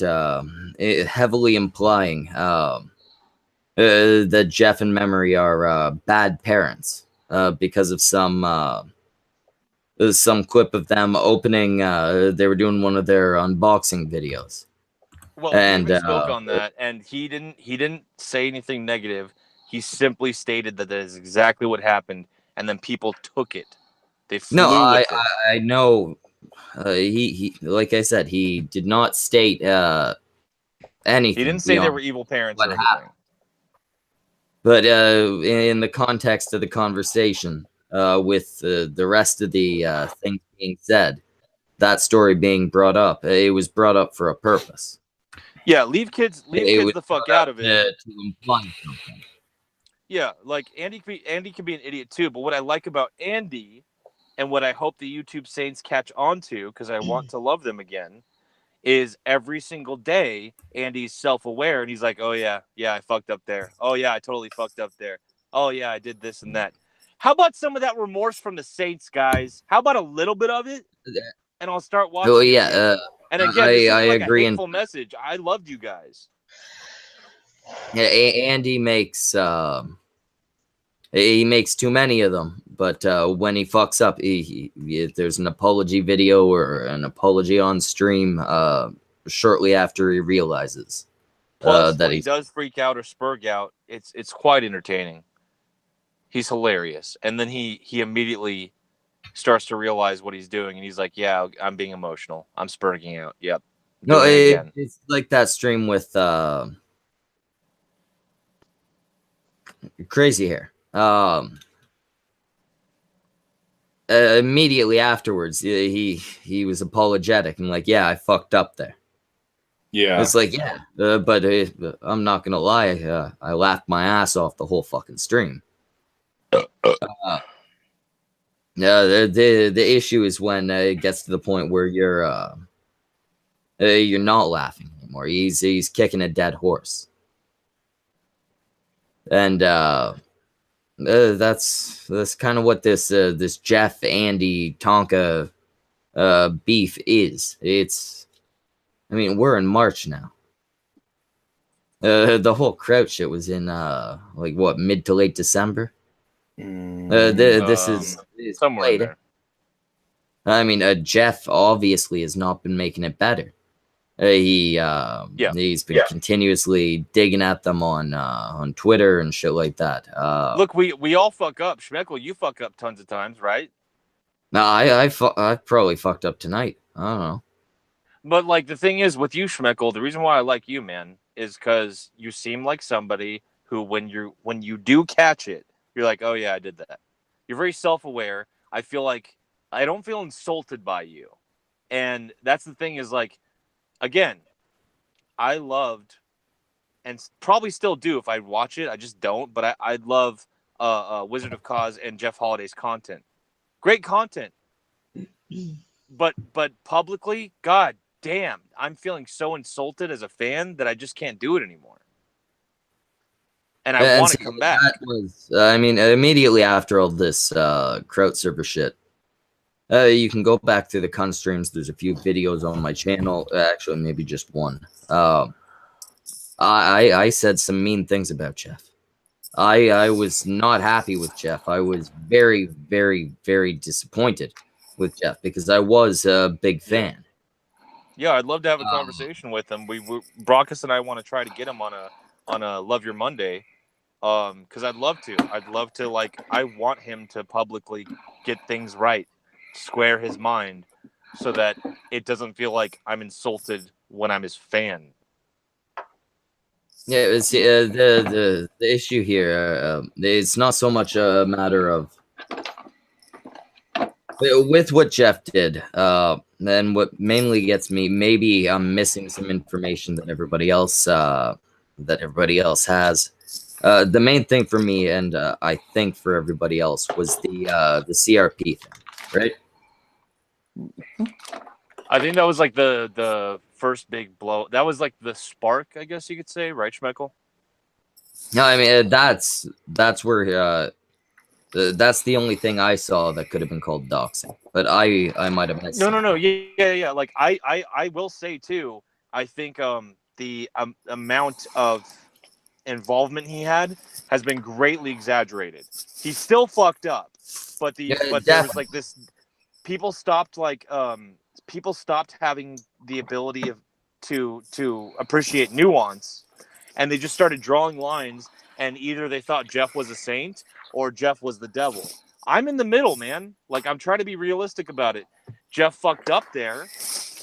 heavily implying that Jeff and Memory are bad parents because of some clip of them opening. They were doing one of their unboxing videos. Well, And David spoke on that, and he didn't say anything negative. He simply stated that is exactly what happened, and then people took it. They flew with it. I know. He like I said, he did not state anything. He didn't say they were evil parents or anything. Happened. But in the context of the conversation, with the rest of the things being said, that story being brought up, it was brought up for a purpose. Yeah, leave kids the fuck out of it. To imply something. Yeah, like Andy can be an idiot too. But what I like about Andy, and what I hope the YouTube Saints catch on to, because I want to love them again, is every single day Andy's self-aware and he's like, oh yeah, I fucked up there. Oh yeah, I totally fucked up there. Oh yeah, I did this and that. How about some of that remorse from the Saints, guys? How about a little bit of it? And I'll start watching. Oh yeah, and again, this I is like agree. A hateful message. I loved you guys. Yeah, Andy makes he makes too many of them, but when he fucks up, there's an apology video or an apology on stream shortly after he realizes Plus, that when he does freak out or spurg out, it's quite entertaining. He's hilarious, and then he immediately starts to realize what he's doing, and he's like, "Yeah, I'm being emotional. I'm spurging out. Yep." No, it's like that stream with Crazy Hair. Immediately afterwards, he was apologetic and like, yeah, I fucked up there. Yeah, it's like, yeah, but I'm not gonna lie, I laughed my ass off the whole fucking stream. The issue is when it gets to the point where you're not laughing anymore. He's kicking a dead horse, and that's kind of what this Jeff Andy Tonka beef is. I mean, we're in March now. The whole Crouch shit was in like what, mid to late December. This is somewhere in there. I mean, Jeff obviously has not been making it better. He's been continuously digging at them on Twitter and shit like that. Look, we all fuck up. Schmeckle, you fuck up tons of times, right? No, I probably fucked up tonight. I don't know. But like the thing is with you, Schmeckle, the reason why I like you, man, is because you seem like somebody who, when you do catch it, you're like, oh yeah, I did that. You're very self-aware. I feel like I don't feel insulted by you, and that's the thing is like, again, I loved and probably still do if I watch it. I just don't, but I'd love Wizard of Cause and Jeff Holiday's content. Great content. But publicly, god damn, I'm feeling so insulted as a fan that I just can't do it anymore. And I want to come back. That was, I mean, immediately after all this crowd server shit, you can go back to the con streams. There's a few videos on my channel. Actually, maybe just one. I said some mean things about Jeff. I was not happy with Jeff. I was very, very, very disappointed with Jeff because I was a big fan. Yeah, I'd love to have a conversation with him. Brockus and I want to try to get him on a Love Your Monday. Because I'd love to. I want him to publicly get things right, square his mind, so that it doesn't feel like I'm insulted when I'm his fan. Yeah, it's the issue here. It's not so much a matter of with what Jeff did. Then what mainly gets me, maybe I'm missing some information that everybody else has. The main thing for me, and I think for everybody else, was the CRP thing, right? I think that was like the first big blow. That was like the spark, I guess you could say, right, Schmeckel? No, I mean that's where that's the only thing I saw that could have been called doxing, but I might have missed. No. Yeah. Like I will say too. I think the amount of involvement he had has been greatly exaggerated. He's still fucked up, but there was like this. People stopped having the ability to appreciate nuance, and they just started drawing lines. And either they thought Jeff was a saint or Jeff was the devil. I'm in the middle, man. Like, I'm trying to be realistic about it. Jeff fucked up there.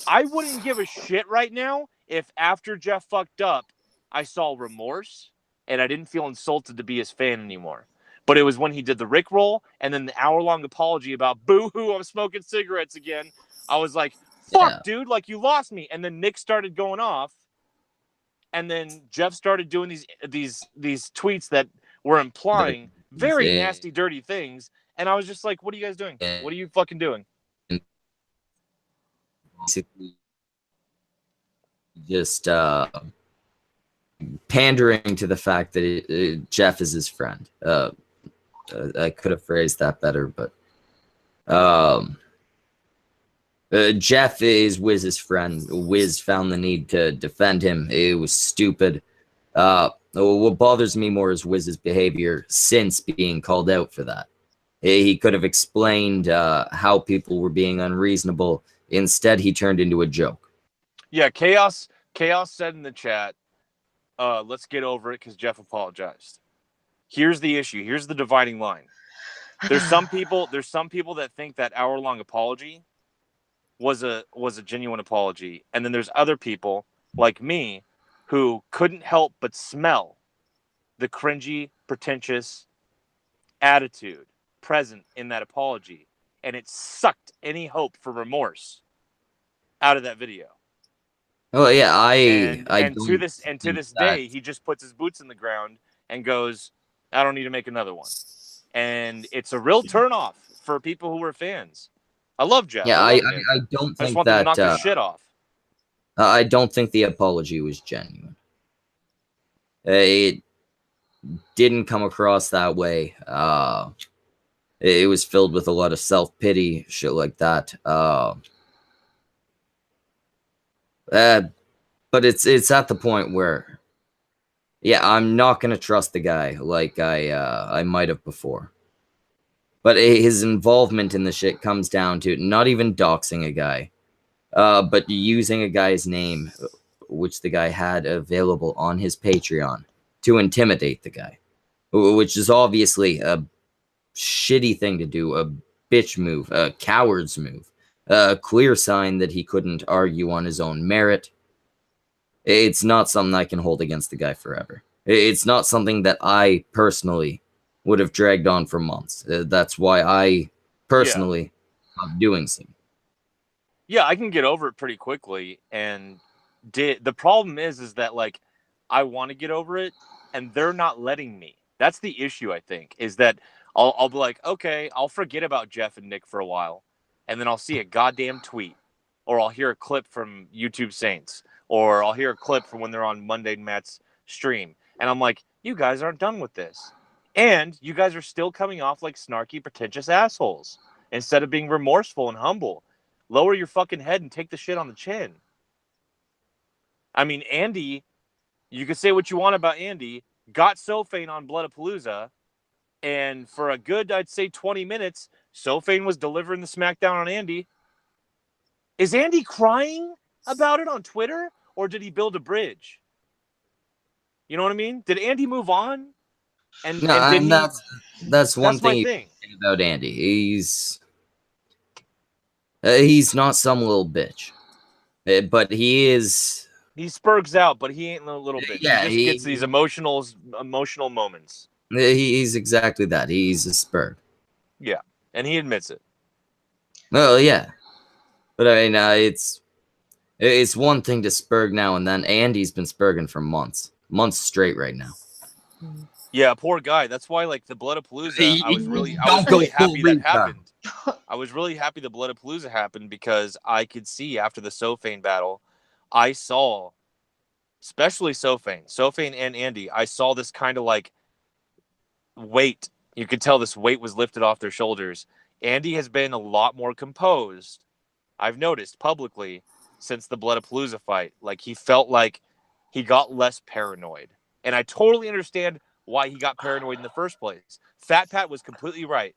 I wouldn't give a shit right now if after Jeff fucked up, I saw remorse and I didn't feel insulted to be his fan anymore. But it was when he did the Rickroll and then the hour-long apology about boo-hoo, I'm smoking cigarettes again. I was like, fuck, dude, like you lost me. And then Nick started going off. And then Jeff started doing these tweets that were implying very nasty, dirty things. And I was just like, what are you guys doing? What are you fucking doing? Basically, just pandering to the fact that Jeff is his friend. I could have phrased that better, but Jeff is Wiz's friend. Wiz found the need to defend him. It was stupid. What bothers me more is Wiz's behavior since being called out for that. He could have explained how people were being unreasonable. Instead, he turned into a joke. Yeah, Chaos said in the chat, let's get over it because Jeff apologized. Here's the issue. Here's the dividing line. There's some people that think that hour-long apology was a genuine apology. And then there's other people like me who couldn't help but smell the cringy, pretentious attitude present in that apology. And it sucked any hope for remorse out of that video. Oh yeah, to this day, he just puts his boots in the ground and goes, I don't need to make another one. And it's a real turnoff for people who are fans. I love Jeff. Yeah, I don't I just think want them to knock the shit off. I don't think the apology was genuine. It didn't come across that way. It was filled with a lot of self-pity, shit like that. But it's at the point where, yeah, I'm not gonna trust the guy like I might have before. But his involvement in the shit comes down to not even doxing a guy, but using a guy's name, which the guy had available on his Patreon, to intimidate the guy, which is obviously a shitty thing to do, a bitch move, a coward's move, a clear sign that he couldn't argue on his own merit. It's not something I can hold against the guy forever. It's not something that I personally would have dragged on for months. That's why I personally stopped doing so. Yeah, I can get over it pretty quickly. And the problem is that like I want to get over it, and they're not letting me. That's the issue, I think, is that I'll be like, okay, I'll forget about Jeff and Nick for a while, and then I'll see a goddamn tweet, or I'll hear a clip from YouTube Saints, or I'll hear a clip from when they're on Monday Matt's stream, and I'm like, you guys aren't done with this. And you guys are still coming off like snarky, pretentious assholes instead of being remorseful and humble. Lower your fucking head and take the shit on the chin. I mean, Andy, you could say what you want about Andy, got Sophane on Bloodapalooza, and for a good, I'd say 20 minutes, Sophane was delivering the smackdown on Andy. Is Andy crying about it on Twitter, or did he build a bridge? You know what I mean? Did Andy move on? And did he? That's one my thing thing about Andy. He's not some little bitch, but he is. He spurgs out, but he ain't a little bitch. Yeah, he just gets these emotional moments. He's exactly that. He's a spurg. Yeah, and he admits it. Well, yeah, but I mean, it's one thing to spurg now and then. Andy's been spurging for months straight right now. Yeah, poor guy. That's why, like, the Bloodapalooza, I was really happy that happened. I was really happy the Bloodapalooza happened because I could see after the Sophane battle, I saw, especially Sophane and Andy, I saw this kind of like weight. You could tell this weight was lifted off their shoulders. Andy has been a lot more composed, I've noticed publicly, since the Bloodapalooza fight. Like, he felt like he got less paranoid. And I totally understand why he got paranoid in the first place. Fat Pat was completely right.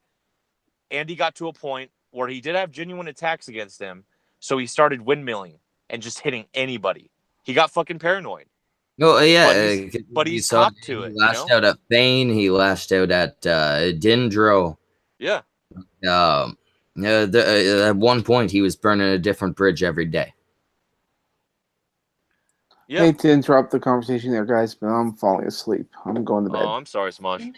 Andy got to a point where he did have genuine attacks against him, so he started windmilling and just hitting anybody. He got fucking paranoid. Oh yeah, but he's copped to it. He lashed out at Fane. He lashed out at Dindro. Yeah. At one point, he was burning a different bridge every day. Yeah. I hate to interrupt the conversation there, guys, but I'm falling asleep. I'm going to bed. Oh, I'm sorry, Smosh.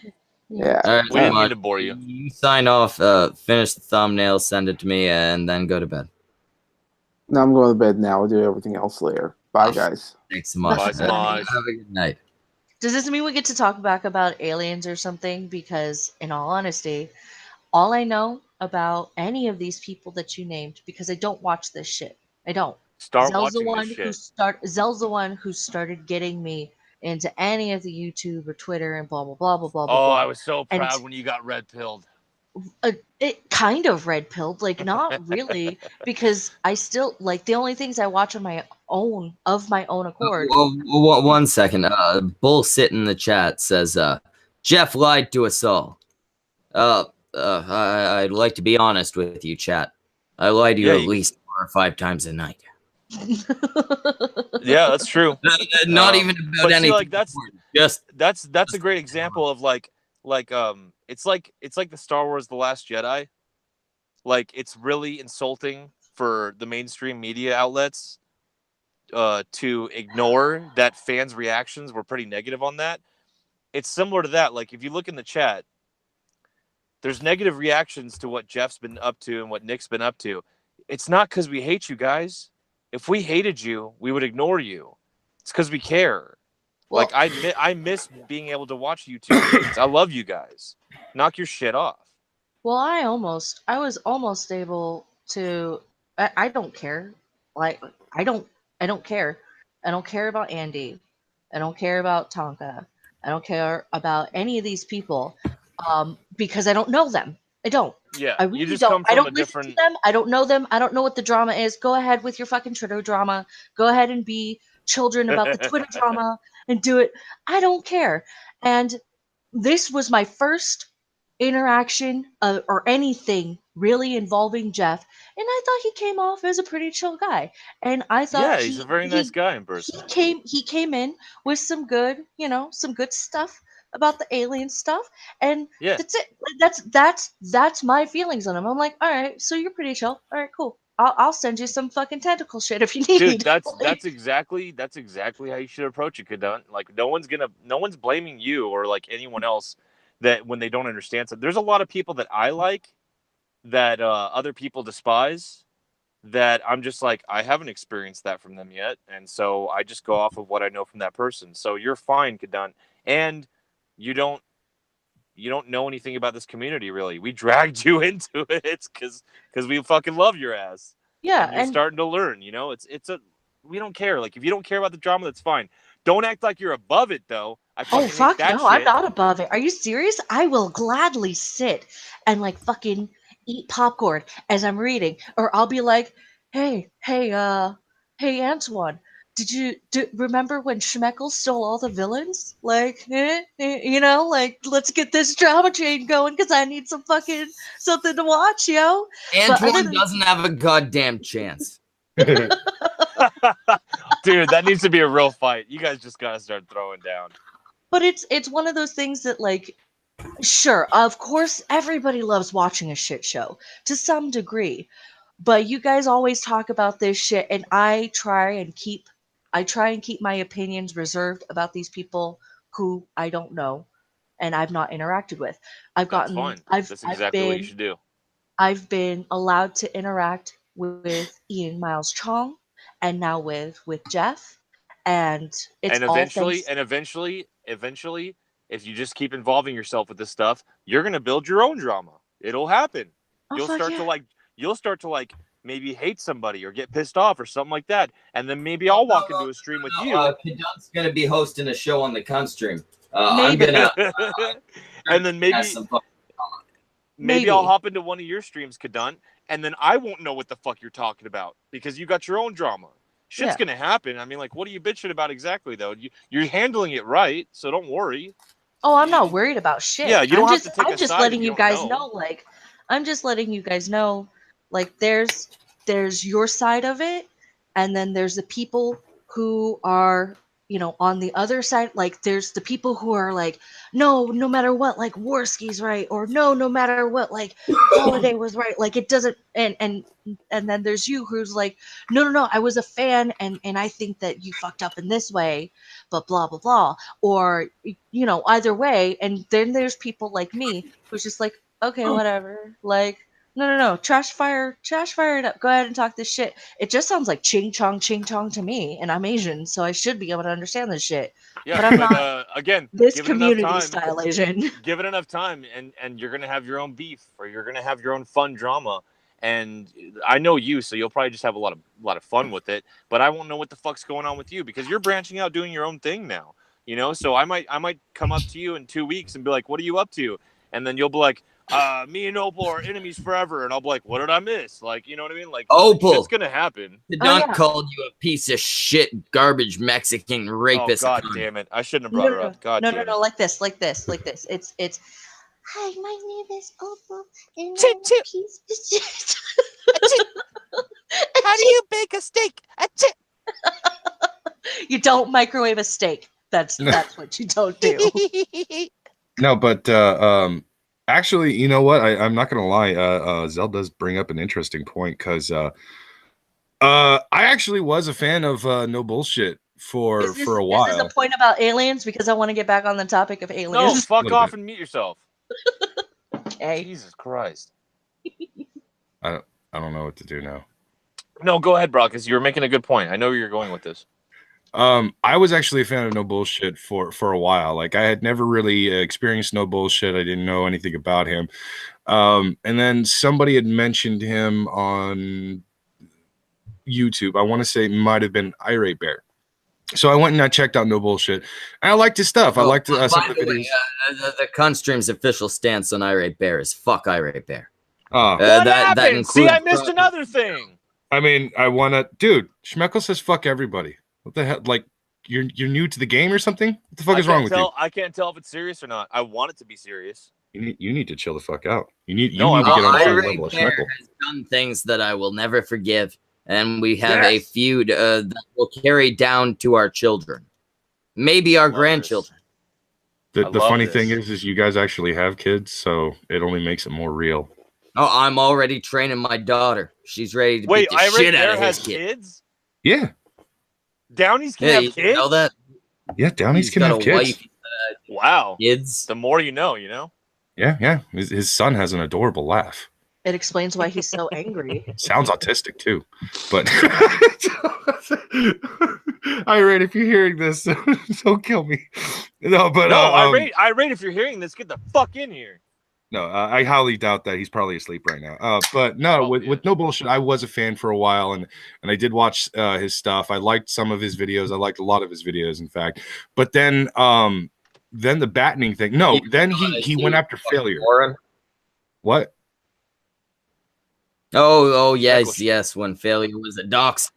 Yeah. All right, we didn't mean to bore you. You sign off, finish the thumbnail, send it to me, and then go to bed. No, I'm going to bed now. We'll do everything else later. Bye, guys. Thanks so much. Bye, Smosh. Have a good night. Does this mean we get to talk back about aliens or something? Because, in all honesty, all I know about any of these people that you named, because I don't watch this shit. I don't. Start Zell's watching the one this who shit. Zell's the one who started getting me into any of the YouTube or Twitter and blah blah blah blah blah blah. Oh, blah. I was so proud And when you got red pilled. it kind of red pilled, like not really, because I still like the only things I watch on my own accord. One second. Bullshit in the chat says, Jeff lied to us all. I'd like to be honest with you, chat. I lie to you at least 4 or 5 times a night. Yeah, that's true. Not even about anything. Like, that's a great example of it's like the Star Wars The Last Jedi. Like, it's really insulting for the mainstream media outlets to ignore that fans' reactions were pretty negative on that. It's similar to that. Like, if you look in the chat, there's negative reactions to what Jeff's been up to and what Nick's been up to. It's not because we hate you guys. If we hated you, we would ignore you. It's because we care. Well, like, I miss being able to watch YouTube. I love you guys. Knock your shit off. Well, I was almost able to. I don't care. Like, I don't care. I don't care about Andy. I don't care about Tonka. I don't care about any of these people, because I don't know them. I don't. Yeah, I really you just don't. come from I don't a listen different... to them. I don't know them. I don't know what the drama is. Go ahead with your fucking Twitter drama. Go ahead and be children about the Twitter drama and do it. I don't care. And this was my first interaction or anything really involving Jeff, and I thought he came off as a pretty chill guy. And I thought he's a very nice guy in person. He came in with some good stuff about the alien stuff, and that's it. That's my feelings on him. I'm like, all right, so you're pretty chill. All right, cool. I'll send you some fucking tentacle shit if you need. Dude, that's exactly how you should approach it, Kadunt. Like, no one's blaming you or like anyone else that when they don't understand something. There's a lot of people that I like that other people despise, that I'm just like, I haven't experienced that from them yet, and so I just go off of what I know from that person. So you're fine, Kadunt, and you don't you don't know anything about this community, really. We dragged you into it because we fucking love your ass. Yeah, and you're starting to learn. You know, we don't care. Like, if you don't care about the drama, that's fine. Don't act like you're above it, though. I fucking hate that no, shit. I'm not above it. Are you serious? I will gladly sit and like fucking eat popcorn as I'm reading, or I'll be like, hey, Antoine, did you remember when Schmeckle stole all the villains? Like, you know, like, let's get this drama chain going because I need some fucking something to watch, yo. Antoine doesn't have a goddamn chance. Dude, that needs to be a real fight. You guys just gotta start throwing down. But it's one of those things that, like, sure, of course, everybody loves watching a shit show to some degree, but you guys always talk about this shit, and I try and keep my opinions reserved about these people who I don't know and I've not interacted with. That's fine. That's exactly what you should do. I've been allowed to interact with Ian Miles Chong, and now with Jeff, and it's eventually, if you just keep involving yourself with this stuff, you're gonna build your own drama. It'll happen. You'll start to like maybe hate somebody or get pissed off or something like that, and then maybe I'll walk into a stream with you. Kadunt's gonna be hosting a show on the Cunt stream. Maybe. I'm gonna, and then maybe I'll hop into one of your streams, Kadunt, and then I won't know what the fuck you're talking about because you got your own drama. Shit's gonna happen. I mean, like, what are you bitching about exactly, though? You're handling it right, so don't worry. Oh, I'm not worried about shit. Yeah, you don't have to take a side. I'm just letting you guys know. Like, I'm just letting you guys know. Like, there's your side of it, and then there's the people who are, you know, on the other side. Like, there's the people who are like, no matter what, like, Worski's right, or no matter what, like, Holiday was right. Like, it doesn't. And then there's you who's like, no, I was a fan, and I think that you fucked up in this way, but blah blah blah, or, you know, either way. And then there's people like me who's just like, okay, whatever, like, no, trash fire it up, go ahead and talk this shit. It just sounds like ching chong to me, and I'm Asian, so I should be able to understand this shit. Yeah, but I'm not. Again, this community style Asian. Give it enough time, and you're gonna have your own beef, or you're gonna have your own fun drama. And I know you, so you'll probably just have a lot of fun with it. But I won't know what the fuck's going on with you because you're branching out, doing your own thing now. You know, so I might come up to you in 2 weeks and be like, "What are you up to?" And then you'll be like, "Me and Opal are enemies forever." And I'll be like, "What did I miss?" Like, you know what I mean? Like, Opal, it's gonna happen. Kadunt called you a piece of shit, garbage Mexican rapist. Oh, God damn it! I shouldn't have brought her up. God damn it. No, like this. It's. Hi, my name is Opal, and Chit, I'm chit. a piece of shit. How do you bake a steak? You don't microwave a steak. That's what you don't do. No, but actually, you know what? I'm not gonna lie. Zell does bring up an interesting point because I actually was a fan of No Bullshit for a while. Is this a point about aliens? Because I want to get back on the topic of aliens. No, fuck off and mute yourself. Okay. Jesus Christ. I don't know what to do now. No, go ahead, Brockus. You were making a good point. I know where you're going with this. I was actually a fan of No Bullshit for a while. Like, I had never really experienced No Bullshit. I didn't know anything about him. And then somebody had mentioned him on YouTube. I want to say it might have been Irate Bear. So I went and I checked out No Bullshit. And I liked his stuff. I liked some of the videos. The Cunt Stream's official stance on Irate Bear is fuck Irate Bear. What happened? See, I missed another thing. I mean, I want to... Dude, Schmeckle says fuck everybody. What the hell? Like, you're new to the game or something? What the fuck is wrong with you? I can't tell if it's serious or not. I want it to be serious. You need to chill the fuck out. You need to get on the same Irate level of Bear Schmeckle. has done things that I will never forgive. And we have a feud that will carry down to our children. Maybe our grandchildren. The funny thing is you guys actually have kids, so it only makes it more real. Oh, I'm already training my daughter. She's ready to beat the shit out of his kids? Yeah. Downies can have kids? You know that? Yeah, Downies can have kids. Wife, wow. Kids. The more you know, you know? Yeah. His son has an adorable laugh. It explains why he's so angry. Sounds autistic too, but Irate, if you're hearing this, don't kill me. No, but no, Irate, if you're hearing this, get the fuck in here. No, I highly doubt that. He's probably asleep right now. But no, with no bullshit, I was a fan for a while, and I did watch his stuff. I liked some of his videos. I liked a lot of his videos, in fact. But then the battening thing. No, then he went after failure. Warren? What? Oh, yes. When failure was a dox.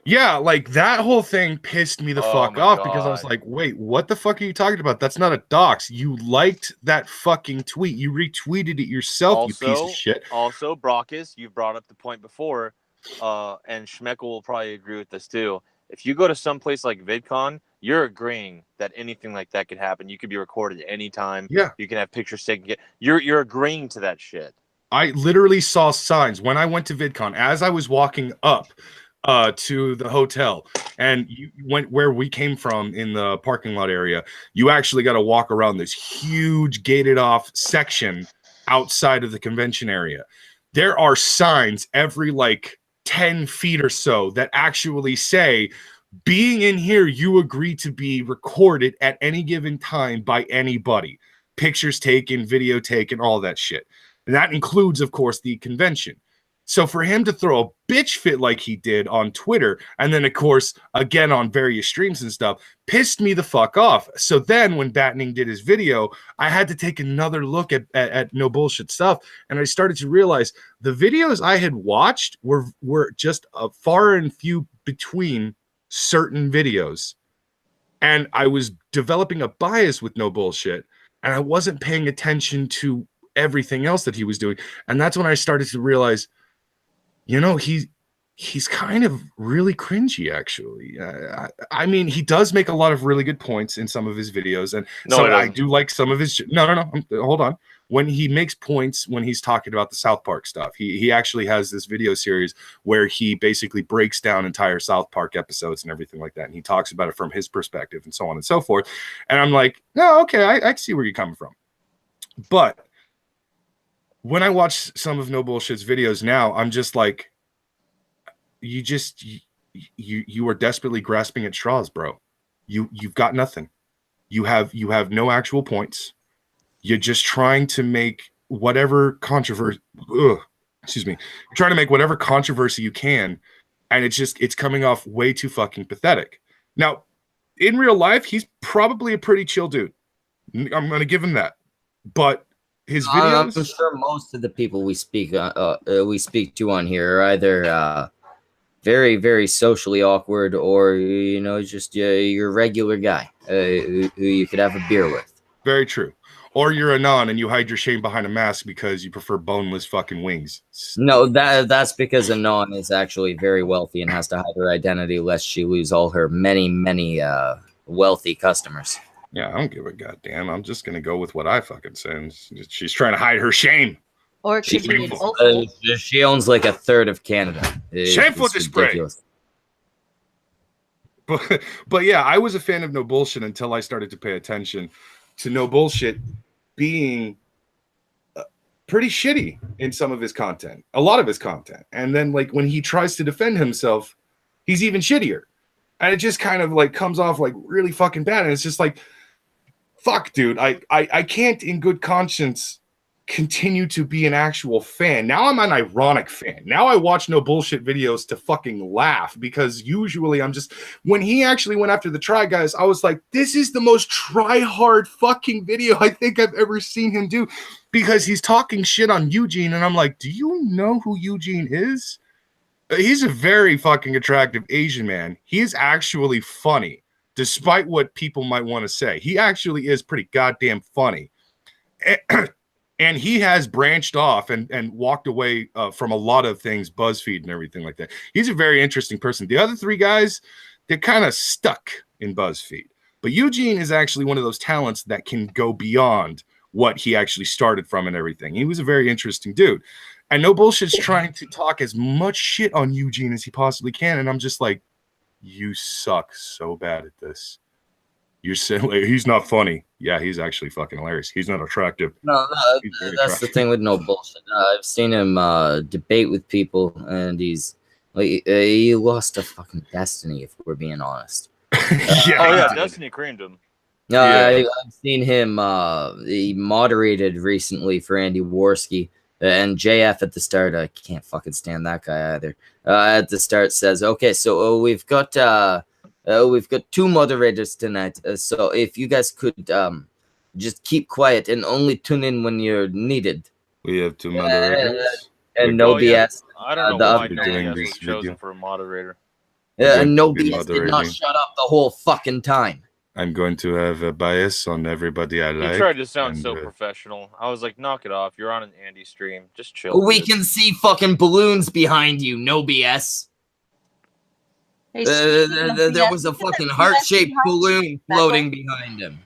Yeah, like that whole thing pissed me the fuck off God. because I was like, wait, what the fuck are you talking about? That's not a dox. You liked that fucking tweet. You retweeted it yourself, Also, you piece of shit. Also, Brockus, you've brought up the point before, and Schmeckle will probably agree with this too. If you go to some place like VidCon, you're agreeing that anything like that could happen. You could be recorded at any time. Yeah. You can have pictures taken. You're agreeing to that shit. I literally saw signs when I went to VidCon as I was walking up to the hotel, and you went where we came from in the parking lot area. You actually got to walk around this huge gated off section outside of the convention area. There are signs every like 10 feet or so that actually say, being in here, you agree to be recorded at any given time by anybody. Pictures taken, video taken, all that shit. And that includes, of course, the convention. So for him to throw a bitch fit like he did on Twitter, and then, of course, again on various streams and stuff, pissed me the fuck off. So then when Battening did his video, I had to take another look at no bullshit stuff. And I started to realize the videos I had watched were just far and few between certain videos. And I was developing a bias with no bullshit, and I wasn't paying attention to everything else that he was doing. And that's when I started to realize, you know, he's kind of really cringy, actually. I mean, he does make a lot of really good points in some of his videos, and I do like some of his. No, hold on. When he makes points when he's talking about the South Park stuff, he actually has this video series where he basically breaks down entire South Park episodes and everything like that, and he talks about it from his perspective and so on and so forth. And I'm like, no, okay, I see where you're coming from, but when I watch some of No Bullshit's videos now, I'm just like, you are desperately grasping at straws, bro. You've got nothing. You have no actual points. You're just trying to make whatever controversy. Excuse me. You're trying to make whatever controversy you can, and it's coming off way too fucking pathetic. Now, in real life, he's probably a pretty chill dude. I'm gonna give him that, but his videos. I'm sure most of the people we speak to on here are either very, very socially awkward, or just your regular guy who you could have a beer with. Very true. Or you're a non and you hide your shame behind a mask because you prefer boneless fucking wings. No, that's because a non is actually very wealthy and has to hide her identity lest she lose all her many, many wealthy customers. Yeah, I don't give a goddamn. I'm just gonna go with what I fucking say. She's trying to hide her shame. Or it could be an awful. She owns like a third of Canada. Shameful display. But yeah, I was a fan of No Bullshit until I started to pay attention to No Bullshit being pretty shitty in some of his content, a lot of his content. And then like when he tries to defend himself, he's even shittier. And it just kind of like comes off like really fucking bad. And it's just like, fuck, dude, I can't in good conscience continue to be an actual fan. Now I'm an ironic fan. Now I watch No Bullshit videos to fucking laugh, because usually I'm just, when he actually went after the Try Guys, I was like, this is the most try hard fucking video I think I've ever seen him do, because he's talking shit on Eugene, and I'm like, do you know who Eugene is? He's a very fucking attractive Asian man. He is actually funny, despite what people might want to say. He actually is pretty goddamn funny. And he has branched off and walked away from a lot of things, BuzzFeed and everything like that. He's a very interesting person. The other three guys, they're kind of stuck in BuzzFeed. But Eugene is actually one of those talents that can go beyond what he actually started from and everything. He was a very interesting dude. And No Bullshit's trying to talk as much shit on Eugene as he possibly can. And I'm just like, you suck so bad at this. You're saying like, he's not funny. Yeah, he's actually fucking hilarious. He's not attractive. No, that's the thing with No Bullshit. I've seen him debate with people, and he's Like, he lost to fucking Destiny, if we're being honest. Yeah. Oh yeah, he did. Destiny creamed him. I've seen him. He moderated recently for Andy Worski, and JF at the start. I can't fucking stand that guy either. At the start says, "Okay, so we've got 2 moderators tonight. So if you guys could just keep quiet and only tune in when you're needed." We have 2 moderators. And no Oh, yeah. BS. I don't know the why other No doing BS this was chosen video. for a moderator. going no to be BS did not moderating. shut up the whole fucking time. I'm going to have a bias on everybody I He like. tried to sound and, so professional. I was like, knock it off. You're on an Andy stream. Just chill. We dude. can see fucking balloons behind you. No BS. Hey, There BS, was a look at fucking that heart-shaped BS behind balloon you, floating behind him.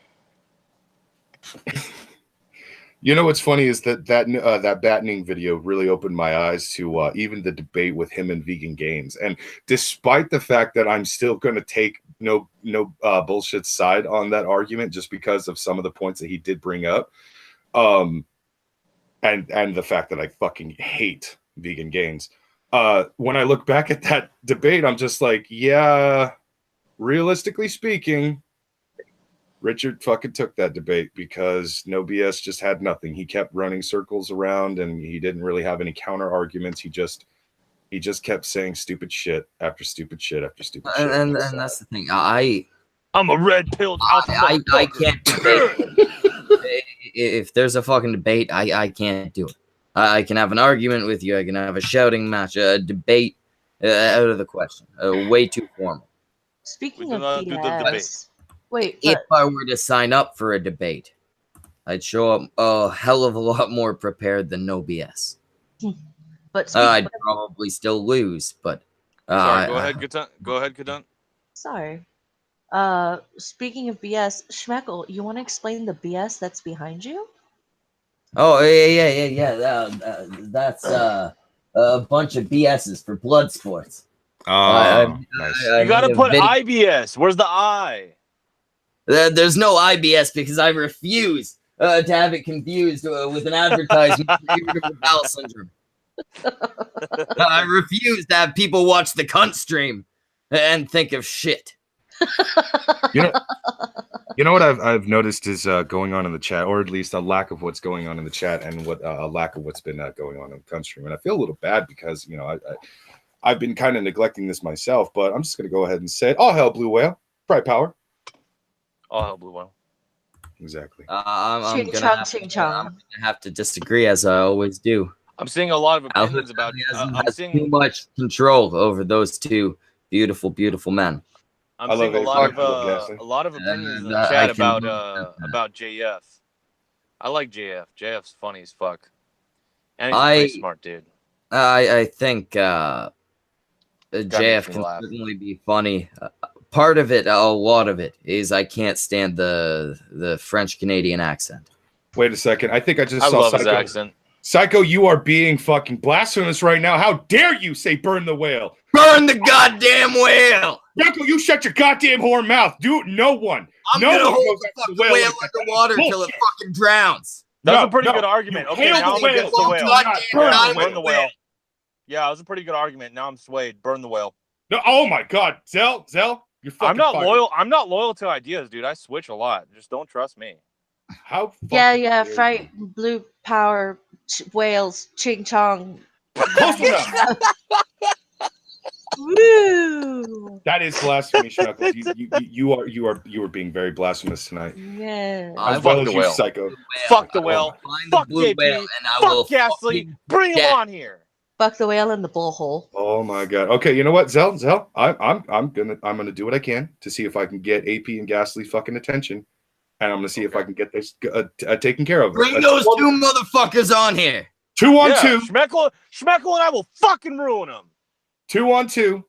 You know what's funny is that battening video really opened my eyes to even the debate with him and Vegan Games. And despite the fact that I'm still going to take no bullshit side on that argument, just because of some of the points that he did bring up, and the fact that I fucking hate Vegan Games. When I look back at that debate, I'm just like, yeah, realistically speaking, Richard fucking took that debate because No BS just had nothing. He kept running circles around and he didn't really have any counter arguments. He just kept saying stupid shit after stupid shit after stupid shit. And that's the thing. I'm a red-pilled alpha I motherfucker. can't debate. If there's a fucking debate, I can't do it. I can have an argument with you. I can have a shouting match, a debate, out of the question. Way too formal. Speaking We of do not do the debate. BS, wait, If I were to sign up for a debate, I'd show up a hell of a lot more prepared than No BS. but I'd probably still lose, but Sorry, go ahead, Kadunt. Go ahead, Kadunt. sorry. Speaking of BS, Schmeckle, you want to explain the BS that's behind you? Oh yeah. That's a bunch of BSs for blood sports. Oh, nice. You gotta put IBS. Where's the I? There's no IBS because I refuse to have it confused with an advertisement for irritable bowel syndrome. I refuse to have people watch the cunt stream and think of shit. You know what I've noticed is going on in the chat, or at least a lack of what's going on in the chat, and what a lack of what's been going on in the cunt stream. And I feel a little bad because I've been kind of neglecting this myself, but I'm just gonna go ahead and say it. All hell, Blue Whale, Pride Power. All hell, Blue Whale. Exactly. I'm gonna have to disagree, as I always do. I'm seeing a lot of opinions about. I'm seeing too much control over those 2 beautiful, beautiful men. I'm seeing a lot of opinions in the chat about JF. I like JF. JF's funny as fuck, and he's a pretty smart dude. I think JF can certainly be funny. Part of it, a lot of it, is I can't stand the French Canadian accent. Wait a second. I think I just saw love Psycho. his accent. Psycho, you are being fucking blasphemous right now. How dare you say burn the whale? Burn the goddamn whale! Psycho, you shut your goddamn whore mouth. Dude, no one. I'm gonna hold the fucking whale underwater till it fucking drowns. That's a pretty good argument. Okay, now I'm against the whale. Burn the whale. Yeah, that was a pretty good argument. Now I'm swayed. Burn the whale. No, oh my God, Zell, you're fucking. I'm not fired. loyal. I'm not loyal to ideas, dude. I switch a lot. Just don't trust me. How? Yeah, fight blue power whales, ching chong. Close enough. Woo! That is blasphemy, Schmeckles. You are being very blasphemous tonight. Yeah. As well as you, Psycho. Fuck the whale. Fuck blue JP. whale, and I Fuck will Gasly. Bring him on here. Fuck the whale in the bullhole. Oh my God. Okay, you know what, Zell? I'm gonna do what I can to see if I can get AP and Ghastly fucking attention, and I'm gonna see if I can get this taken care of. Bring those 2 motherfuckers on here. 2-on-2. Schmeckle and I will fucking ruin them. 2-on-2.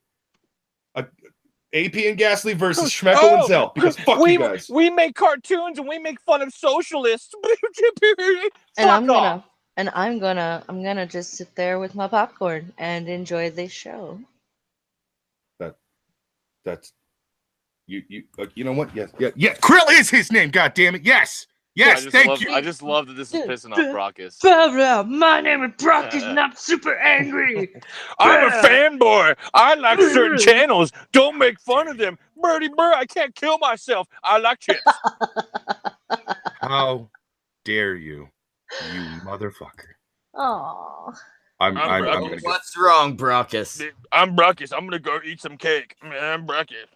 AP and Ghastly versus Schmeckle and Zell. Because fuck you guys. We make cartoons and we make fun of socialists. And I'm gonna just sit there with my popcorn and enjoy this show. That's you know what? Yes. Krill is his name. God damn it. Yes. Yes, thank you. I just love that this is pissing off Brockus. My name is Brockus, and I'm super angry. I'm a fanboy. I like certain channels. Don't make fun of them. Birdie Bird, I can't kill myself. I like chips. How dare you, you motherfucker? Oh. I'm gonna What's wrong, Brockus? I'm Brockus. I'm gonna go eat some cake. I'm Brockus.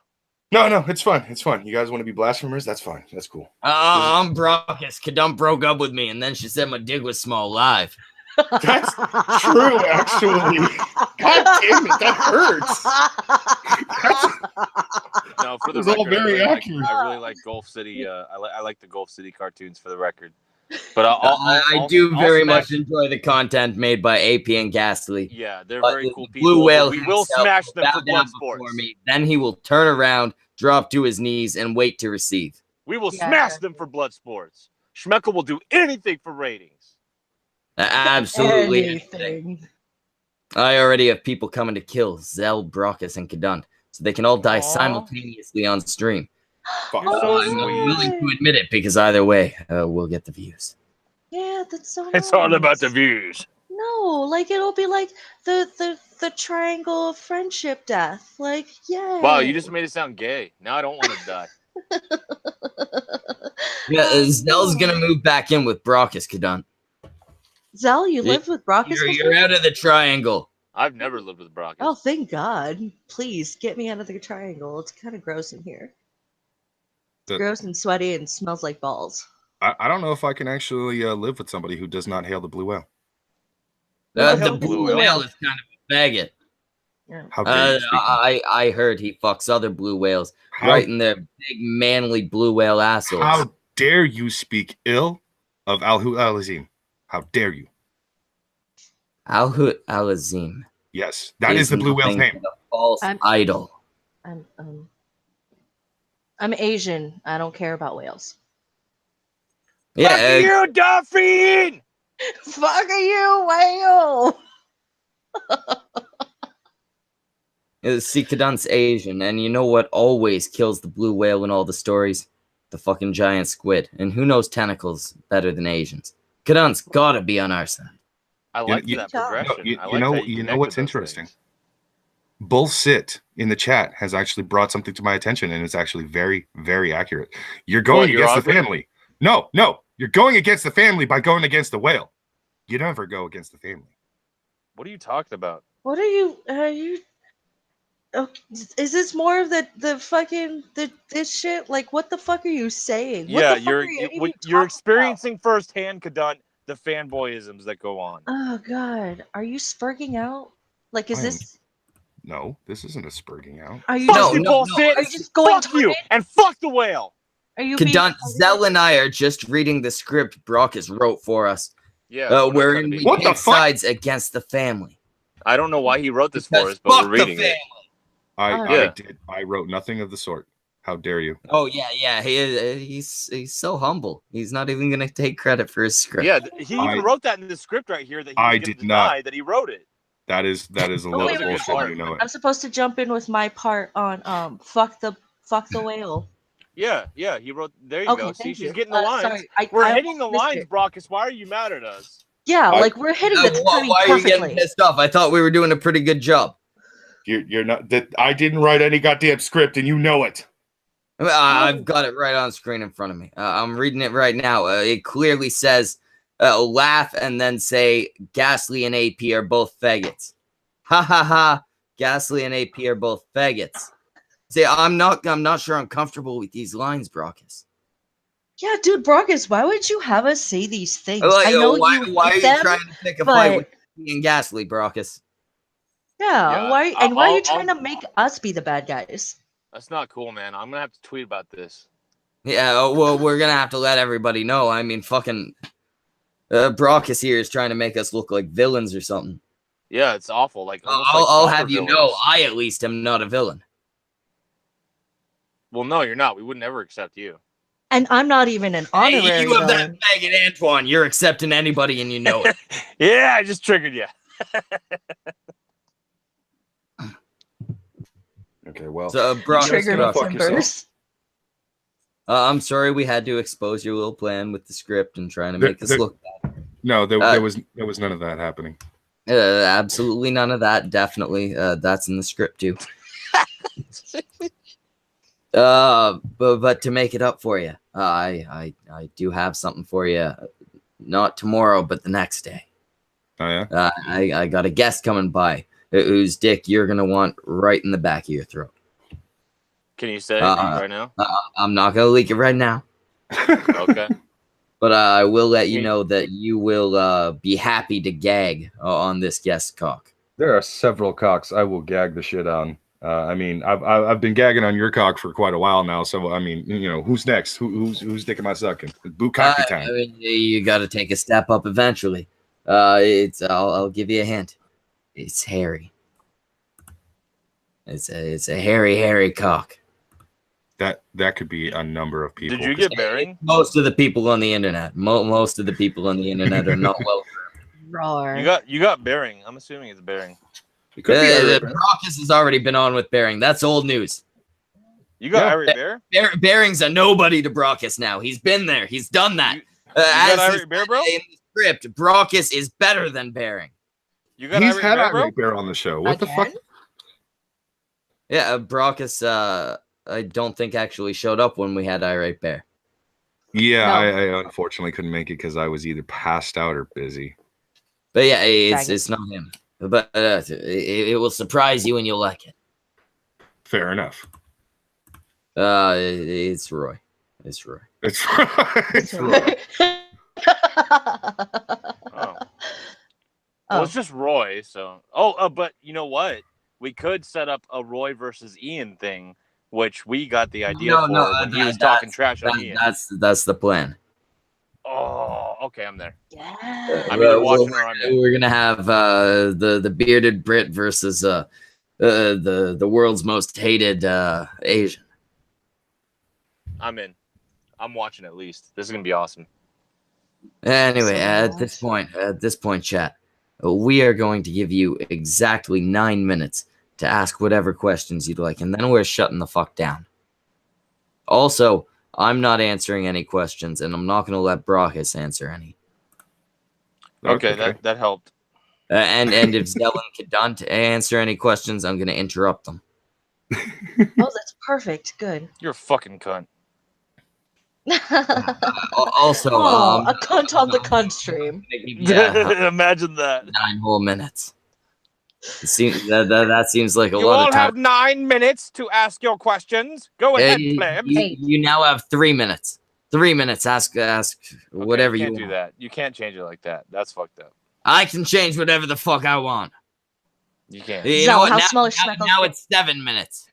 No, it's fine. It's fine. You guys want to be blasphemers? That's fine. That's cool. I'm Brockus. Kadunt broke up with me, and then she said my dick was small live. That's true, actually. God damn it, that hurts. No, for the It was all record, very accurate. I really like Gulf City. I like the Gulf City cartoons for the record. But I do very much enjoy the content made by AP and Ghastly. Yeah, they're But very cool the people. Blue Whale We will himself smash them bow for down blood before sports. me. Then he will turn around, drop to his knees, and wait to receive. We will smash them for blood sports. Schmeckel will do anything for ratings. Absolutely anything. I already have people coming to kill Zell, Brockus, and Kadunt, so they can all die simultaneously on stream. You're so I'm willing to admit it because either way, we'll get the views. Yeah, that's so nice. It's all about the views. No, like it'll be like the triangle of friendship death. Like, yeah. Wow, you just made it sound gay. Now I don't want to die. Yeah, Zell's gonna move back in with Brockus, Kadunt. Zell, you lived with Brockus? You're out of the triangle. I've never lived with Brockus. Oh, thank God. Please, get me out of the triangle. It's kind of gross in here. It's gross and sweaty and smells like balls. I don't know if I can actually live with somebody who does not hail the blue whale. The blue whale is kind of a faggot. How dare you speak? I heard he fucks other blue whales right in their big manly blue whale assholes. How dare you speak ill of Alhu Al-Azim? How dare you? Alhu Al-Azim. Yes, that is the blue whale's name. The false idol. I'm Asian. I don't care about whales. Yeah, fuck you, dolphin! Fuck you, whale! See, Kadunt's Asian, and you know what always kills the blue whale in all the stories? The fucking giant squid. And who knows tentacles better than Asians? Kadunt's gotta be on our side. I like that progression. You know what's interesting? Bullshit in the chat has actually brought something to my attention, and it's actually very, very accurate. You're going against the family. No, you're going against the family by going against the whale. You never go against the family. What are you talking about? What are you? Okay, is this more of the fucking this shit? Like, what the fuck are you saying? Yeah, you're experiencing firsthand, Kadunt, the fanboyisms that go on. Oh God, are you spurging out? Like, is this? No, this isn't a spurging out. Are you bullshit? Are you just going fuck you and fuck the whale? Are you? Kadunt, Zell and I are just reading the script Brockus wrote for us. Yeah, wherein we take sides against the family. I don't know why he wrote this for us, but we're reading it. I wrote nothing of the sort. How dare you? Oh yeah. He's so humble. He's not even gonna take credit for his script. Yeah, he even wrote that in the script right here that he did not that he wrote it. That is a little bullshit. You know it. I'm supposed to jump in with my part on fuck the whale. Yeah, he wrote. There you go. See, she's getting the lines. Sorry, we're hitting the lines, Brockus. Why are you mad at us? Yeah, like we're hitting the timing why perfectly. Are you getting pissed off? I thought we were doing a pretty good job. You're not. That I didn't write any goddamn script, and you know it. I've got it right on screen in front of me. I'm reading it right now. It clearly says, laugh and then say, Ghastly and AP are both faggots. Ha ha ha. Ghastly and AP are both faggots. See, I'm not sure I'm comfortable with these lines, Brockus. Yeah, dude, Brockus, why would you have us say these things? Like, I know why are you them, trying to pick a fight with me and Ghastly, Brockus? Yeah, why are you trying to make us be the bad guys? That's not cool, man. I'm gonna have to tweet about this. Yeah, well, we're gonna have to let everybody know. I mean, fucking Brockus here is trying to make us look like villains or something. Yeah, it's awful. Like I'll have you know, I at least am not a villain. Well, no, you're not. We would never accept you. And I'm not even an honorary Hey, you have villain. that faggot Antoine. You're accepting anybody and you know it. Yeah, I just triggered you. Okay, well. So, Brockus, triggered me, Timbers. I'm sorry we had to expose your little plan with the script and trying to make us look bad. No, there was none of that happening. Absolutely none of that. Definitely, that's in the script too. But to make it up for you, I do have something for you. Not tomorrow, but the next day. Oh yeah. I got a guest coming by whose dick you're gonna want right in the back of your throat. Can you say it right now? I'm not gonna leak it right now. Okay. But I will let you know that you will be happy to gag on this guest cock. There are several cocks I will gag the shit on. I mean, I've been gagging on your cock for quite a while now. So I mean, you know, who's next? Who's dick am I sucking? Bukkake time. I mean, you got to take a step up eventually. I'll give you a hint. It's hairy. It's a hairy cock. That could be a number of people. Did you get bearing? Most of the people on the internet. Most of the people on the internet are not well. Roar. You got bearing. I'm assuming it's bearing. It could be Brockus has already been on with Bearing. That's old news. You got Irie Bear? Bearing's a nobody to Brockus now. He's been there. He's done that. You got Irie Bear, bro? In the script, Brockus is better than Bearing. You got He's Irie had Bear, bro? Irie Bear on the show. What the fuck? Yeah, Brockus, I don't think actually showed up when we had Irate Bear. Yeah, No. I unfortunately couldn't make it because I was either passed out or busy. But yeah, it's not him. But it will surprise you and you'll like it. Fair enough. It's Roy. It's Roy. It's Roy. Oh. Well, it's just Roy. So, but you know what? We could set up a Roy versus Ian thing, which we got the idea for when he was talking trash on Ian. That's the plan. Oh, okay, I'm there. Yeah. I'm either watching or I'm there. We're gonna have the bearded Brit versus the world's most hated Asian. I'm in. I'm watching at least. This is gonna be awesome. Anyway, So at this point, chat, we are going to give you exactly 9 minutes to ask whatever questions you'd like, and then we're shutting the fuck down. Also, I'm not answering any questions, and I'm not going to let Brockus answer any. Okay. that helped. And if Zell and Kadunt answer any questions, I'm going to interrupt them. Oh, that's perfect. Good. You're a fucking cunt. Also, a cunt on the cunt stream. Yeah, Imagine that. 9 whole minutes. That seems like a You lot all of time. have 9 minutes to ask your questions. Go ahead, plebs. You now have 3 minutes. 3 minutes. Ask whatever you can't want. do that. You can't change it like that. That's fucked up. I can change whatever the fuck I want. You can't. You Zell, know what? how Now, small is now, Schmeckles? now it's 7 minutes.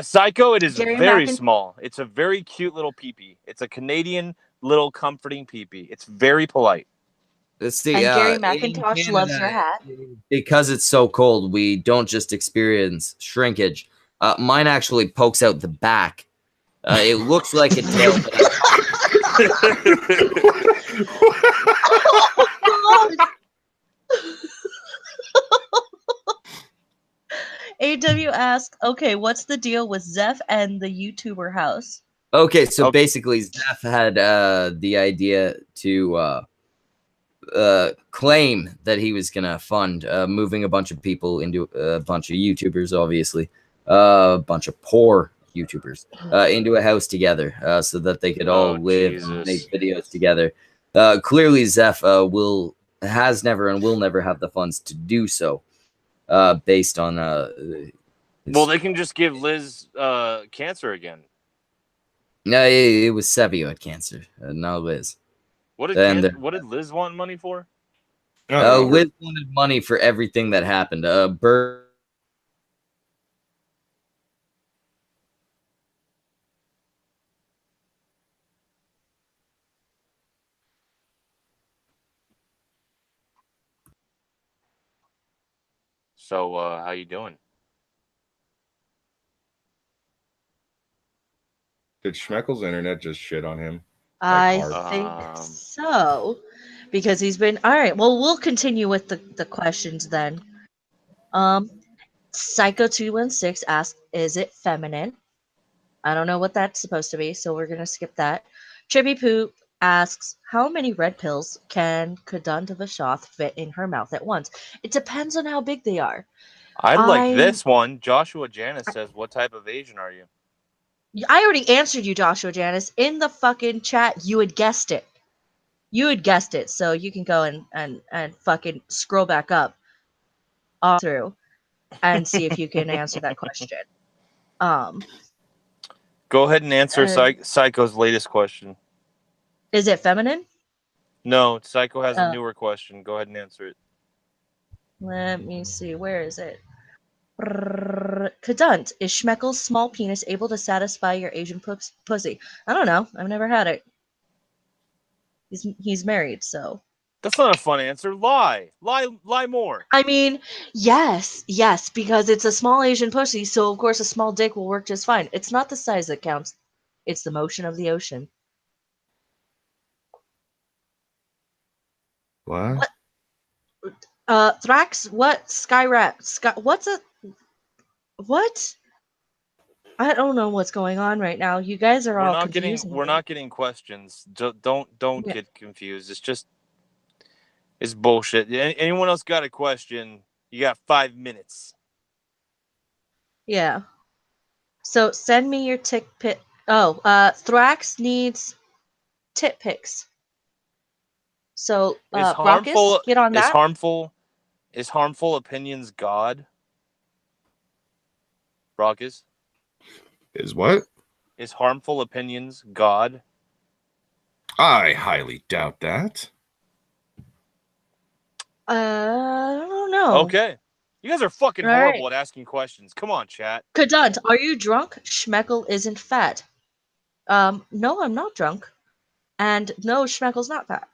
Psycho, it is Gary very Mackin- small. It's a very cute little peepee. It's a Canadian little comforting peepee. It's very polite. Let's see. And Gary in McIntosh Canada, loves her hat. Because it's so cold, we don't just experience shrinkage. Mine actually pokes out the back. It looks like a tail. AW asks, okay, what's the deal with Zeph and the YouTuber house? Okay, so basically, Zeph had the idea to claim that he was gonna fund moving a bunch of people into a bunch of YouTubers, obviously, a bunch of poor YouTubers into a house together, so that they could all live and make videos together. Clearly, Zeph has never and will never have the funds to do so, based on. Well, they can just give Liz cancer again. No, it was Sevi who had cancer, not Liz. What did Liz want money for? Liz wanted money for everything that happened. So, how you doing? Did Schmeckle's internet just shit on him? I think so, because he's been all right. Well, we'll continue with the questions then. Psycho 216 asks, "Is it feminine?" I don't know what that's supposed to be, so we're gonna skip that. Chippy Poop asks, how many red pills can Kadunt of a Shoth fit in her mouth at once? It depends on how big they are. I like this one. Joshua Janice says, what type of Asian are you? I already answered you, Joshua Janice. In the fucking chat, you had guessed it. You had guessed it, so you can go and fucking scroll back up through and see if you can answer that question. Go ahead and answer Psycho's latest question. Is it feminine? No, Psycho has a newer question. Go ahead and answer it. Let me see. Where is it? Kadunt, is Schmeckel's small penis able to satisfy your Asian pussy? I don't know. I've never had it. He's married, so. That's not a fun answer. Lie more. I mean, yes, because it's a small Asian pussy, so of course a small dick will work just fine. It's not the size that counts; it's the motion of the ocean. What? Thrax, what? Skyrat, what's a what? I don't know what's going on right now. You guys are all confusing. We're not getting questions. Don't get confused. It's bullshit. Anyone else got a question? You got 5 minutes. Yeah. So send me your tick pic. Oh, Thrax needs tit pics. So Brockus, get on that. Is harmful opinions God? Brockus? Is what? Is harmful opinions God? I highly doubt that. I don't know. Okay. You guys are fucking horrible at asking questions. Come on, chat. Kadunt, are you drunk? Schmeckel isn't fat. No, I'm not drunk. And no, Schmeckel's not fat.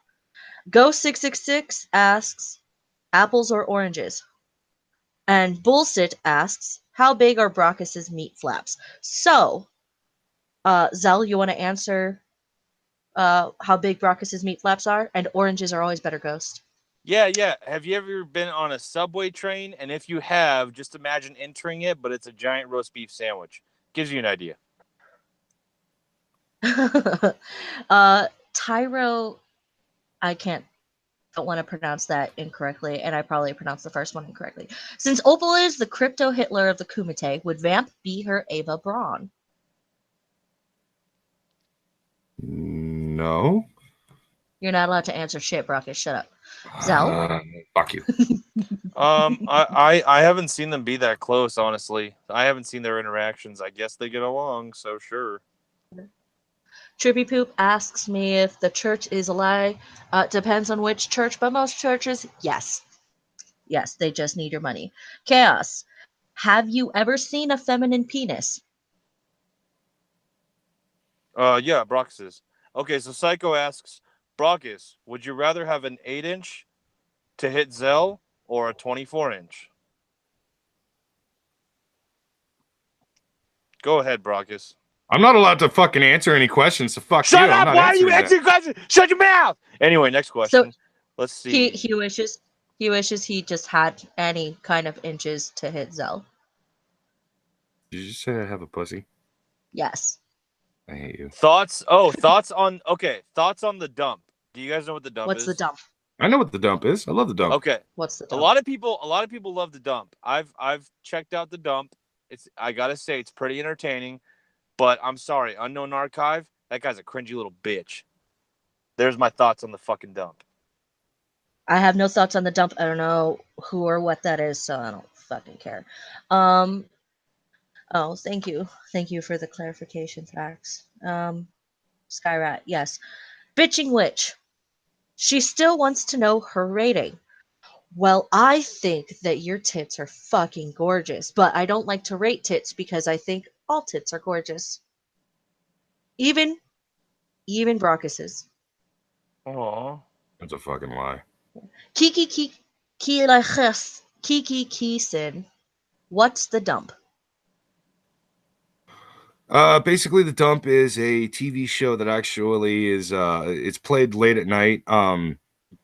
Go666 asks, apples or oranges? And Bullshit asks, how big are Brockus's meat flaps? So, Zell, you want to answer how big Brockus's meat flaps are? And oranges are always better, Ghost. Yeah. Have you ever been on a subway train? And if you have, just imagine entering it, but it's a giant roast beef sandwich. Gives you an idea. Tyro, I don't want to pronounce that incorrectly, and I probably pronounced the first one incorrectly. Since Opal is the crypto Hitler of the Kumite, would Vamp be her Ava Braun? No. You're not allowed to answer shit, Brockus. Shut up. Zell? Fuck you. I haven't seen them be that close, honestly. I haven't seen their interactions. I guess they get along, so sure. Trippy Poop asks me if the church is a lie. Depends on which church, but most churches, yes. Yes, they just need your money. Chaos. Have you ever seen a feminine penis? Yeah, Brockus. Okay, so Psycho asks, Brockus, would you rather have an 8-inch to hit Zell or a 24-inch? Go ahead, Brockus. I'm not allowed to fucking answer any questions, so fuck Shut you. up! Why are you answering questions? Shut your mouth! Anyway, next question. So, let's see. He wishes he just had any kind of inches to hit Zell. Did you say I have a pussy? Yes. I hate you. Thoughts on the dump. Do you guys know what the dump is? What's the dump? I know what the dump is. I love the dump. Okay. What's the dump? A lot of people love the dump. I've checked out the dump. I gotta say it's pretty entertaining. But I'm sorry, Unknown Archive, that guy's a cringy little bitch. There's my thoughts on the fucking dump. I have no thoughts on the dump. I don't know who or what that is, so I don't fucking care. Oh, thank you. Thank you for the clarification, Thrax. Skyrat, yes. Bitching Witch. She still wants to know her rating. Well, I think that your tits are fucking gorgeous, but I don't like to rate tits because I think all tits are gorgeous. Even Brockus's. Aww. That's a fucking lie. Kiki Keeson. What's the dump? Basically the dump is a TV show that actually is it's played late at night.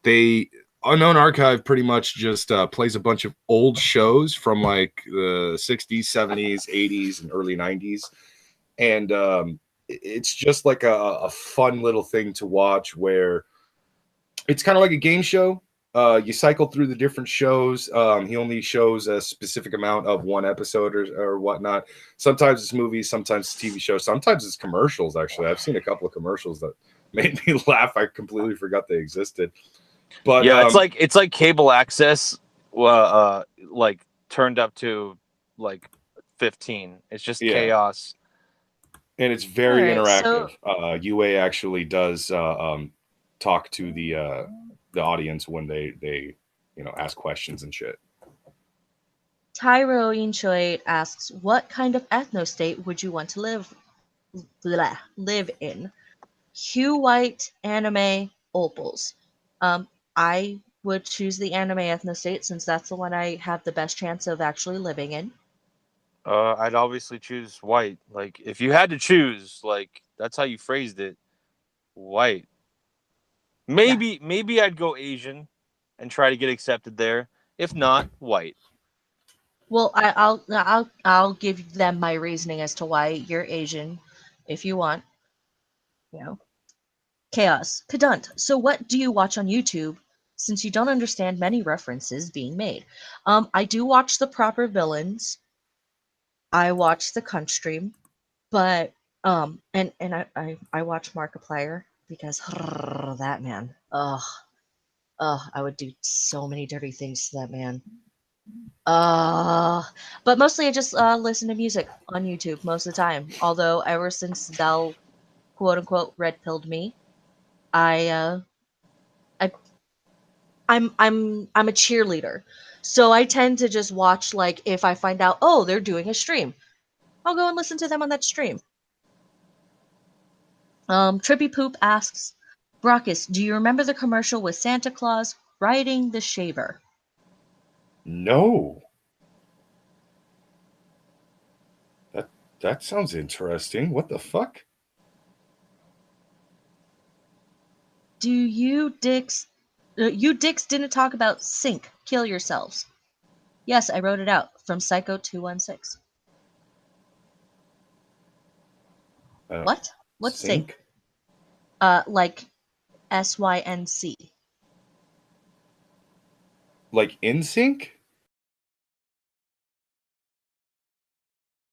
They Unknown Archive pretty much just plays a bunch of old shows from like the 60s, 70s, 80s, and early 90s. and it's just like a fun little thing to watch where it's kind of like a game show. You cycle through the different shows. He only shows a specific amount of one episode or whatnot. Sometimes it's movies, sometimes it's TV shows, sometimes it's commercials. Actually, I've seen a couple of commercials that made me laugh. I completely forgot they existed. But yeah, it's like cable access, like turned up to like 15. It's just chaos, and it's very All right, interactive. so UA actually does talk to the audience when they ask questions and shit. Tyro Inchoid asks, "What kind of ethno state would you want to live in? Hugh White, anime, opals." I would choose the anime ethno state since that's the one I have the best chance of actually living in. I'd obviously choose white. Like if you had to choose, like that's how you phrased it, white. Maybe I'd go Asian and try to get accepted there. If not, white. Well, I'll give them my reasoning as to why you're Asian, if you want. You know, chaos, Kadunt. So, what do you watch on YouTube? Since you don't understand many references being made, I do watch the proper villains. I watch the Cunt stream, but and I watch Markiplier because that man, I would do so many dirty things to that man. But mostly I just listen to music on YouTube most of the time. Although ever since Dell quote unquote red pilled me, I I I'm a cheerleader. So I tend to just watch like if I find out oh they're doing a stream, I'll go and listen to them on that stream. Trippy Poop asks, Brockus, do you remember the commercial with Santa Claus riding the shaver? No. That sounds interesting. What the fuck? Do you dicks didn't talk about sync, kill yourselves. Yes, I wrote it out from Psycho 216. What? What's sync? Like SYNC. Like in sync?